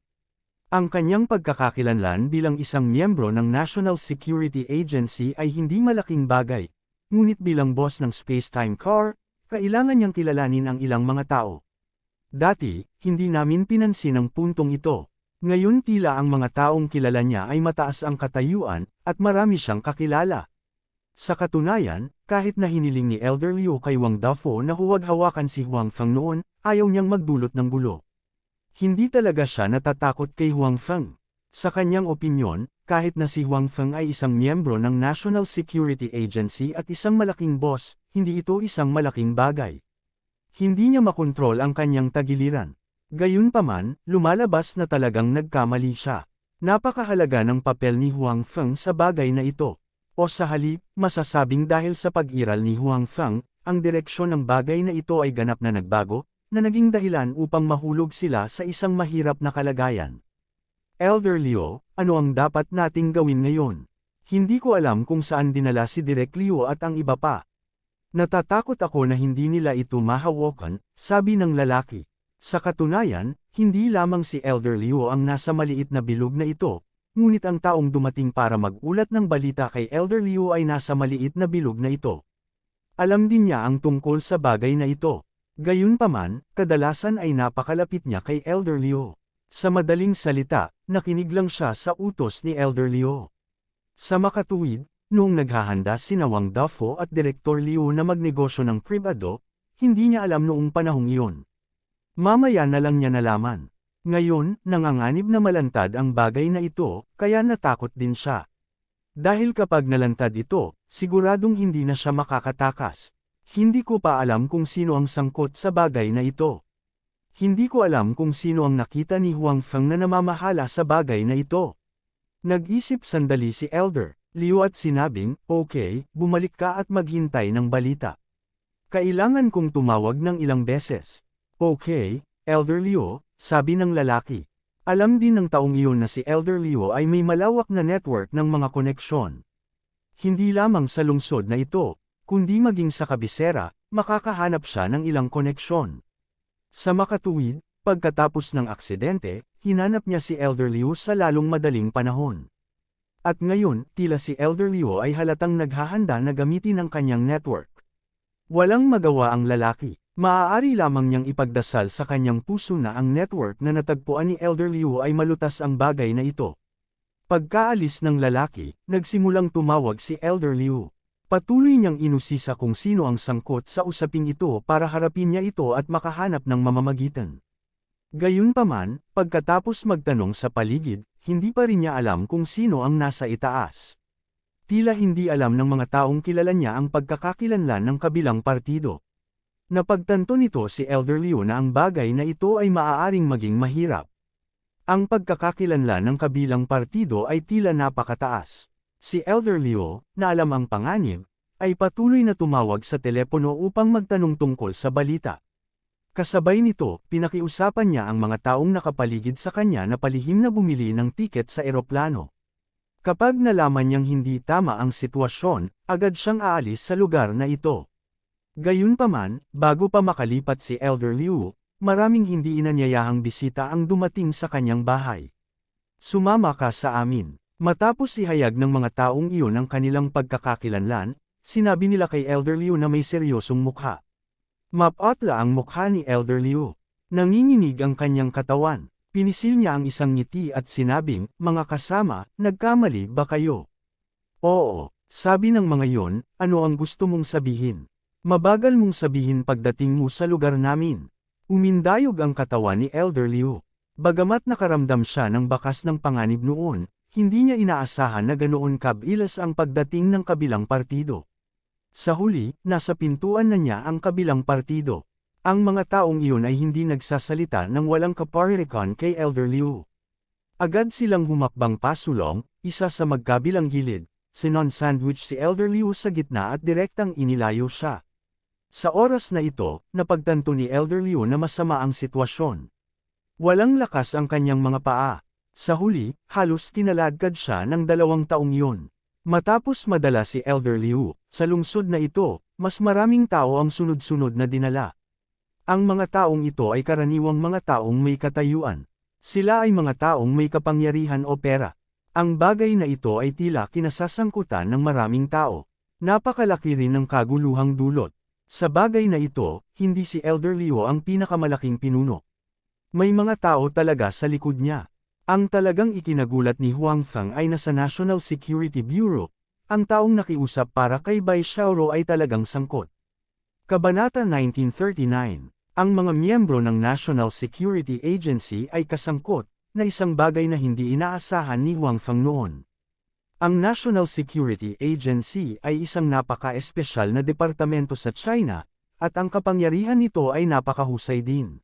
Ang kanyang pagkakakilanlan bilang isang miyembro ng National Security Agency ay hindi malaking bagay, ngunit bilang boss ng space-time car, kailangan niyang kilalanin ang ilang mga tao. Dati, hindi namin pinansin ang puntong ito. Ngayon tila ang mga taong kilala niya ay mataas ang katayuan, at marami siyang kakilala. Sa katunayan, kahit na hiniling ni Elder Liu kay Wang Dafu na huwag hawakan si Huang Feng noon, ayaw niyang magdulot ng gulo. Hindi talaga siya natatakot kay Huang Feng. Sa kanyang opinyon, kahit na si Huang Feng ay isang miyembro ng National Security Agency at isang malaking boss, hindi ito isang malaking bagay. Hindi niya makontrol ang kanyang tagiliran. Gayunpaman, lumalabas na talagang nagkamali siya. Napakahalaga ng papel ni Huang Feng sa bagay na ito. O sa halip, masasabing dahil sa pag-iral ni Huang Feng, ang direksyon ng bagay na ito ay ganap na nagbago, na naging dahilan upang mahulog sila sa isang mahirap na kalagayan. Elder Liu, ano ang dapat nating gawin ngayon? Hindi ko alam kung saan dinala si Direk Liu at ang iba pa. Natatakot ako na hindi nila ito mahawakan, sabi ng lalaki. Sa katunayan, hindi lamang si Elder Liu ang nasa maliit na bilog na ito, ngunit ang taong dumating para mag-ulat ng balita kay Elder Liu ay nasa maliit na bilog na ito. Alam din niya ang tungkol sa bagay na ito. Gayunpaman, kadalasan ay napakalapit niya kay Elder Liu. Sa madaling salita, nakinig lang siya sa utos ni Elder Liu. Sa makatuwid, noong naghahanda sina Wang Dafu at Direktor Liu na magnegosyo ng pribado, hindi niya alam noong panahong iyon. Mamaya na lang niya nalaman. Ngayon, nanganganib na malantad ang bagay na ito, kaya natakot din siya. Dahil kapag nalantad ito, siguradong hindi na siya makakatakas. Hindi ko pa alam kung sino ang sangkot sa bagay na ito. Hindi ko alam kung sino ang nakita ni Huang Feng na namamahala sa bagay na ito. Nag-isip sandali si Elder Liu at sinabing, okay, bumalik ka at maghintay ng balita. Kailangan kong tumawag ng ilang beses. Okay, Elder Liu, sabi ng lalaki. Alam din ng taong iyon na si Elder Liu ay may malawak na network ng mga koneksyon. Hindi lamang sa lungsod na ito, kundi maging sa kabisera, makakahanap siya ng ilang koneksyon. Sa makatuwid, pagkatapos ng aksidente, hinanap niya si Elder Liu sa lalong madaling panahon. At ngayon, tila si Elder Liu ay halatang naghahanda na gamitin ang kanyang network. Walang magawa ang lalaki. Maaari lamang niyang ipagdasal sa kanyang puso na ang network na natagpuan ni Elder Liu ay malutas ang bagay na ito. Pagkaalis ng lalaki, nagsimulang tumawag si Elder Liu. Patuloy niyang inusisa kung sino ang sangkot sa usaping ito para harapin niya ito at makahanap ng mamamagitan. Gayunpaman, pagkatapos magtanong sa paligid, hindi pa rin niya alam kung sino ang nasa itaas. Tila hindi alam ng mga taong kilala niya ang pagkakakilanlan ng kabilang partido. Napagtanto nito si Elder Liu na ang bagay na ito ay maaaring maging mahirap. Ang pagkakakilanlan ng kabilang partido ay tila napakataas. Si Elder Liu, na alam ang panganib, ay patuloy na tumawag sa telepono upang magtanong tungkol sa balita. Kasabay nito, pinakiusapan niya ang mga taong nakapaligid sa kanya na palihim na bumili ng tiket sa eroplano. Kapag nalaman niyang hindi tama ang sitwasyon, agad siyang aalis sa lugar na ito. Gayunpaman, bago pa makalipat si Elder Liu, maraming hindi inanyayahang bisita ang dumating sa kanyang bahay. Sumama ka sa amin. Matapos ihayag ng mga taong iyon ang kanilang pagkakakilanlan, sinabi nila kay Elder Liu na may seryosong mukha. Mapatla ang mukha ni Elder Liu. Nanginginig ang kanyang katawan. Pinisil niya ang isang ngiti at sinabing, "Mga kasama, nagkamali ba kayo?" "Oo," sabi ng mga yon, "ano ang gusto mong sabihin? Mabagal mong sabihin pagdating mo sa lugar namin." Umindayog ang katawan ni Elder Liu. Bagamat nakaramdam siya ng bakas ng panganib noon, hindi niya inaasahan na ganoon kabilis ang pagdating ng kabilang partido. Sa huli, nasa pintuan na niya ang kabilang partido. Ang mga taong iyon ay hindi nagsasalita ng walang kaparirikan kay Elder Liu. Agad silang humakbang pasulong, isa sa magkabilang gilid, sinon-sandwich si Elder Liu sa gitna at direktang inilayo siya. Sa oras na ito, napagtanto ni Elder Liu na masama ang sitwasyon. Walang lakas ang kanyang mga paa. Sa huli, halos tinaladkad siya ng 2 taong iyon. Matapos madala si Elder Liu, sa lungsod na ito, mas maraming tao ang sunod-sunod na dinala. Ang mga taong ito ay karaniwang mga taong may katayuan. Sila ay mga taong may kapangyarihan o pera. Ang bagay na ito ay tila kinasasangkutan ng maraming tao. Napakalaki rin ng kaguluhang dulot. Sa bagay na ito, hindi si Elder Liu ang pinakamalaking pinuno. May mga tao talaga sa likod niya. Ang talagang ikinagulat ni Huang Feng ay nasa National Security Bureau. Ang taong nakiusap para kay Bai Xiaoro ay talagang sangkot. Kabanata 1939. Ang mga miyembro ng National Security Agency ay kasangkot, na isang bagay na hindi inaasahan ni Huang Feng noon. Ang National Security Agency ay isang napaka-espesyal na departamento sa China, at ang kapangyarihan nito ay napakahusay din.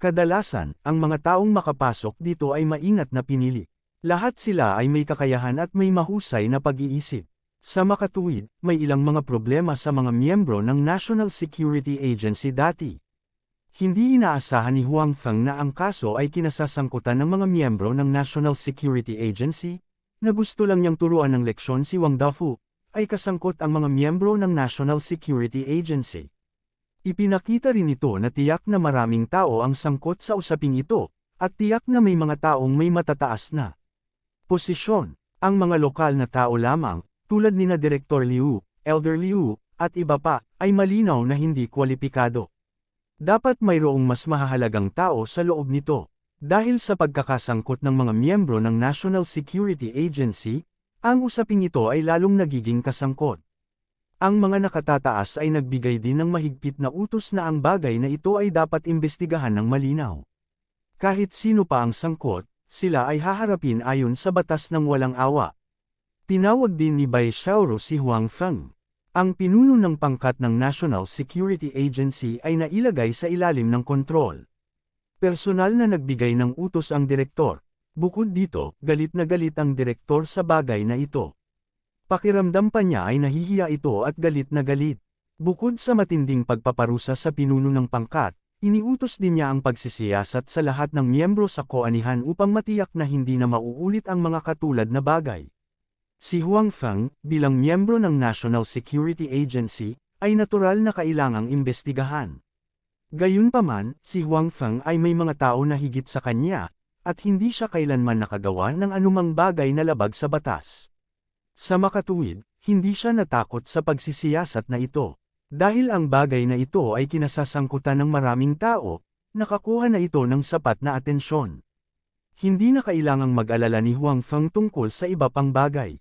Kadalasan, ang mga taong makapasok dito ay maingat na pinili. Lahat sila ay may kakayahan at may mahusay na pag-iisip. Sa makatuwid, may ilang mga problema sa mga miyembro ng National Security Agency dati. Hindi inaasahan ni Huang Feng na ang kaso ay kinasasangkutan ng mga miyembro ng National Security Agency, na gusto lang niyang turuan ng leksyon si Wang Dafu, ay kasangkot ang mga miyembro ng National Security Agency. Ipinakita rin ito na tiyak na maraming tao ang sangkot sa usaping ito, at tiyak na may mga taong may matataas na posisyon. Ang mga lokal na tao lamang, tulad nina Direktor Liu, Elder Liu, at iba pa, ay malinaw na hindi kwalipikado. Dapat mayroong mas mahahalagang tao sa loob nito. Dahil sa pagkakasangkot ng mga miyembro ng National Security Agency, ang usaping ito ay lalong nagiging kasangkot. Ang mga nakatataas ay nagbigay din ng mahigpit na utos na ang bagay na ito ay dapat imbestigahan ng malinaw. Kahit sino pa ang sangkot, sila ay haharapin ayon sa batas ng walang awa. Tinawag din ni Bai Xiaoro si Huang Feng. Ang pinuno ng pangkat ng National Security Agency ay nailagay sa ilalim ng kontrol. Personal na nagbigay ng utos ang direktor. Bukod dito, galit na galit ang direktor sa bagay na ito. Pakiramdam pa niya ay nahihiya ito at galit na galit. Bukod sa matinding pagpaparusa sa pinuno ng pangkat, iniutos din niya ang pagsisiyasat sa lahat ng miyembro sa koanihan upang matiyak na hindi na mauulit ang mga katulad na bagay. Si Huang Feng, bilang miyembro ng National Security Agency, ay natural na kailangang imbestigahan. Gayunpaman, si Huang Feng ay may mga tao na higit sa kanya, at hindi siya kailanman nakagawa ng anumang bagay na labag sa batas. Sa makatuwid, hindi siya natakot sa pagsisiyasat na ito. Dahil ang bagay na ito ay kinasasangkutan ng maraming tao, nakakuha na ito ng sapat na atensyon. Hindi na kailangang mag-alala ni Huang Feng tungkol sa iba pang bagay.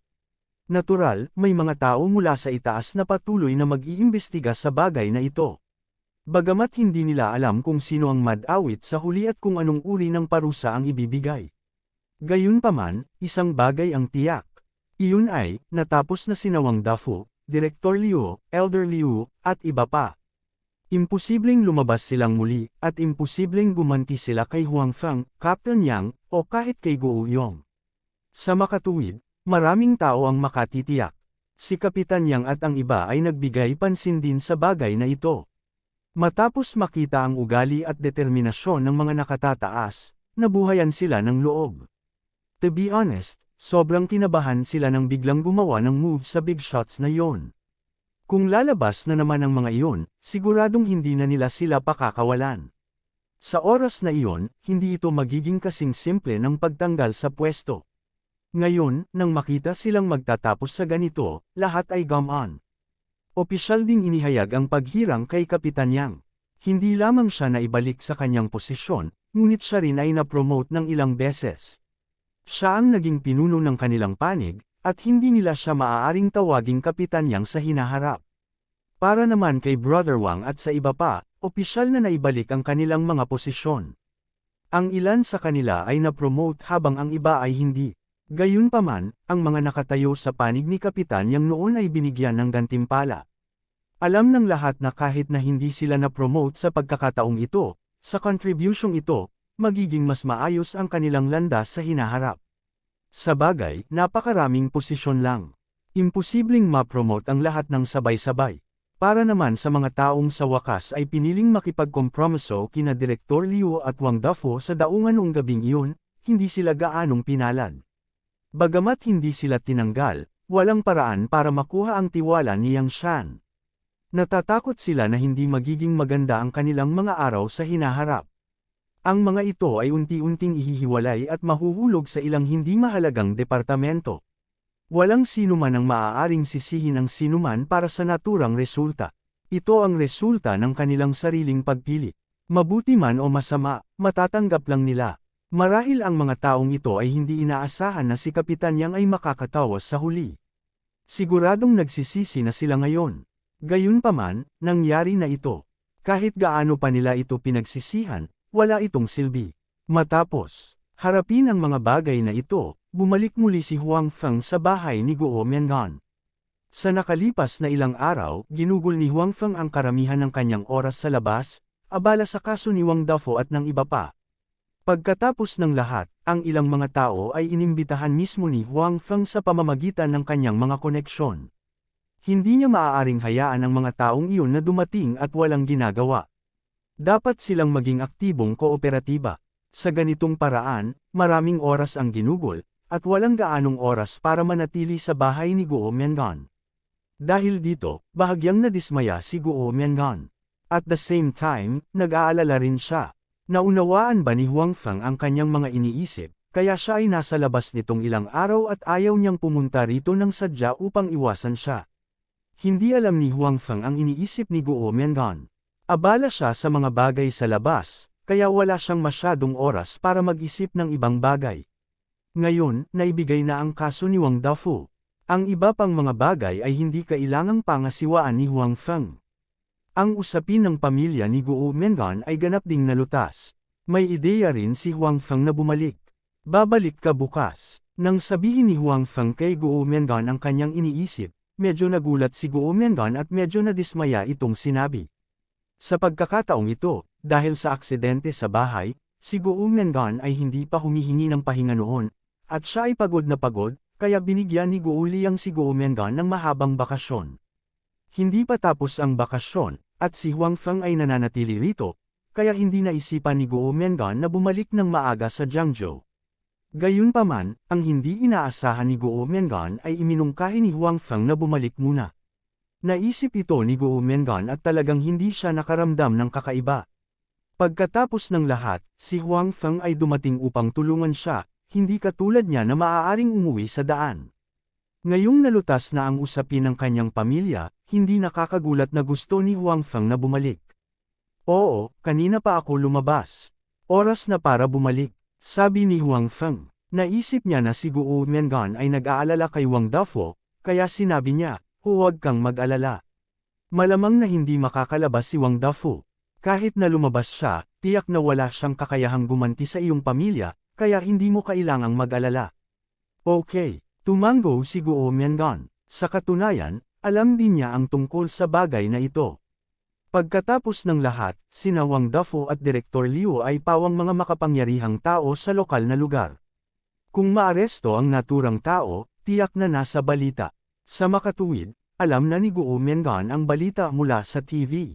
Natural, may mga tao mula sa itaas na patuloy na mag-iimbestiga sa bagay na ito. Bagamat hindi nila alam kung sino ang mad-awit sa huli at kung anong uri ng parusa ang ibibigay. Gayunpaman, isang bagay ang tiyak. Iyon ay, natapos na sina Wang Dafu, Direktor Liu, Elder Liu, at iba pa. Imposibleng lumabas silang muli, at imposibleng gumanti sila kay Huang Feng, Captain Yang, o kahit kay Guo Yong. Sa makatuwid, maraming tao ang makatitiyak. Si Kapitan Yang at ang iba ay nagbigay pansin din sa bagay na ito. Matapos makita ang ugali at determinasyon ng mga nakatataas, nabuhayan sila ng loob. To be honest, sobrang kinabahan sila nang biglang gumawa ng move sa big shots na yon. Kung lalabas na naman ang mga iyon, siguradong hindi na nila sila pakakawalan. Sa oras na iyon, hindi ito magiging kasing simple ng pagtanggal sa pwesto. Ngayon, nang makita silang magtatapos sa ganito, lahat ay gumon. Opisyal ding inihayag ang paghirang kay Kapitan Yang. Hindi lamang siya na ibalik sa kanyang posisyon, ngunit siya rin ay na-promote ng ilang beses. Siya ang naging pinuno ng kanilang panig, at hindi nila siya maaaring tawaging Kapitan Yang sa hinaharap. Para naman kay Brother Wang at sa iba pa, opisyal na naibalik ang kanilang mga posisyon. Ang ilan sa kanila ay na-promote habang ang iba ay hindi. Gayunpaman, ang mga nakatayo sa panig ni Kapitan Yang noon ay binigyan ng gantimpala. Alam ng lahat na kahit na hindi sila na-promote sa pagkakataong ito, sa contribusyong ito, magiging mas maayos ang kanilang landas sa hinaharap. Sa bagay, napakaraming posisyon lang. Imposibleng ma-promote ang lahat ng sabay-sabay. Para naman sa mga taong sa wakas ay piniling makipagkompromiso kina Direktor Liu at Wang Dafo sa daungan noong gabing iyon, hindi sila gaanong pinalad. Bagamat hindi sila tinanggal, walang paraan para makuha ang tiwala ni Yang Shan. Natatakot sila na hindi magiging maganda ang kanilang mga araw sa hinaharap. Ang mga ito ay unti-unting ihihiwalay at mahuhulog sa ilang hindi mahalagang departamento. Walang sinuman ang maaaring sisihin ang sinuman para sa naturang resulta. Ito ang resulta ng kanilang sariling pagpili. Mabuti man o masama, matatanggap lang nila. Marahil ang mga taong ito ay hindi inaasahan na si Kapitan Yang ay makakatawas sa huli. Siguradong nagsisisi na sila ngayon. Gayunpaman, nangyari na ito. Kahit gaano pa nila ito pinagsisihan, wala itong silbi. Matapos harapin ang mga bagay na ito, bumalik muli si Huang Feng sa bahay ni Guo Miangan. Sa nakalipas na ilang araw, ginugol ni Huang Feng ang karamihan ng kanyang oras sa labas, abala sa kaso ni Wang Dafo at ng iba pa. Pagkatapos ng lahat, ang ilang mga tao ay inimbitahan mismo ni Huang Feng sa pamamagitan ng kanyang mga koneksyon. Hindi niya maaaring hayaan ang mga taong iyon na dumating at walang ginagawa. Dapat silang maging aktibong kooperatiba. Sa ganitong paraan, maraming oras ang ginugol, at walang gaanong oras para manatili sa bahay ni Guo Miangan. Dahil dito, bahagyang nadismaya si Guo Miangan. At the same time, nag-aalala rin siya. Naunawaan ba ni Huang Feng ang kanyang mga iniisip, kaya siya ay nasa labas nitong ilang araw at ayaw niyang pumunta rito ng sadya upang iwasan siya. Hindi alam ni Huang Feng ang iniisip ni Guo Miangan. Abala siya sa mga bagay sa labas, kaya wala siyang masyadong oras para mag-isip ng ibang bagay. Ngayon, naibigay na ang kaso ni Wang Dafo. Ang iba pang mga bagay ay hindi kailangang pangasiwaan ni Huang Feng. Ang usapin ng pamilya ni Guo Miangan ay ganap ding nalutas. May ideya rin si Huang Feng na bumalik. Babalik ka bukas. Nang sabihin ni Huang Feng kay Guo Miangan ang kanyang iniisip, medyo nagulat si Guo Miangan at medyo nadismaya itong sinabi. Sa pagkakataong ito, dahil sa aksidente sa bahay, si Guo Miangan ay hindi pa humihingi ng pahinga noon, at siya ay pagod na pagod, kaya binigyan ni Guo Liang si Guo Miangan ng mahabang bakasyon. Hindi pa tapos ang bakasyon, at si Huang Feng ay nananatili rito, kaya hindi naisipan ni Guo Miangan na bumalik ng maaga sa Jiangzhou. Gayunpaman, ang hindi inaasahan ni Guo Miangan ay iminungkahi ni Huang Feng na bumalik muna. Naisip ito ni Guo Miangan at talagang hindi siya nakaramdam ng kakaiba. Pagkatapos ng lahat, si Huang Feng ay dumating upang tulungan siya, hindi katulad niya na maaaring umuwi sa daan. Ngayong nalutas na ang usapin ng kanyang pamilya, hindi nakakagulat na gusto ni Huang Feng na bumalik. Oo, kanina pa ako lumabas. Oras na para bumalik. Sabi ni Huang Feng. Naisip niya na si Guo Miangan ay nag-aalala kay Wang Dafo, kaya sinabi niya, huwag kang mag-alala. Malamang na hindi makakalabas si Wang Dafo. Kahit na lumabas siya, tiyak na wala siyang kakayahang gumanti sa iyong pamilya, kaya hindi mo kailangang mag-alala. Okay, tumango si Guo Miangan. Sa katunayan, alam din niya ang tungkol sa bagay na ito. Pagkatapos ng lahat, sina Wang Dafo at Direktor Liu ay pawang mga makapangyarihang tao sa lokal na lugar. Kung maaresto ang naturang tao, tiyak na nasa balita. Sa makatuwid, alam na ni Guo Miangan ang balita mula sa TV.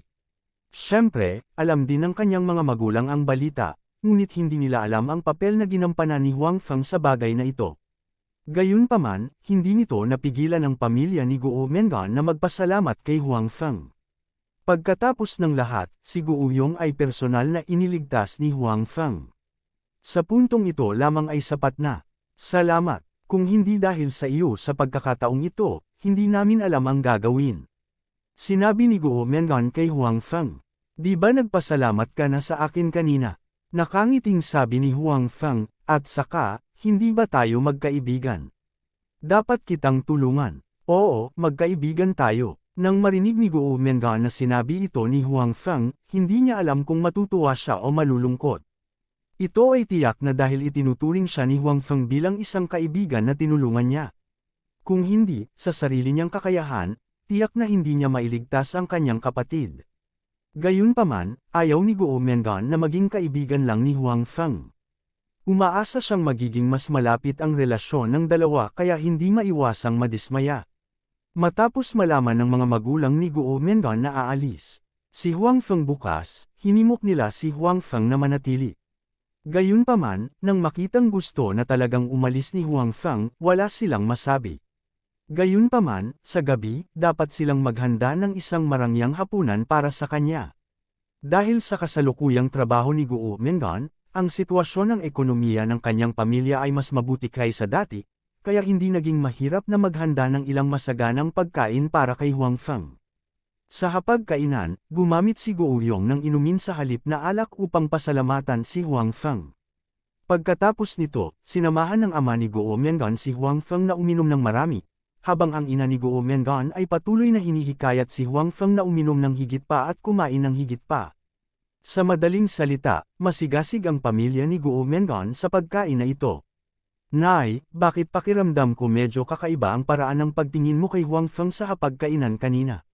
Siyempre, alam din ng kanyang mga magulang ang balita, ngunit hindi nila alam ang papel na ginampanan ni Huang Feng sa bagay na ito. Gayunpaman, hindi nito napigilan ang pamilya ni Guo Miangan na magpasalamat kay Huang Feng. Pagkatapos ng lahat, si Guo Yong ay personal na iniligtas ni Huang Feng. Sa puntong ito lamang ay sapat na. Salamat, kung hindi dahil sa iyo sa pagkakataong ito, hindi namin alam ang gagawin. Sinabi ni Guo Mengan kay Huang Feng. Di ba nagpasalamat ka na sa akin kanina? Nakangiting sabi ni Huang Feng, at saka, hindi ba tayo magkaibigan? Dapat kitang tulungan. Oo, magkaibigan tayo. Nang marinig ni Guo Mengan na sinabi ito ni Huang Feng, hindi niya alam kung matutuwa siya o malulungkot. Ito ay tiyak na dahil itinuturing siya ni Huang Feng bilang isang kaibigan na tinulungan niya. Kung hindi, sa sarili niyang kakayahan, tiyak na hindi niya mailigtas ang kanyang kapatid. Gayunpaman, ayaw ni Guo Mengan na maging kaibigan lang ni Huang Feng. Umaasa siyang magiging mas malapit ang relasyon ng dalawa kaya hindi maiwasang madismaya. Matapos malaman ng mga magulang ni Guo Mengan na aalis, si Huang Feng bukas, hinimok nila si Huang Feng na manatili. Gayunpaman, nang makitang gusto na talagang umalis ni Huang Feng, wala silang masabi. Gayunpaman, sa gabi, dapat silang maghanda ng isang marangyang hapunan para sa kanya. Dahil sa kasalukuyang trabaho ni Guo Mengan, ang sitwasyon ng ekonomiya ng kanyang pamilya ay mas mabuti kaysa dati, kaya hindi naging mahirap na maghanda ng ilang masaganang pagkain para kay Huang Feng. Sa hapagkainan, gumamit si Guo Yong ng inumin sa halip na alak upang pasalamatan si Huang Feng. Pagkatapos nito, sinamahan ng ama ni Guo Mengan si Huang Feng na uminom ng marami, habang ang ina ni Guo Mengan ay patuloy na hinihikayat si Huang Feng na uminom ng higit pa at kumain ng higit pa. Sa madaling salita, masigasig ang pamilya ni Guo Mengan sa pagkain na ito. Nay, bakit pakiramdam ko medyo kakaiba ang paraan ng pagtingin mo kay Huang Feng sa hapagkainan kanina?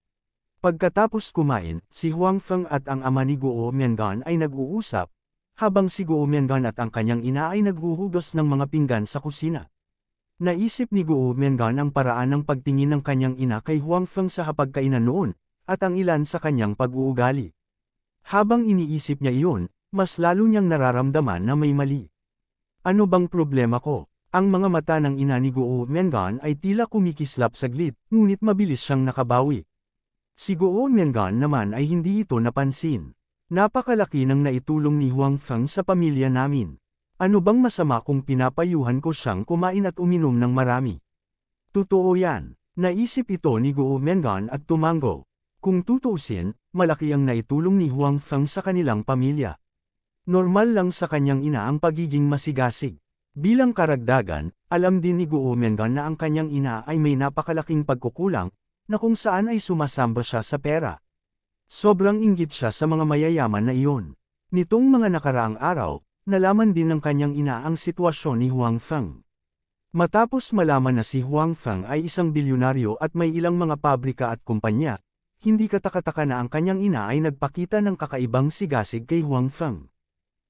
Pagkatapos kumain, si Huang Feng at ang ama ni Guo Mengan ay nag-uusap, habang si Guo Mengan at ang kanyang ina ay naghuhugas ng mga pinggan sa kusina. Naisip ni Guo Mengan ang paraan ng pagtingin ng kanyang ina kay Huang Feng sa hapagkainan noon, at ang ilan sa kanyang pag-uugali. Habang iniisip niya iyon, mas lalo niyang nararamdaman na may mali. Ano bang problema ko? Ang mga mata ng ina ni Guo Mengan ay tila kumikislap saglit, ngunit mabilis siyang nakabawi. Si Guo Mengan naman ay hindi ito napansin. Napakalaki ng naitulong ni Huang Feng sa pamilya namin. Ano bang masama kung pinapayuhan ko siyang kumain at uminom ng marami? Totoo yan. Naisip ito ni Guo Mengan at tumango. Kung tutuusin, malaki ang naitulong ni Huang Feng sa kanilang pamilya. Normal lang sa kanyang ina ang pagiging masigasig. Bilang karagdagan, alam din ni Guo Mengan na ang kanyang ina ay may napakalaking pagkukulang, na kung saan ay sumasamba siya sa pera. Sobrang inggit siya sa mga mayayaman na iyon. Nitong mga nakaraang araw, nalaman din ng kanyang ina ang sitwasyon ni Huang Feng. Matapos malaman na si Huang Feng ay isang bilyonaryo at may ilang mga pabrika at kumpanya, hindi katakataka na ang kanyang ina ay nagpakita ng kakaibang sigasig kay Huang Feng.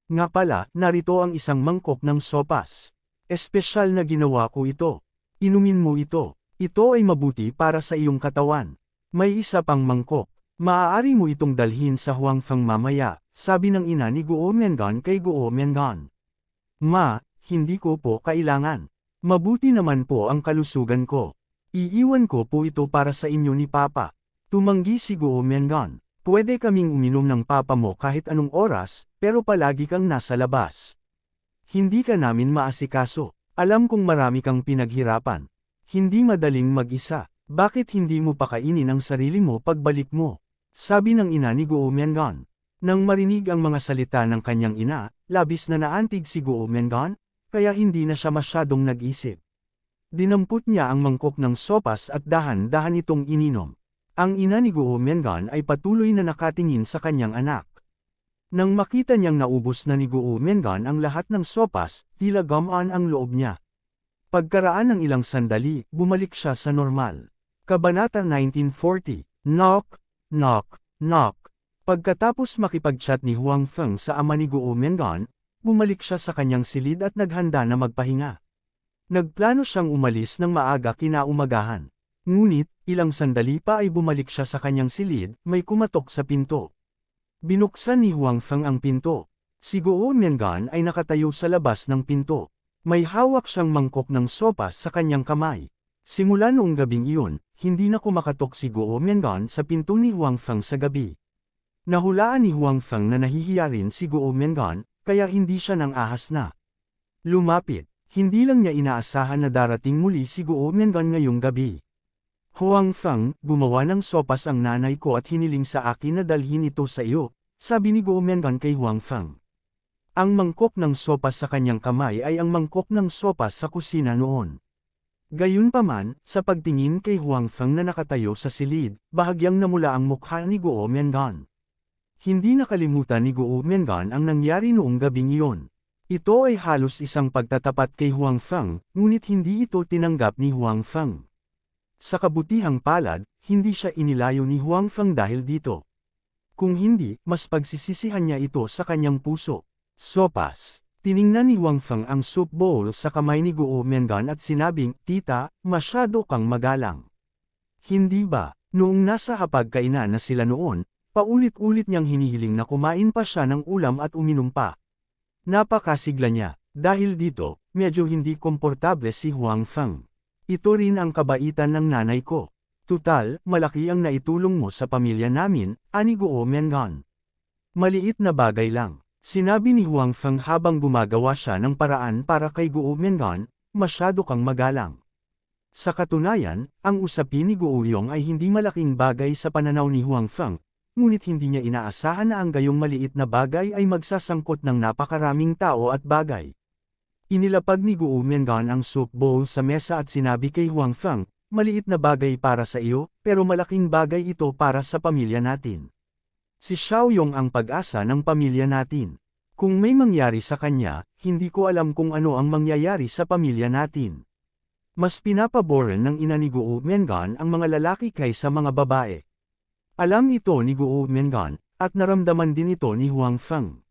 Nga pala, narito ang isang mangkok ng sopas. Espesyal na ginawa ko ito. Inumin mo ito. Ito ay mabuti para sa iyong katawan. May isa pang mangkok. Maaari mo itong dalhin sa Huang Feng mamaya, sabi ng ina ni Guo Mengan kay Guo Mengan. Ma, hindi ko po kailangan. Mabuti naman po ang kalusugan ko. Iiwan ko po ito para sa inyo ni Papa. Tumanggi si Guo Mengan. Pwede kaming uminom ng papa mo kahit anong oras, pero palagi kang nasa labas. Hindi ka namin maasikaso. Alam kong marami kang pinaghirapan. Hindi madaling mag-isa. Bakit hindi mo pakainin ang sarili mo pagbalik mo? Sabi ng ina ni Guo Mengan. Nang marinig ang mga salita ng kanyang ina, labis na naantig si Guo Mengan, kaya hindi na siya masyadong nag-isip. Dinampot niya ang mangkok ng sopas at dahan-dahan itong ininom. Ang ina ni Guo Mengan ay patuloy na nakatingin sa kanyang anak. Nang makita niyang naubos na ni Guo Mengan ang lahat ng sopas, tila gumaan ang loob niya. Pagkaraan ng ilang sandali, bumalik siya sa normal. Kabanata 1940, Knock, knock, knock. Pagkatapos makipag-chat ni Huang Feng sa ama ni Guo Mengan, bumalik siya sa kanyang silid at naghanda na magpahinga. Nagplano siyang umalis ng maaga kinaumagahan. Ngunit, ilang sandali pa ay bumalik siya sa kanyang silid, may kumatok sa pinto. Binuksan ni Huang Feng ang pinto. Si Guo Mengan ay nakatayo sa labas ng pinto. May hawak siyang mangkok ng sopas sa kanyang kamay. Simula noong gabing iyon, hindi na kumakatok si Guo Mengan sa pinto ni Huang Feng sa gabi. Nahulaan ni Huang Feng na nahihiya rin si Guo Mengan, kaya hindi siya nang ahas na lumapit. Hindi lang niya inaasahan na darating muli si Guo Mengan ngayong gabi. Huang Feng, gumawa ng sopas ang nanay ko at hiniling sa akin na dalhin ito sa iyo, sabi ni Guo Mengan kay Huang Feng. Ang mangkok ng sopas sa kanyang kamay ay ang mangkok ng sopas sa kusina noon. Gayunpaman, sa pagtingin kay Huang Feng na nakatayo sa silid, bahagyang namula ang mukha ni Guo Mengan. Hindi nakalimutan ni Guo Mengan ang nangyari noong gabing iyon. Ito ay halos isang pagtatapat kay Huang Feng, ngunit hindi ito tinanggap ni Huang Feng. Sa kabutihang palad, hindi siya inilayo ni Huang Feng dahil dito. Kung hindi, mas pagsisisihan niya ito sa kanyang puso. Sopas. Tiningnan ni Huang Feng ang soup bowl sa kamay ni Guo Mengan at sinabing, "Tita, masyado kang magalang." Hindi ba? Noong nasa hapagkainan na sila noon, paulit-ulit niyang hinihiling na kumain pa siya ng ulam at uminom pa. Napakasigla niya. Dahil dito, medyo hindi komportable si Huang Feng. Ito rin ang kabaitan ng nanay ko. Tutal, malaki ang naitulong mo sa pamilya namin, ani Guo Mengan. Maliit na bagay lang. Sinabi ni Huang Feng habang gumagawa siya ng paraan para kay Guo Mengan, masyado kang magalang. Sa katunayan, ang usapin ni Guo Yong ay hindi malaking bagay sa pananaw ni Huang Feng, ngunit hindi niya inaasahan na ang gayong maliit na bagay ay magsasangkot ng napakaraming tao at bagay. Inilapag ni Guo Mengan ang soup bowl sa mesa at sinabi kay Huang Feng, "Maliit na bagay para sa iyo, pero malaking bagay ito para sa pamilya natin. Si Xiaoyong ang pag-asa ng pamilya natin. Kung may mangyari sa kanya, hindi ko alam kung ano ang mangyayari sa pamilya natin." Mas pinapaboran ng ina ni Guo Mengan ang mga lalaki kaysa mga babae. Alam ito ni Guo Mengan, at naramdaman din ito ni Huang Feng.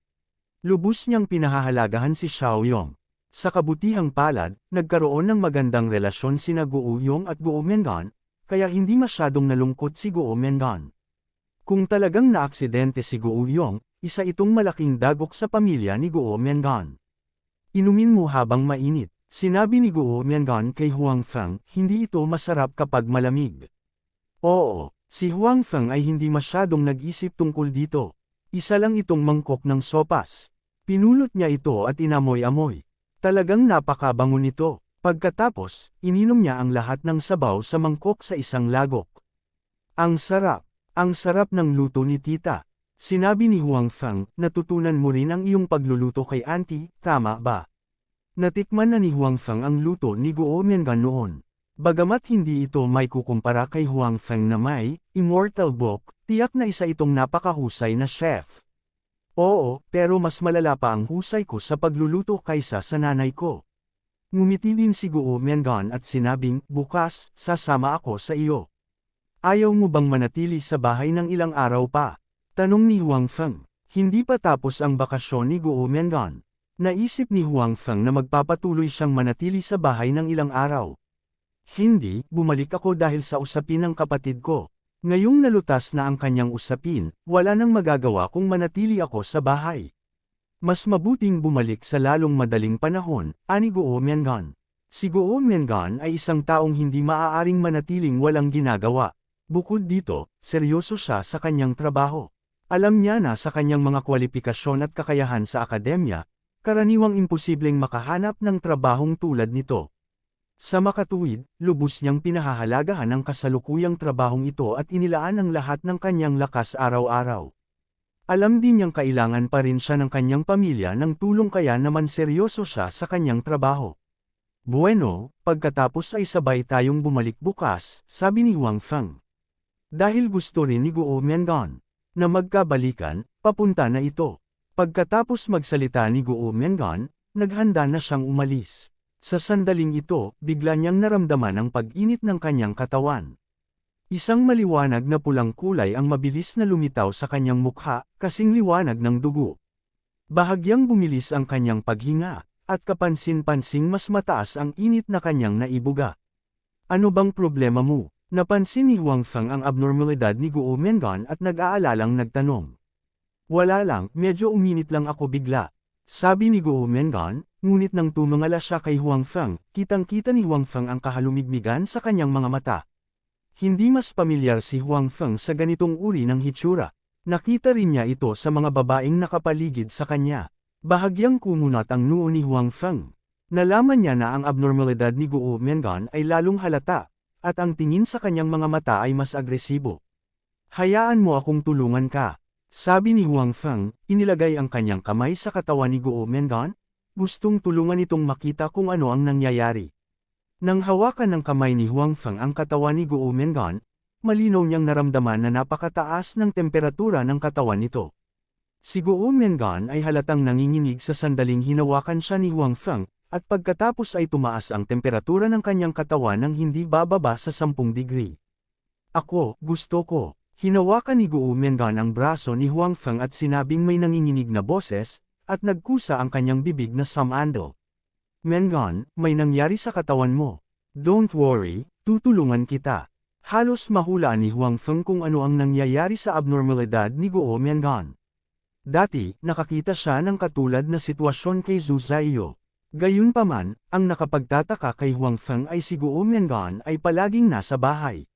Lubos niyang pinahahalagahan si Xiaoyong. Sa kabutihang palad, nagkaroon ng magandang relasyon sina Guo Yong at Guo Mengan, kaya hindi masyadong nalungkot si Guo Mengan. Kung talagang naaksidente si Guo Yong, isa itong malaking dagok sa pamilya ni Guo Mengan. "Inumin mo habang mainit," sinabi ni Guo Mengan kay Huang Feng, "hindi ito masarap kapag malamig." Oo. Si Huang Feng ay hindi masyadong nag-isip tungkol dito. Isa lang itong mangkok ng sopas. Pinulot niya ito at inamoy-amoy. Talagang napakabango nito. Pagkatapos, ininom niya ang lahat ng sabaw sa mangkok sa isang lagok. Ang sarap. Ang sarap ng luto ni tita. Sinabi ni Huang Feng, "Natutunan mo rin ang iyong pagluluto kay auntie, tama ba?" Natikman na ni Huang Feng ang luto ni Guo Mengan noon. Bagamat hindi ito may kukumpara kay Huang Feng na may immortal book, tiyak na isa itong napakahusay na chef. Oo, pero mas malala pa ang husay ko sa pagluluto kaysa sa nanay ko. Ngumiti din si Guo Mengan at sinabing, "Bukas, sasama ako sa iyo. Ayaw mo bang manatili sa bahay ng ilang araw pa?" Tanong ni Huang Feng. Hindi pa tapos ang bakasyon ni Guo Mengan. Naisip ni Huang Feng na magpapatuloy siyang manatili sa bahay ng ilang araw. "Hindi, bumalik ako dahil sa usapin ng kapatid ko. Ngayong nalutas na ang kanyang usapin, wala nang magagawa kung manatili ako sa bahay. Mas mabuting bumalik sa lalong madaling panahon," ani Guo Mengan. Si Guo Mengan ay isang taong hindi maaaring manatiling walang ginagawa. Bukod dito, seryoso siya sa kanyang trabaho. Alam niya na sa kanyang mga kwalifikasyon at kakayahan sa akademya, karaniwang imposibleng makahanap ng trabahong tulad nito. Sa makatuwid, lubos niyang pinahahalagahan ang kasalukuyang trabahong ito at inilaan ang lahat ng kanyang lakas araw-araw. Alam din niyang kailangan pa rin siya ng kanyang pamilya ng tulong kaya naman seryoso siya sa kanyang trabaho. "Bueno, pagkatapos ay sabay tayong bumalik bukas," sabi ni Huang Feng. Dahil gusto rin ni Guo Mengan na magkabalikan, papunta na ito. Pagkatapos magsalita ni Guo Mengan, naghanda na siyang umalis. Sa sandaling ito, bigla niyang naramdaman ang pag-init ng kanyang katawan. Isang maliwanag na pulang kulay ang mabilis na lumitaw sa kanyang mukha, kasing liwanag ng dugo. Bahagyang bumilis ang kanyang paghinga, at kapansin-pansing mas mataas ang init na kanyang naibuga. "Ano bang problema mo?" Napansin ni Huang Feng ang abnormalidad ni Guo Mengan at nag-aalalang nagtanong. "Wala lang, medyo uminit lang ako bigla," sabi ni Guo Mengan. Ngunit nang tumingala siya kay Huang Feng, kitang-kita ni Huang Feng ang kahalumigmigan sa kanyang mga mata. Hindi mas pamilyar si Huang Feng sa ganitong uri ng hitsura. Nakita rin niya ito sa mga babaeng nakapaligid sa kanya. Bahagyang kumunat ang noo ni Huang Feng. Nalaman niya na ang abnormalidad ni Guo Mengan ay lalong halata, at ang tingin sa kanyang mga mata ay mas agresibo. Hayaan mo akong tulungan ka. Sabi ni Huang Feng, inilagay ang kanyang kamay sa katawan ni Guo Mengan, gustong tulungan itong makita kung ano ang nangyayari. Nang hawakan ng kamay ni Huang Feng ang katawan ni Guo Mengan, malinaw niyang naramdaman na napakataas ng temperatura ng katawan nito. Si Guo Mengan ay halatang nanginginig sa sandaling hinawakan siya ni Huang Feng, at pagkatapos ay tumaas ang temperatura ng kanyang katawan ng hindi bababa sa 10 degree. Ako, gusto ko. Hinawakan ni Guo Mengan ang braso ni Huang Feng at sinabing may nanginginig na boses, at nagkusa ang kanyang bibig na samando. Mengan, may nangyari sa katawan mo. Don't worry, tutulungan kita. Halos mahulaan ni Huang Feng kung ano ang nangyayari sa abnormalidad ni Guo Mengan. Dati, nakakita siya ng katulad na sitwasyon kay Zhu Zaiyo. Gayunpaman, ang nakapagtataka kay Huang Feng ay si Guo Mengan ay palaging nasa bahay.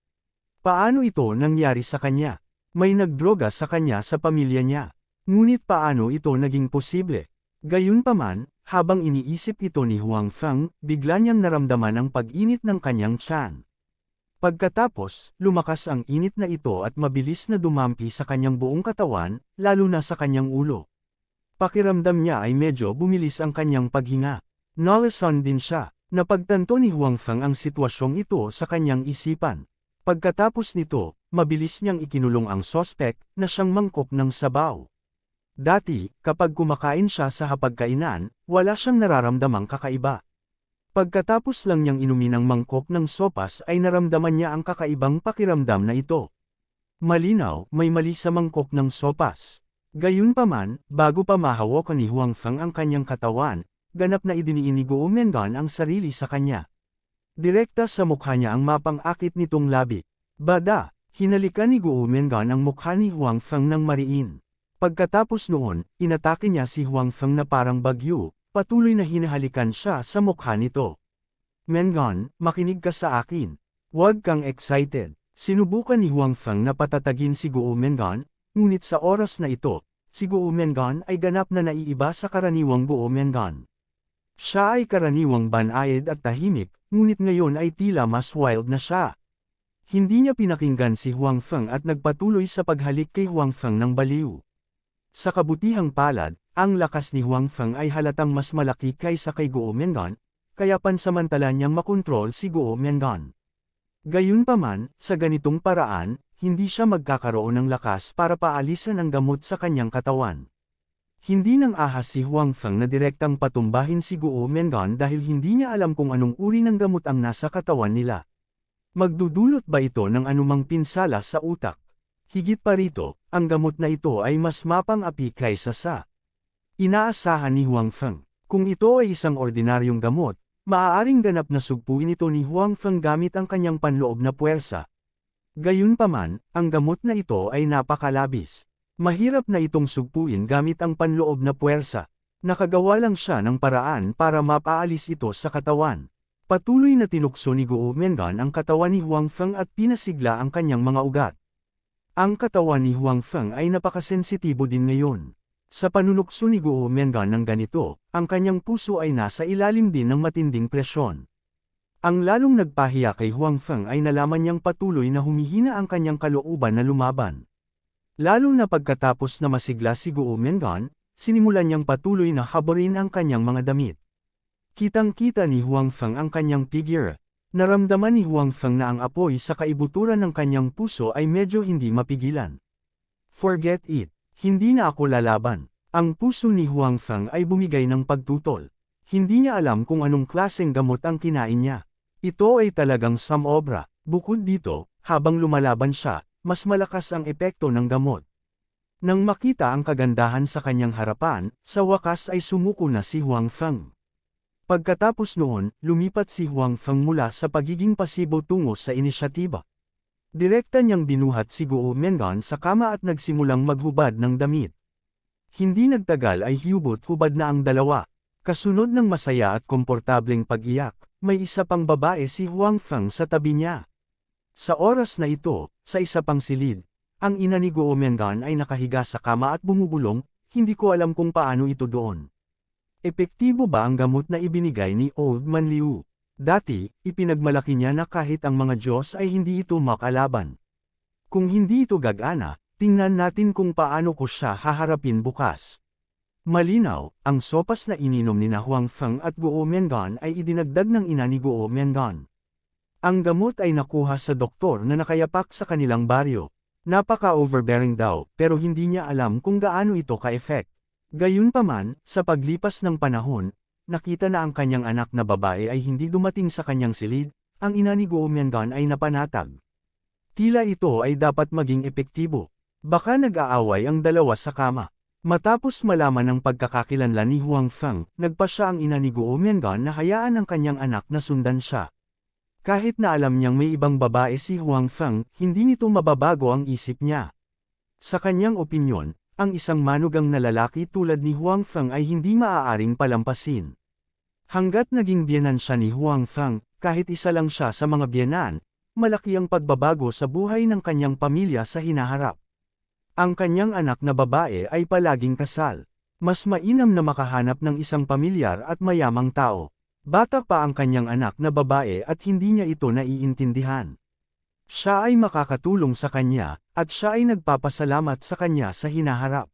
Paano ito nangyari sa kanya? May nagdroga sa kanya sa pamilya niya. Ngunit paano ito naging posible? Gayunpaman, habang iniisip ito ni Huang Feng, bigla niyang naramdaman ang pag-init ng kanyang tiyan. Pagkatapos, lumakas ang init na ito at mabilis na dumampi sa kanyang buong katawan, lalo na sa kanyang ulo. Pakiramdam niya ay medyo bumilis ang kanyang paghinga. Nalason din siya. Napagtanto ni Huang Feng ang sitwasyong ito sa kanyang isipan. Pagkatapos nito, mabilis niyang ikinulong ang sospek na siyang mangkok ng sabaw. Dati, kapag kumakain siya sa hapagkainan, wala siyang nararamdamang kakaiba. Pagkatapos lang niyang inumin ang mangkok ng sopas ay naramdaman niya ang kakaibang pakiramdam na ito. Malinaw, may mali sa mangkok ng sopas. Gayunpaman, bago pa mahawakan ni Huang Feng ang kanyang katawan, ganap na idiniin ni Guo Mengan ang sarili sa kanya. Direkta sa mukha niya ang mapang-akit nitong labi. Bada, hinalikan ni Guo Mengan ang mukha ni Huang Feng ng mariin. Pagkatapos noon, inatake niya si Huang Feng na parang bagyo, patuloy na hinahalikan siya sa mukha nito. Mengan, makinig ka sa akin. Huwag kang excited. Sinubukan ni Huang Feng na patatagin si Guo Mengan, ngunit sa oras na ito, si Guo Mengan ay ganap na naiiba sa karaniwang Guo Mengan. Siya ay karaniwang banayad at tahimik, ngunit ngayon ay tila mas wild na siya. Hindi niya pinakinggan si Huang Feng at nagpatuloy sa paghalik kay Huang Feng ng baliw. Sa kabutihang palad, ang lakas ni Huang Feng ay halatang mas malaki kaysa kay Guo Mengan, kaya pansamantala niyang makontrol si Guo Mengan. Gayunpaman, sa ganitong paraan, hindi siya magkakaroon ng lakas para paalisan ang gamot sa kanyang katawan. Hindi nang ahas si Huang Feng na direktang patumbahin si Guo Mengan dahil hindi niya alam kung anong uri ng gamot ang nasa katawan nila. Magdudulot ba ito ng anumang pinsala sa utak? Higit pa rito, ang gamot na ito ay mas mapang-api kaysa sa inaasahan ni Huang Feng. Kung ito ay isang ordinaryong gamot, maaaring ganap na sugpuin ito ni Huang Feng gamit ang kanyang panloob na puwersa. Gayunpaman, ang gamot na ito ay napakalabis. Mahirap na itong sugpuin gamit ang panloob na puwersa. Nakagawa lang siya ng paraan para mapaalis ito sa katawan. Patuloy na tinukso ni Guo Mengan ang katawan ni Huang Feng at pinasigla ang kanyang mga ugat. Ang katawan ni Huang Feng ay napakasensitibo din ngayon. Sa panunukso ni Guo Mengan ng ganito, ang kanyang puso ay nasa ilalim din ng matinding presyon. Ang lalong nagpahiya kay Huang Feng ay nalaman niyang patuloy na humihina ang kanyang kalooban na lumaban. Lalo na pagkatapos na masigla si Guo Mengan, sinimulan niyang patuloy na habarin ang kanyang mga damit. Kitang-kita ni Huang Feng ang kanyang figure. Naramdaman ni Huang Feng na ang apoy sa kaibuturan ng kanyang puso ay medyo hindi mapigilan. Forget it. Hindi na ako lalaban. Ang puso ni Huang Feng ay bumigay ng pagtutol. Hindi niya alam kung anong klaseng gamot ang kinain niya. Ito ay talagang samobra. Bukod dito, habang lumalaban siya, mas malakas ang epekto ng gamot. Nang makita ang kagandahan sa kanyang harapan, sa wakas ay sumuko na si Huang Feng. Pagkatapos noon, lumipat si Huang Feng mula sa pagiging pasibo tungo sa inisyatiba. Direkta niyang binuhat si Guo Mengan sa kama at nagsimulang maghubad ng damit. Hindi nagtagal ay hubot-hubad na ang dalawa. Kasunod ng masaya at komportableng pag-iyak, may isa pang babae si Huang Feng sa tabi niya. Sa oras na ito, sa isa pang silid, ang ina ni Guo Mengan ay nakahiga sa kama at bumubulong, hindi ko alam kung paano ito doon. Epektibo ba ang gamot na ibinigay ni Old Man Liu? Dati, ipinagmalaki niya na kahit ang mga Diyos ay hindi ito makalaban. Kung hindi ito gagana, tingnan natin kung paano ko siya haharapin bukas. Malinaw, ang sopas na ininom ni na Huang Feng at Guo Mengan ay idinagdag ng ina ni Guo Mengan. Ang gamot ay nakuha sa doktor na nakayapak sa kanilang baryo. Napaka-overbearing daw, pero hindi niya alam kung gaano ito ka-effect. Gayunpaman, sa paglipas ng panahon, nakita na ang kanyang anak na babae ay hindi dumating sa kanyang silid, ang ina ni Guo Mengan ay napanatag. Tila ito ay dapat maging epektibo. Baka nag-aaway ang dalawa sa kama. Matapos malaman ng pagkakakilanlan ni Huang Feng, nagpa siya ang ina ni Guo Mengan na hayaan ang kanyang anak na sundan siya. Kahit na alam niyang may ibang babae si Huang Feng, hindi nito mababago ang isip niya. Sa kanyang opinyon, ang isang manugang na lalaki tulad ni Huang Feng ay hindi maaaring palampasin. Hanggat naging biyenan siya ni Huang Feng, kahit isa lang siya sa mga biyenan, malaki ang pagbabago sa buhay ng kanyang pamilya sa hinaharap. Ang kanyang anak na babae ay palaging kasal. Mas mainam na makahanap ng isang pamilyar at mayamang tao. Bata pa ang kanyang anak na babae at hindi niya ito naiintindihan. Siya ay makakatulong sa kanya, at siya ay nagpapasalamat sa kanya sa hinaharap.